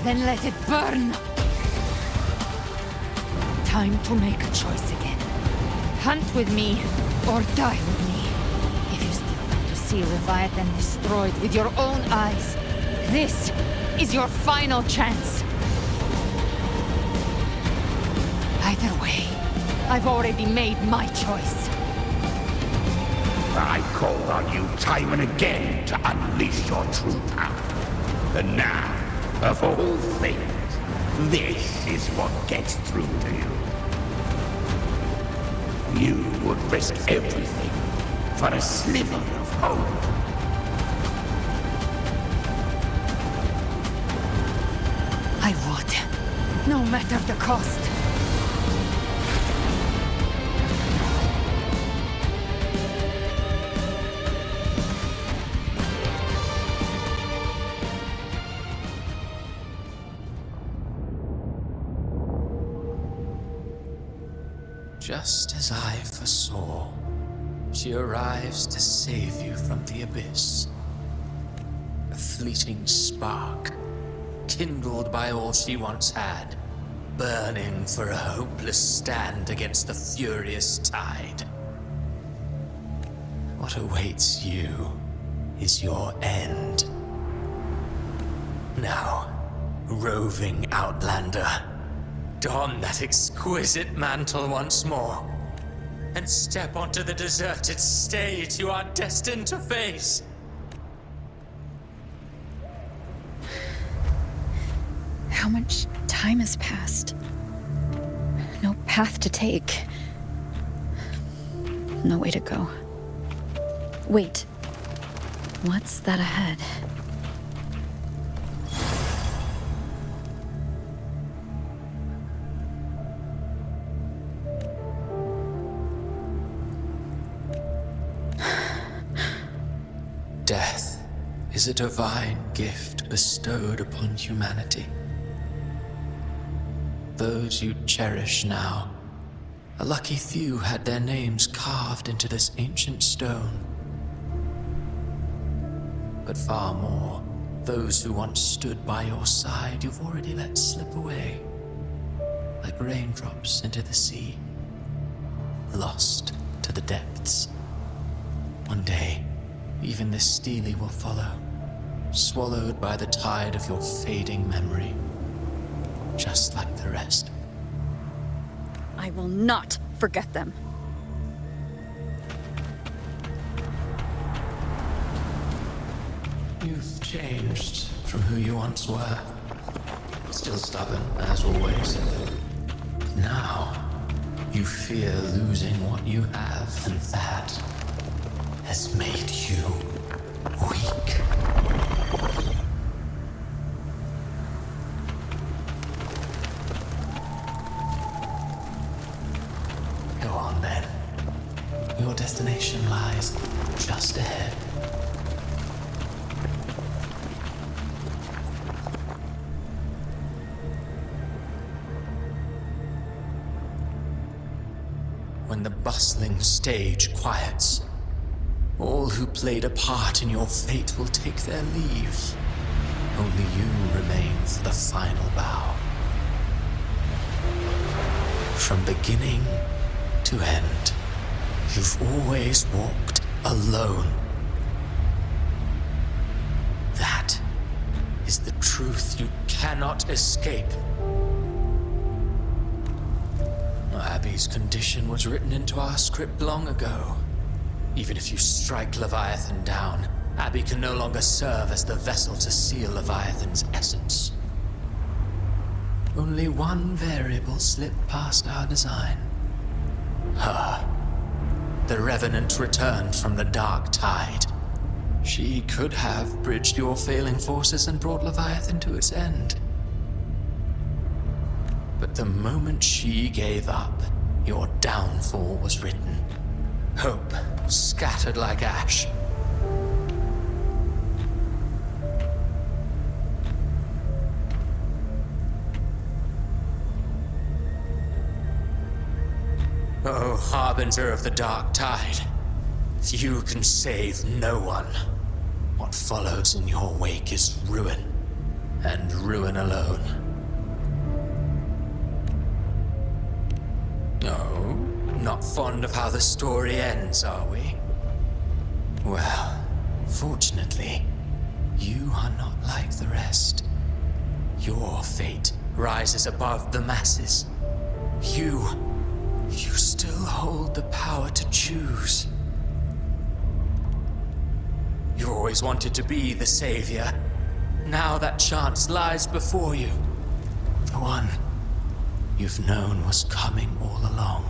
Then let it burn! Time to make a choice again. Hunt with me, or die with me. If you still want to see Leviathan destroyed with your own eyes, this is your final chance. Either way, I've already made my choice. I called on you time and again to unleash your true power. And now, of all things, this is what gets through to you. You would risk everything for a sliver of hope. I would, no matter the cost. Just as I foresaw, she arrives to save you from the abyss. A fleeting spark, kindled by all she once had, burning for a hopeless stand against the furious tide. What awaits you is your end. Now, roving outlander, don that exquisite mantle once more, and step onto the deserted stage you are destined to face. How much time has passed? No path to take. No way to go. Wait. What's that ahead? Death is a divine gift bestowed upon humanity. Those you cherish now, a lucky few had their names carved into this ancient stone. But far more, those who once stood by your side you've already let slip away, like raindrops into the sea, lost to the depths. One day, even this stele will follow, swallowed by the tide of your fading memory, just like the rest. I will not forget them. You've changed from who you once were. Still stubborn, as always. Now, you fear losing what you have, and that has made you weak. Go on then. Your destination lies just ahead. when the bustling stage quiets. All who played a part in your fate will take their leave. Only you remain for the final bow. From beginning to end, you've always walked alone. That is the truth you cannot escape. Abby's condition was written into our script long ago. Even if you strike Leviathan down, Abby can no longer serve as the vessel to seal Leviathan's essence. Only one variable slipped past our design. Her. The Revenant returned from the dark tide. She could have bridged your failing forces and brought Leviathan to its end. But the moment she gave up, your downfall was written. Hope scattered like ash. Oh, harbinger of the dark tide, you can save no one. What follows in your wake is ruin, and ruin alone. Oh, not fond of how the story ends, are we? Well, fortunately, you are not like the rest. Your fate rises above the masses. You still hold the power to choose. You always wanted to be the savior. Now that chance lies before you. The one you've known was coming all along.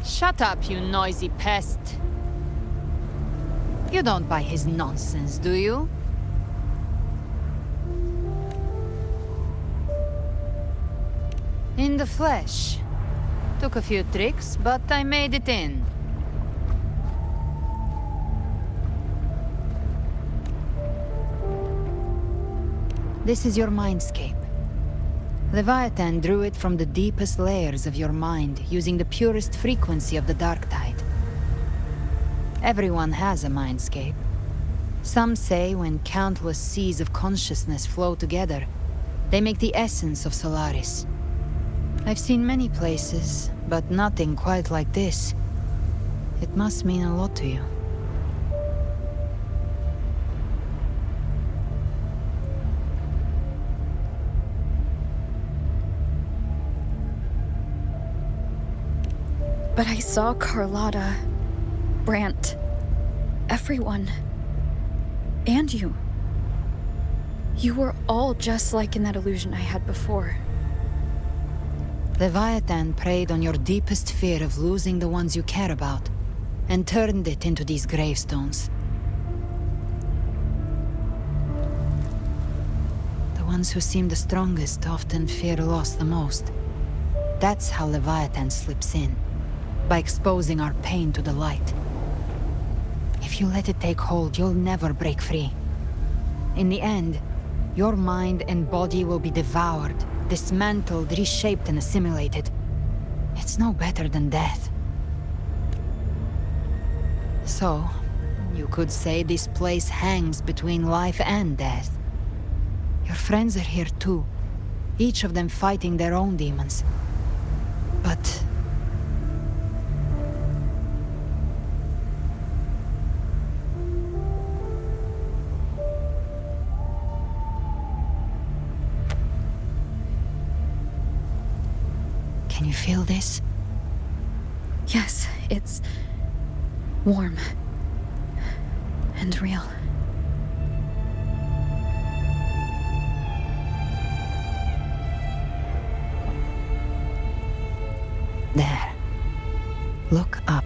Shut up, you noisy pest. You don't buy his nonsense, do you? In the flesh. Took a few tricks, but I made it in. This is your mindscape. Leviathan drew it from the deepest layers of your mind, using the purest frequency of the dark tide. Everyone has a mindscape. Some say when countless seas of consciousness flow together, they make the essence of Solaris. I've seen many places, but nothing quite like this. It must mean a lot to you. But I saw Carlotta, Brant, everyone. And you. You were all just like in that illusion I had before. Leviathan preyed on your deepest fear of losing the ones you care about, and turned it into these gravestones. The ones who seem the strongest often fear loss the most. That's how Leviathan slips in, by exposing our pain to the light. If you let it take hold, you'll never break free. In the end, your mind and body will be devoured, dismantled, reshaped, and assimilated. It's no better than death. So, you could say this place hangs between life and death. Your friends are here too, each of them fighting their own demons. But can you feel this? Yes, it's warm and real. There. Look up.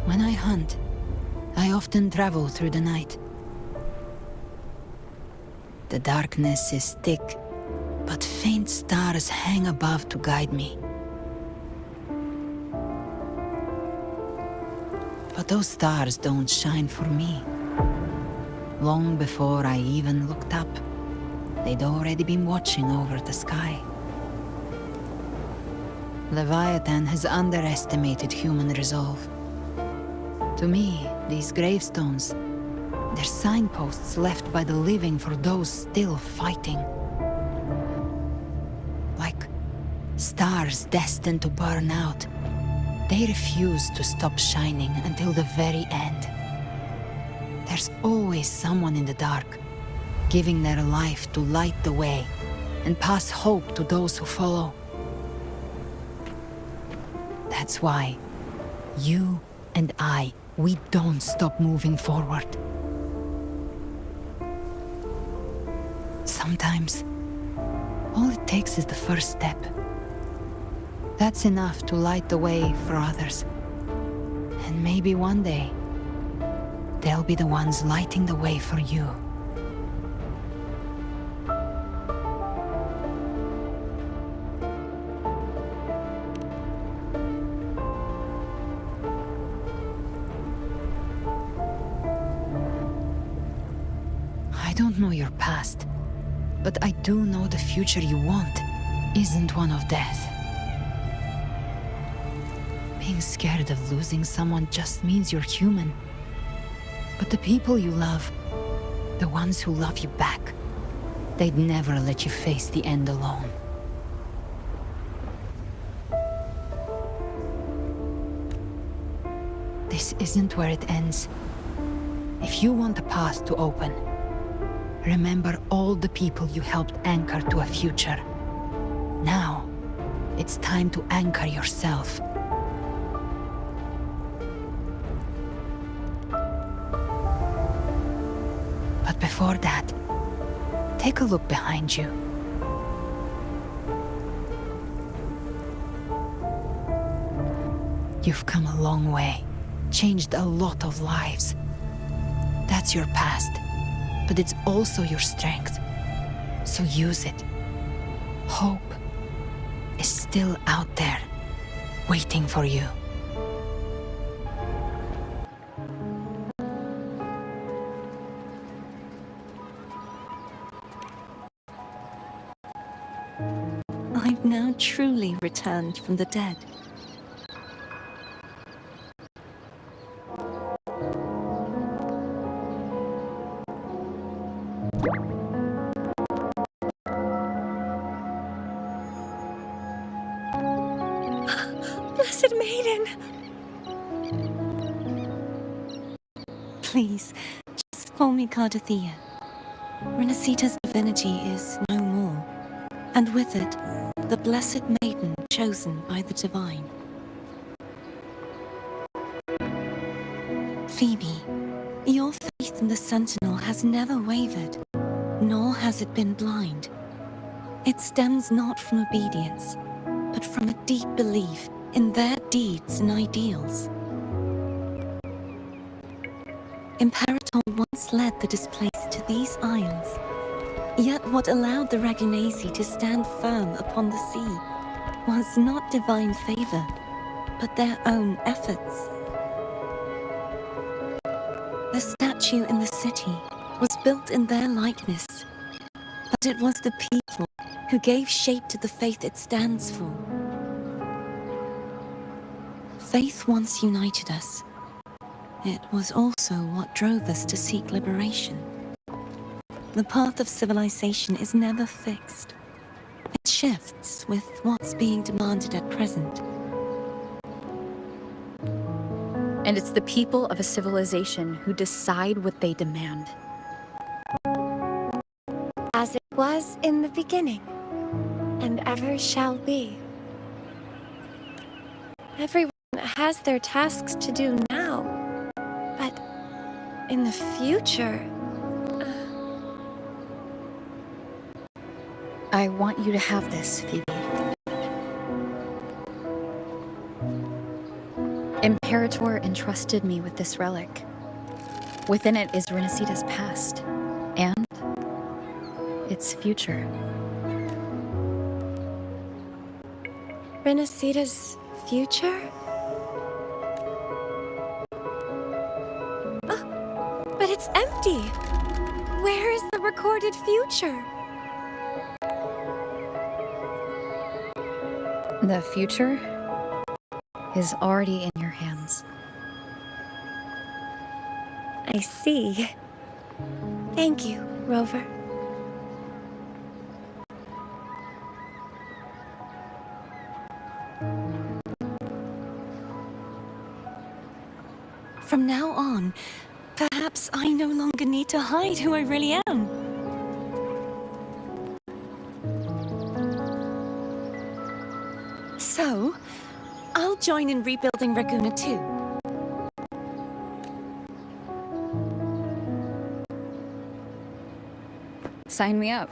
When I hunt, I often travel through the night. The darkness is thick, but faint stars hang above to guide me. But those stars don't shine for me. Long before I even looked up, they'd already been watching over the sky. Leviathan has underestimated human resolve. To me, these gravestones, they're signposts left by the living for those still fighting. Like stars destined to burn out. They refuse to stop shining until the very end. There's always someone in the dark, giving their life to light the way and pass hope to those who follow. That's why you and I, we don't stop moving forward. Sometimes, all it takes is the first step. That's enough to light the way for others. And maybe one day, they'll be the ones lighting the way for you. I don't know your past, but I do know the future you want isn't one of death. Being scared of losing someone just means you're human. But the people you love, the ones who love you back, they'd never let you face the end alone. This isn't where it ends. If you want the path to open, remember all the people you helped anchor to a future. Now, it's time to anchor yourself. But before that, take a look behind you. You've come a long way, changed a lot of lives. That's your past, but it's also your strength. So use it. Hope is still out there, waiting for you. I've now truly returned from the dead. Blessed Maiden! Please, just call me Cardathea. Renacita's divinity is no more, and with it, the Blessed Maiden chosen by the Divine. Phoebe, your faith in the Sentinel has never wavered, nor has it been blind. It stems not from obedience, but from a deep belief in their deeds and ideals. Imperator once led the displaced to these isles. Yet what allowed the Ragunasi to stand firm upon the sea was not divine favor, but their own efforts. The statue in the city was built in their likeness, but it was the people who gave shape to the faith it stands for. Faith once united us. It was also what drove us to seek liberation. The path of civilization is never fixed. It shifts with what's being demanded at present. And it's the people of a civilization who decide what they demand. As it was in the beginning, and ever shall be. Everyone has their tasks to do now, but in the future... I want you to have this, Phoebe. Imperator entrusted me with this relic. Within it is Renacita's past, and its future. Renacita's future? But it's empty! Where is the recorded future? The future is already in your hands. I see. Thank you, Rover. From now on, perhaps I no longer need to hide who I really am. So, I'll join in rebuilding Ragunna too. Sign me up.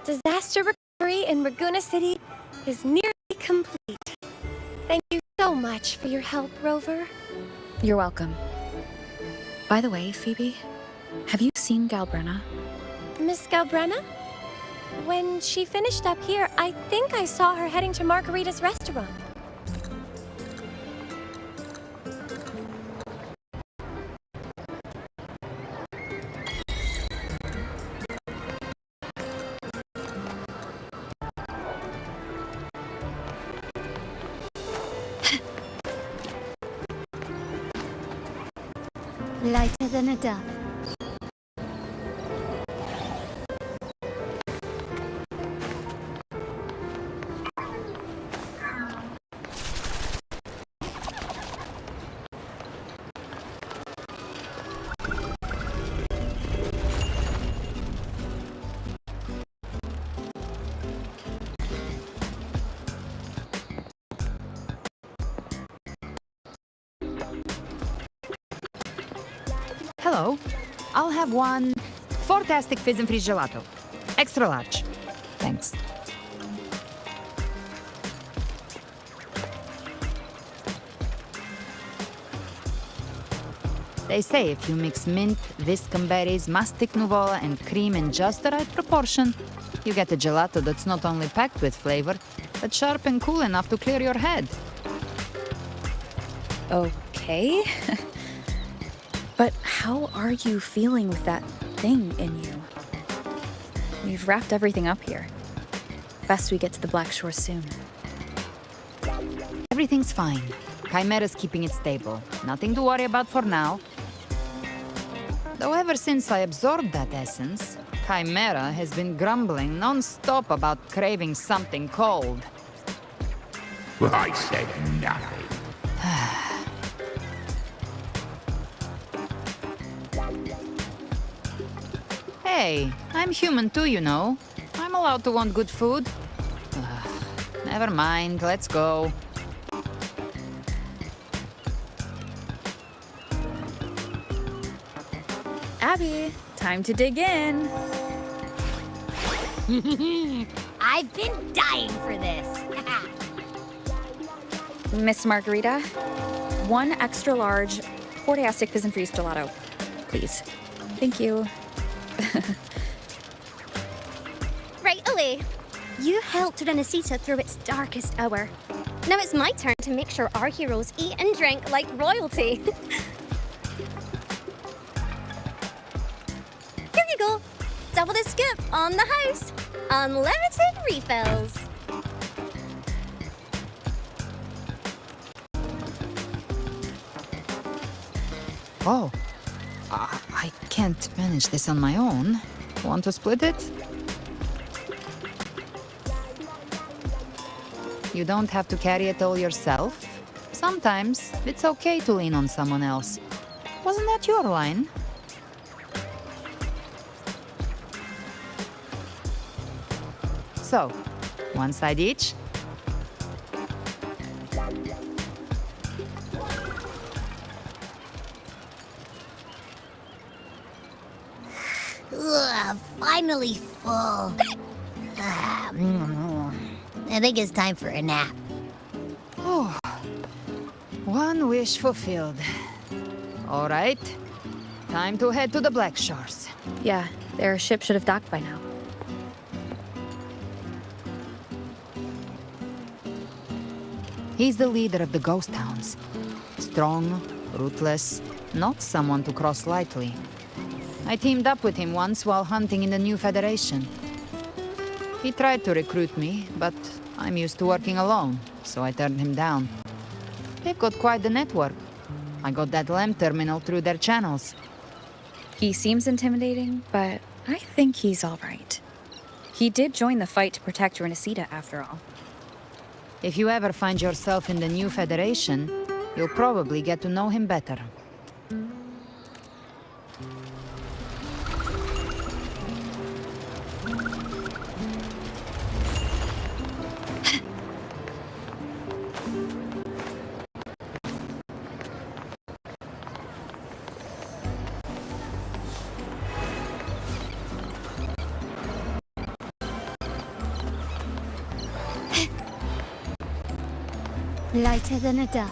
Disaster recovery in Ragunna City is nearly complete. Thank you so much for your help, Rover. You're welcome. By the way, Phoebe, have you seen Galbrenna? Miss Galbrenna? When she finished up here, I think I saw her heading to Margarita's restaurant. Lighter than a dove. Hello. I'll have one fantastic fizz and freeze gelato. Extra large. Thanks. They say if you mix mint, viscum berries, mastic nuvola, and cream in just the right proportion, you get a gelato that's not only packed with flavor, but sharp and cool enough to clear your head. Okay. But how are you feeling with that thing in you? We've wrapped everything up here. Best we get to the Black Shore soon. Everything's fine. Chimera's keeping it stable. Nothing to worry about for now. Though ever since I absorbed that essence, Chimera has been grumbling non-stop about craving something cold. I said nothing. Hey, I'm human too, you know. I'm allowed to want good food. Never mind, let's go. Abby, time to dig in. I've been dying for this. Miss Margarita, one extra large Fortastic Fizz and Freeze gelato, please. Thank you. Right away. You helped Renesita through its darkest hour. Now it's my turn to make sure our heroes eat and drink like royalty. Here you go. Double the scoop on the house. Unlimited refills. Oh, I can't manage this on my own. Want to split it? You don't have to carry it all yourself. Sometimes it's okay to lean on someone else. Wasn't that your line? So, one side each? Ugh, finally full. I think it's time for a nap. Oh, one wish fulfilled. All right, time to head to the Black Shores. Yeah, their ship should have docked by now. He's the leader of the ghost hounds. Strong, ruthless, not someone to cross lightly. I teamed up with him once while hunting in the New Federation. He tried to recruit me, but I'm used to working alone, so I turned him down. They've got quite the network. I got that LEM terminal through their channels. He seems intimidating, but I think he's all right. He did join the fight to protect Renesita, after all. If you ever find yourself in the New Federation, you'll probably get to know him better. Lighter than a dove.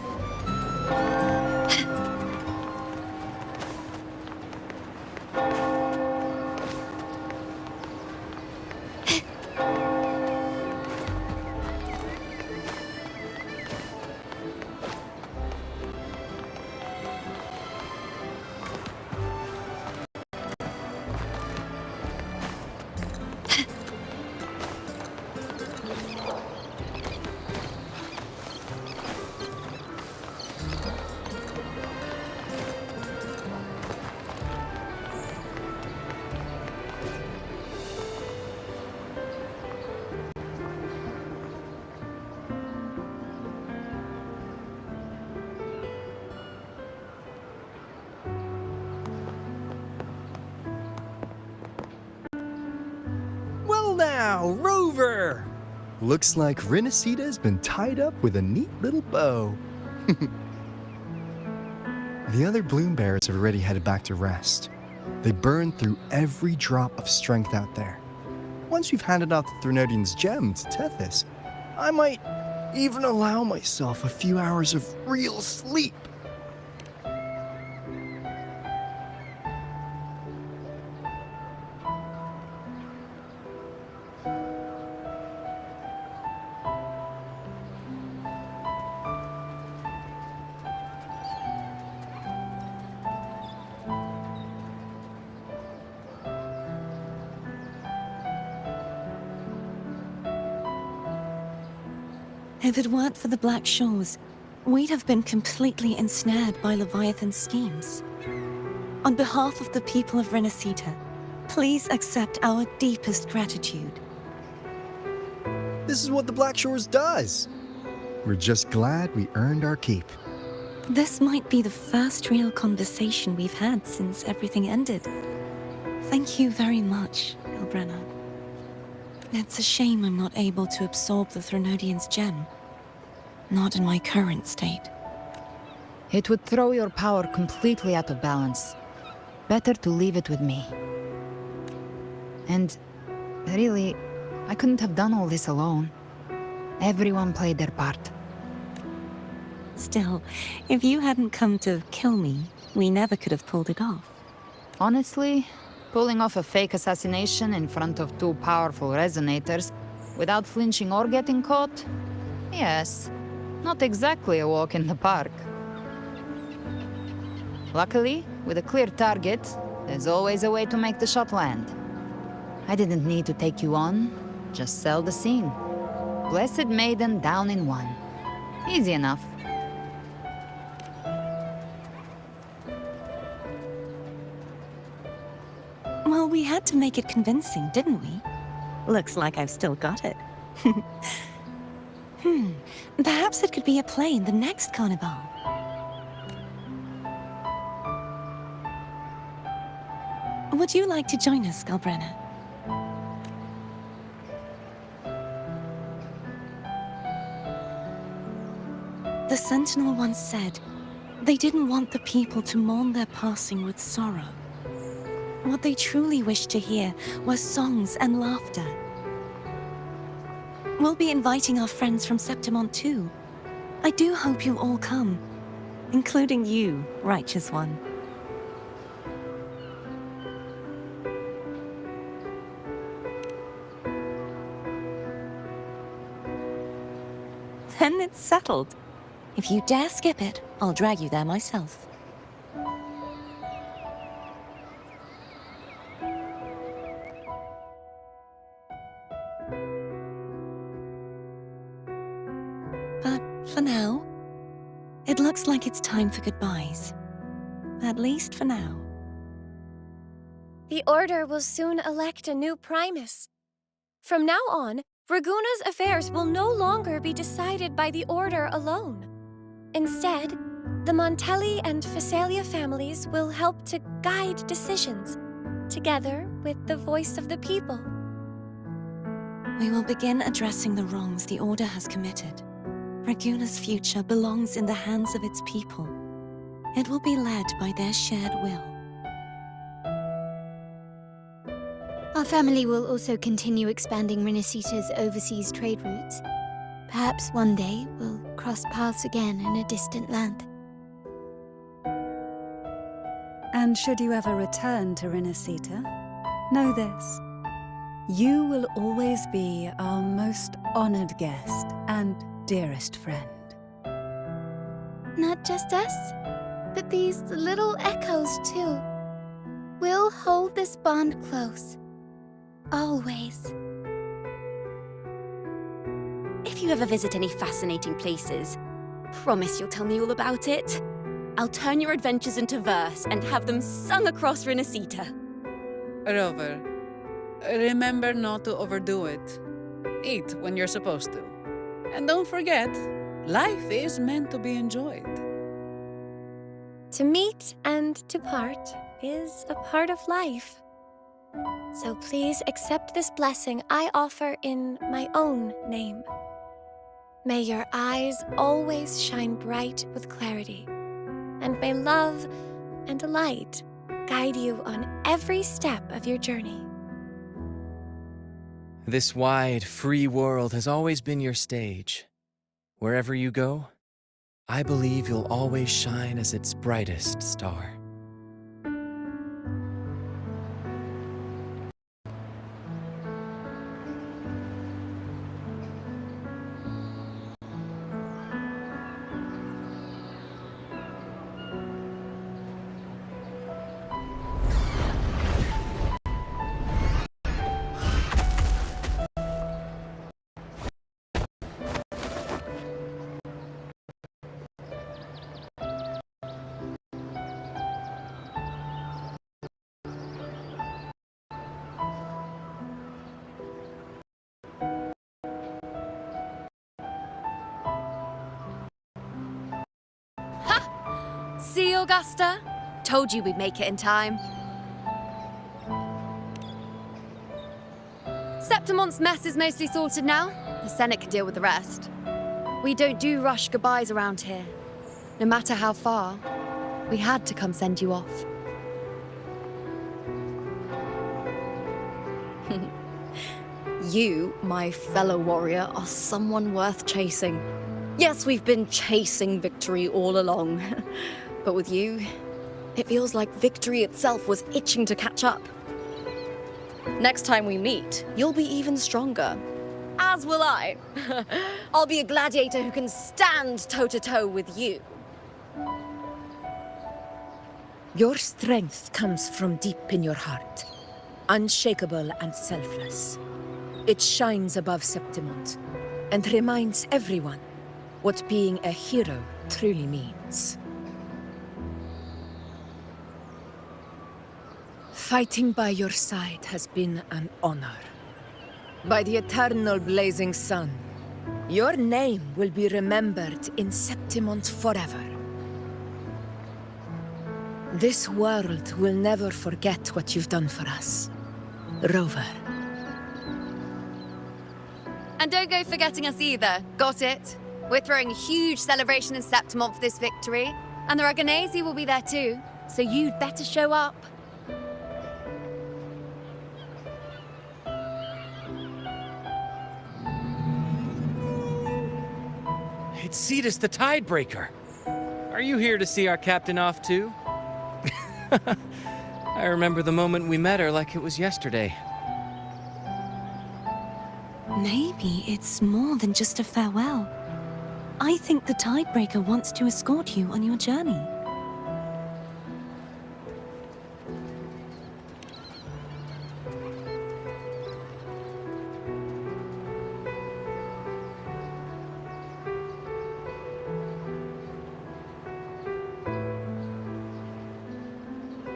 Now, Rover! Looks like Renesita's been tied up with a neat little bow. The other bloom bearers have already headed back to rest. They burned through every drop of strength out there. Once we've handed out the Threnodian's gem to Tethys, I might even allow myself a few hours of real sleep. If it weren't for the Black Shores, we'd have been completely ensnared by Leviathan's schemes. On behalf of the people of Renacita, please accept our deepest gratitude. This is what the Black Shores does. We're just glad we earned our keep. This might be the first real conversation we've had since everything ended. Thank you very much, Galbrenna. It's a shame I'm not able to absorb the Threnodian's gem. Not in my current state. It would throw your power completely out of balance. Better to leave it with me. And really, I couldn't have done all this alone. Everyone played their part. Still, if you hadn't come to kill me, we never could have pulled it off. Honestly, pulling off a fake assassination in front of two powerful resonators without flinching or getting caught? Yes, not exactly a walk in the park. Luckily, with a clear target, there's always a way to make the shot land. I didn't need to take you on, just sell the scene. Blessed Maiden down in one. Easy enough. Well, we had to make it convincing, didn't we? Looks like I've still got it. Perhaps it could be a play in the next carnival. Would you like to join us, Galbrenna? The Sentinel once said they didn't want the people to mourn their passing with sorrow. What they truly wished to hear were songs and laughter. We'll be inviting our friends from Septimont too. I do hope you'll all come, including you, Righteous One. Then it's settled. If you dare skip it, I'll drag you there myself. But for now, it looks like it's time for goodbyes. At least for now. The Order will soon elect a new Primus. From now on, Ragunna's affairs will no longer be decided by the Order alone. Instead, the Montelli and Phasalia families will help to guide decisions, together with the voice of the people. We will begin addressing the wrongs the Order has committed. Ragunna's future belongs in the hands of its people. It will be led by their shared will. Our family will also continue expanding Renacita's overseas trade routes. Perhaps one day we'll cross paths again in a distant land. And should you ever return to Renacita, know this. You will always be our most honored guest and dearest friend. Not just us, but these little echoes too. We'll hold this bond close. Always. If you ever visit any fascinating places, promise you'll tell me all about it. I'll turn your adventures into verse and have them sung across Renacita. Rover, remember not to overdo it. Eat when you're supposed to. And don't forget, life is meant to be enjoyed. To meet and to part is a part of life. So please accept this blessing I offer in my own name. May your eyes always shine bright with clarity, and may love and light guide you on every step of your journey. This wide, free world has always been your stage. Wherever you go, I believe you'll always shine as its brightest star. See, Augusta? Told you we'd make it in time. Septimont's mess is mostly sorted now. The Senate can deal with the rest. We don't do rush goodbyes around here. No matter how far, we had to come send you off. You, my fellow warrior, are someone worth chasing. Yes, we've been chasing victory all along. But with you, it feels like victory itself was itching to catch up. Next time we meet, you'll be even stronger. As will I. I'll be a gladiator who can stand toe-to-toe with you. Your strength comes from deep in your heart, unshakable and selfless. It shines above Septimont and reminds everyone what being a hero truly means. Fighting by your side has been an honor. By the eternal blazing sun, your name will be remembered in Septimont forever. This world will never forget what you've done for us, Rover. And don't go forgetting us either, got it? We're throwing a huge celebration in Septimont for this victory, and the Ragunesi will be there too, so you'd better show up. It's Cetus the Tidebreaker. Are you here to see our captain off too? I remember the moment we met her like it was yesterday. Maybe it's more than just a farewell. I think the Tidebreaker wants to escort you on your journey.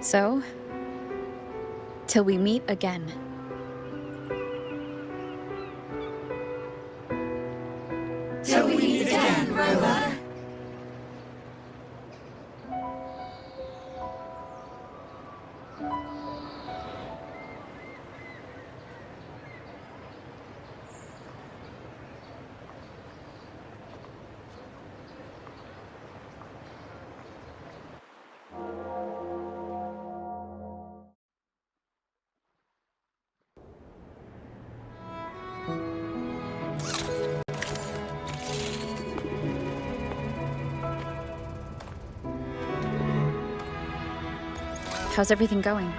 So, till we meet again. Till we meet again, Rover. How's everything going?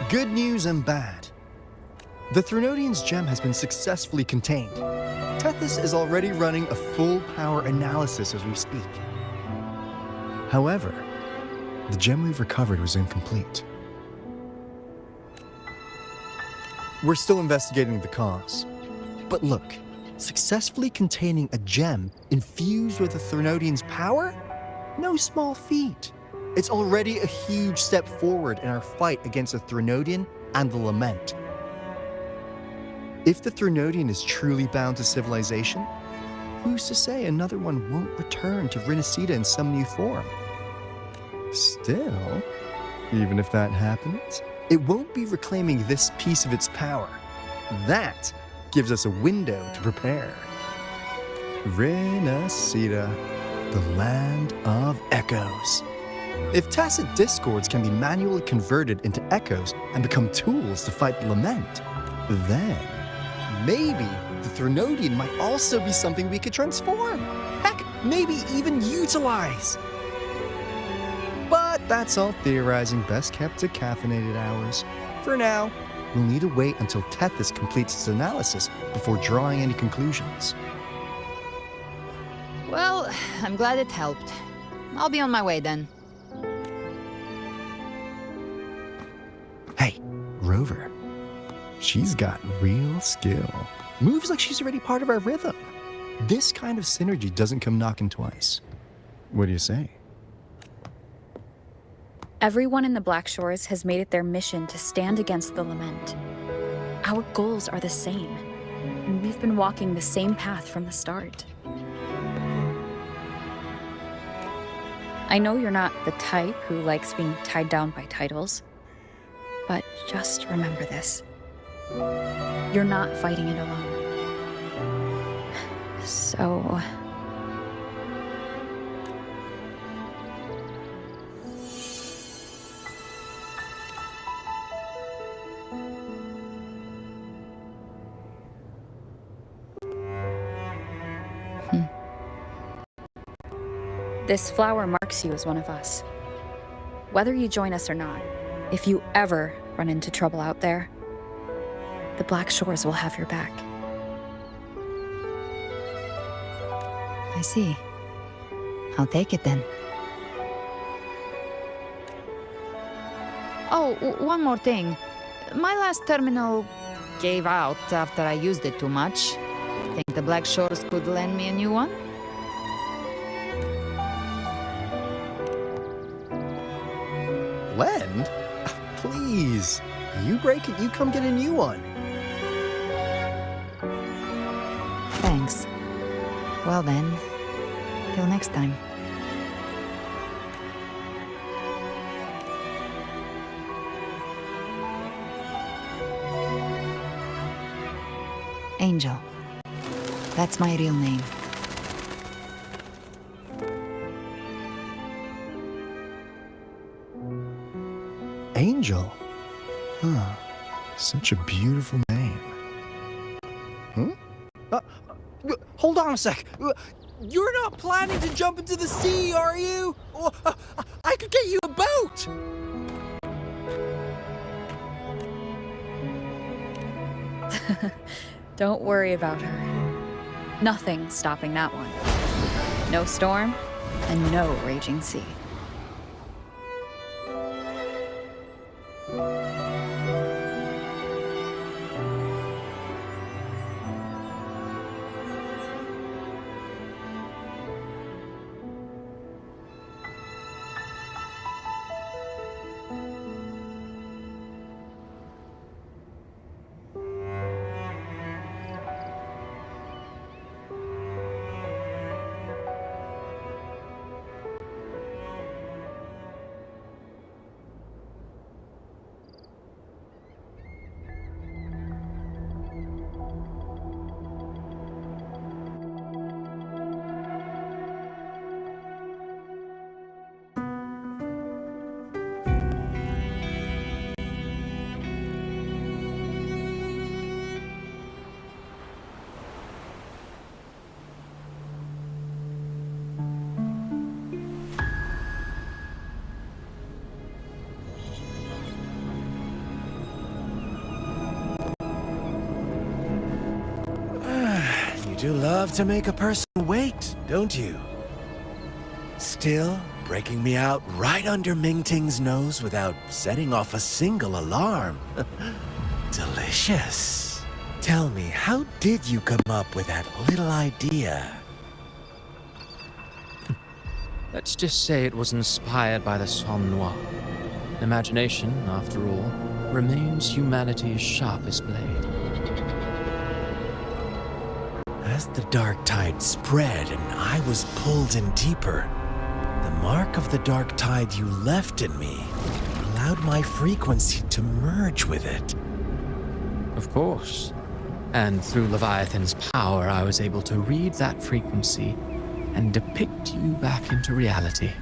Good news and bad. The Threnodian's gem has been successfully contained. Tethys is already running a full power analysis as we speak. However, the gem we've recovered was incomplete. We're still investigating the cause. But look, successfully containing a gem infused with the Threnodian's power? No small feat. It's already a huge step forward in our fight against the Threnodian and the Lament. If the Threnodian is truly bound to civilization, who's to say another one won't return to Rinascita in some new form? Still, even if that happens, it won't be reclaiming this piece of its power. That gives us a window to prepare. Rinascita. the land of echoes. If tacit discords can be manually converted into echoes and become tools to fight the lament, then maybe the Threnodian might also be something we could transform. Heck, maybe even utilize. But that's all theorizing best kept to caffeinated hours. For now, we'll need to wait until Tethys completes its analysis before drawing any conclusions. Well, I'm glad it helped. I'll be on my way then. Hey, Rover. She's got real skill. Moves like she's already part of our rhythm. This kind of synergy doesn't come knocking twice. What do you say? Everyone in the Black Shores has made it their mission to stand against the lament. Our goals are the same, and we've been walking the same path from the start. I know you're not the type who likes being tied down by titles, but just remember this. You're not fighting it alone. So... This flower marks you as one of us. Whether you join us or not, if you ever run into trouble out there, the Black Shores will have your back. I see. I'll take it then. Oh, one more thing. My last terminal gave out after I used it too much. Think the Black Shores could lend me a new one? Lend? Please. You break it, you come get a new one. Thanks. Well then, till next time. Angel. That's my real name. Angel? Huh. Such a beautiful name. Hold on a sec. You're not planning to jump into the sea, are you? I could get you a boat! Don't worry about her. Nothing's stopping that one. No storm, and no raging sea. You do love to make a person wait, don't you? Still breaking me out right under Mingting's nose without setting off a single alarm. Delicious. Tell me, how did you come up with that little idea? Let's just say it was inspired by the Somme Noir. Imagination, after all, remains humanity's sharpest blade. As the dark tide spread and I was pulled in deeper, the mark of the dark tide you left in me allowed my frequency to merge with it. Of course. And through Leviathan's power, I was able to read that frequency and depict you back into reality.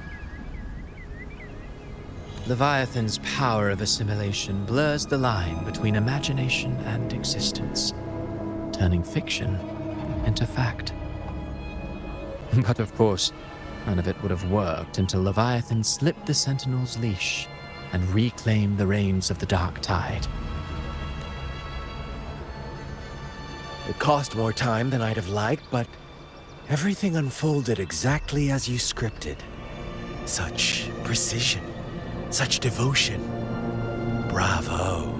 Leviathan's power of assimilation blurs the line between imagination and existence, turning fiction into fact. But of course, none of it would have worked until Leviathan slipped the Sentinel's leash and reclaimed the reins of the Dark Tide. It cost more time than I'd have liked, but everything unfolded exactly as you scripted. Such precision, such devotion. Bravo.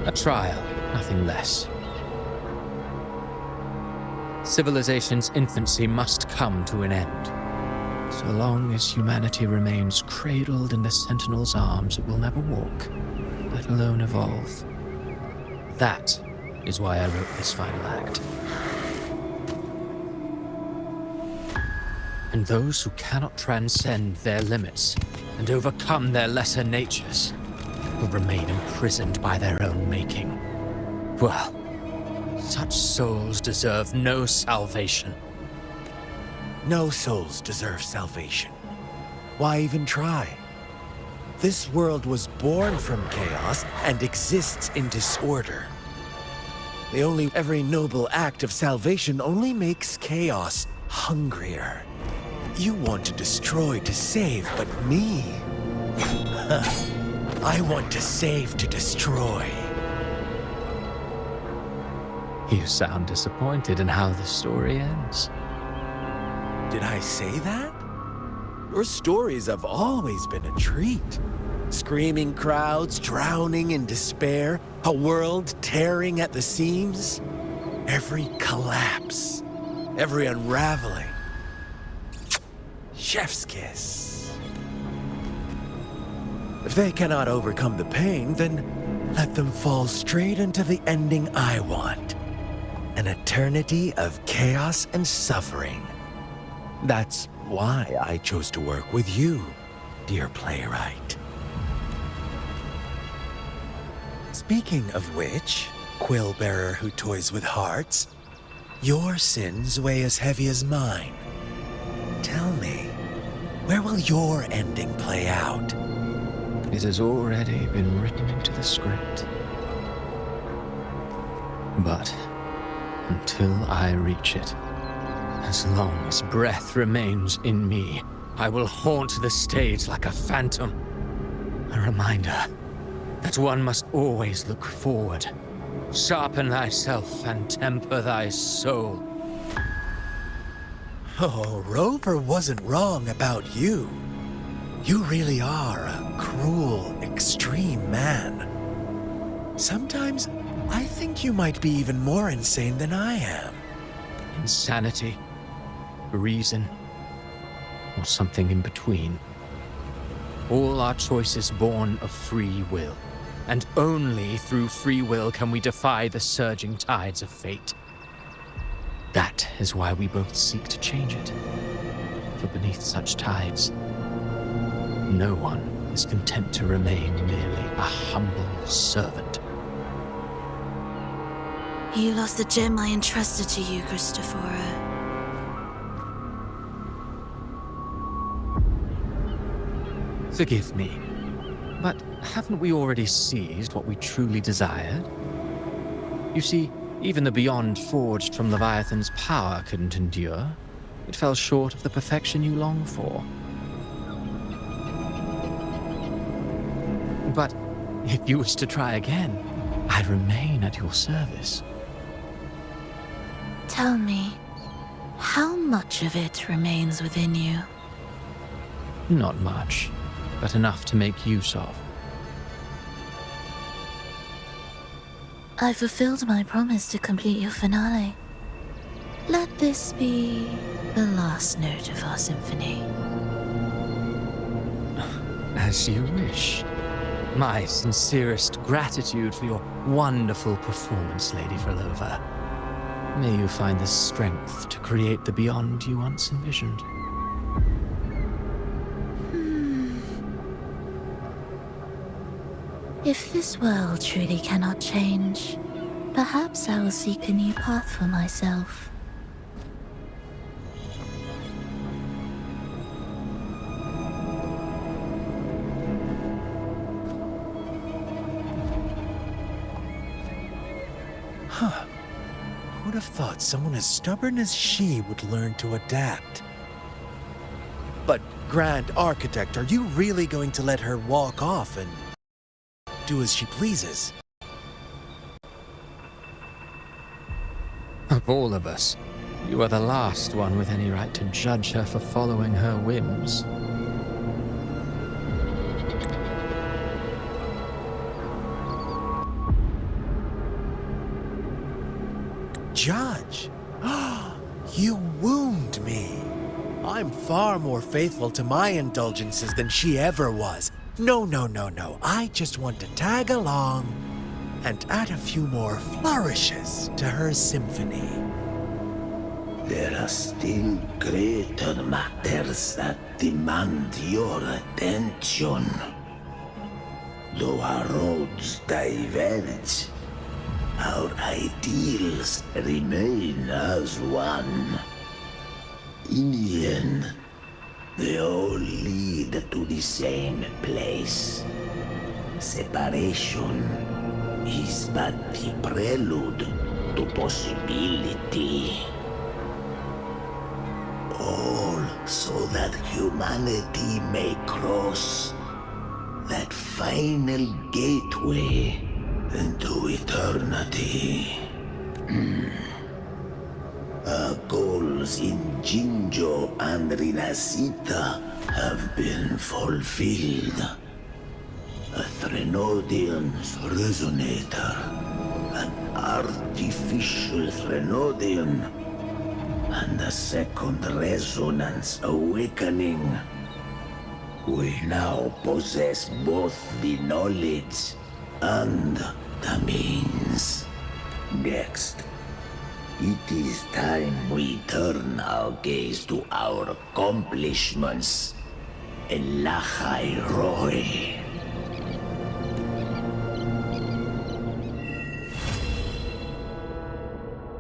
A trial, nothing less. Civilization's infancy must come to an end. So long as humanity remains cradled in the Sentinel's arms, it will never walk, let alone evolve. That is why I wrote this final act. And those who cannot transcend their limits and overcome their lesser natures will remain imprisoned by their own making. Well, such souls deserve no salvation. No souls deserve salvation. Why even try? This world was born from chaos and exists in disorder. Every noble act of salvation only makes chaos hungrier. You want to destroy to save, but me? I want to save to destroy. You sound disappointed in how the story ends. Did I say that? Your stories have always been a treat. Screaming crowds drowning in despair, a world tearing at the seams. Every collapse, every unraveling. Chef's kiss. If they cannot overcome the pain, then let them fall straight into the ending I want. An eternity of chaos and suffering. That's why I chose to work with you, dear playwright. Speaking of which, quill-bearer who toys with hearts, your sins weigh as heavy as mine. Tell me, where will your ending play out? It has already been written into the script. But until I reach it, as long as breath remains in me, I will haunt the stage like a phantom. A reminder that one must always look forward. Sharpen thyself and temper thy soul. Oh, Rover wasn't wrong about you. You really are a cruel, extreme man. Sometimes I think you might be even more insane than I am. Insanity, reason, or something in between. All our choices born of free will. And only through free will can we defy the surging tides of fate. That is why we both seek to change it. For beneath such tides, no one is content to remain merely a humble servant. You lost the gem I entrusted to you, Christophora. Forgive me, but haven't we already seized what we truly desired? You see, even the beyond forged from Leviathan's power couldn't endure. It fell short of the perfection you long for. But if you wish to try again, I remain at your service. Tell me, how much of it remains within you? Not much, but enough to make use of. I fulfilled my promise to complete your finale. Let this be the last note of our symphony. As you wish. My sincerest gratitude for your wonderful performance, Lady Frolova. May you find the strength to create the beyond you once envisioned. If this world truly cannot change, perhaps I will seek a new path for myself. Huh. Who would have thought someone as stubborn as she would learn to adapt? But, Grand Architect, are you really going to let her walk off and do as she pleases? Of all of us, you are the last one with any right to judge her for following her whims. Judge? You wound me. I'm far more faithful to my indulgences than she ever was. No. I just want to tag along and add a few more flourishes to her symphony. There are still greater matters that demand your attention. Though our roads diverge, our ideals remain as one. In the end, they all lead to the same place. Separation is but the prelude to possibility. All so that humanity may cross that final gateway into eternity. Our goals in Jinjo and Rinasita have been fulfilled. A Threnodian's resonator, an artificial Threnodian, and a second resonance awakening. We now possess both the knowledge and the means. Next, it is time we turn our gaze to our accomplishments. Elachai Roy.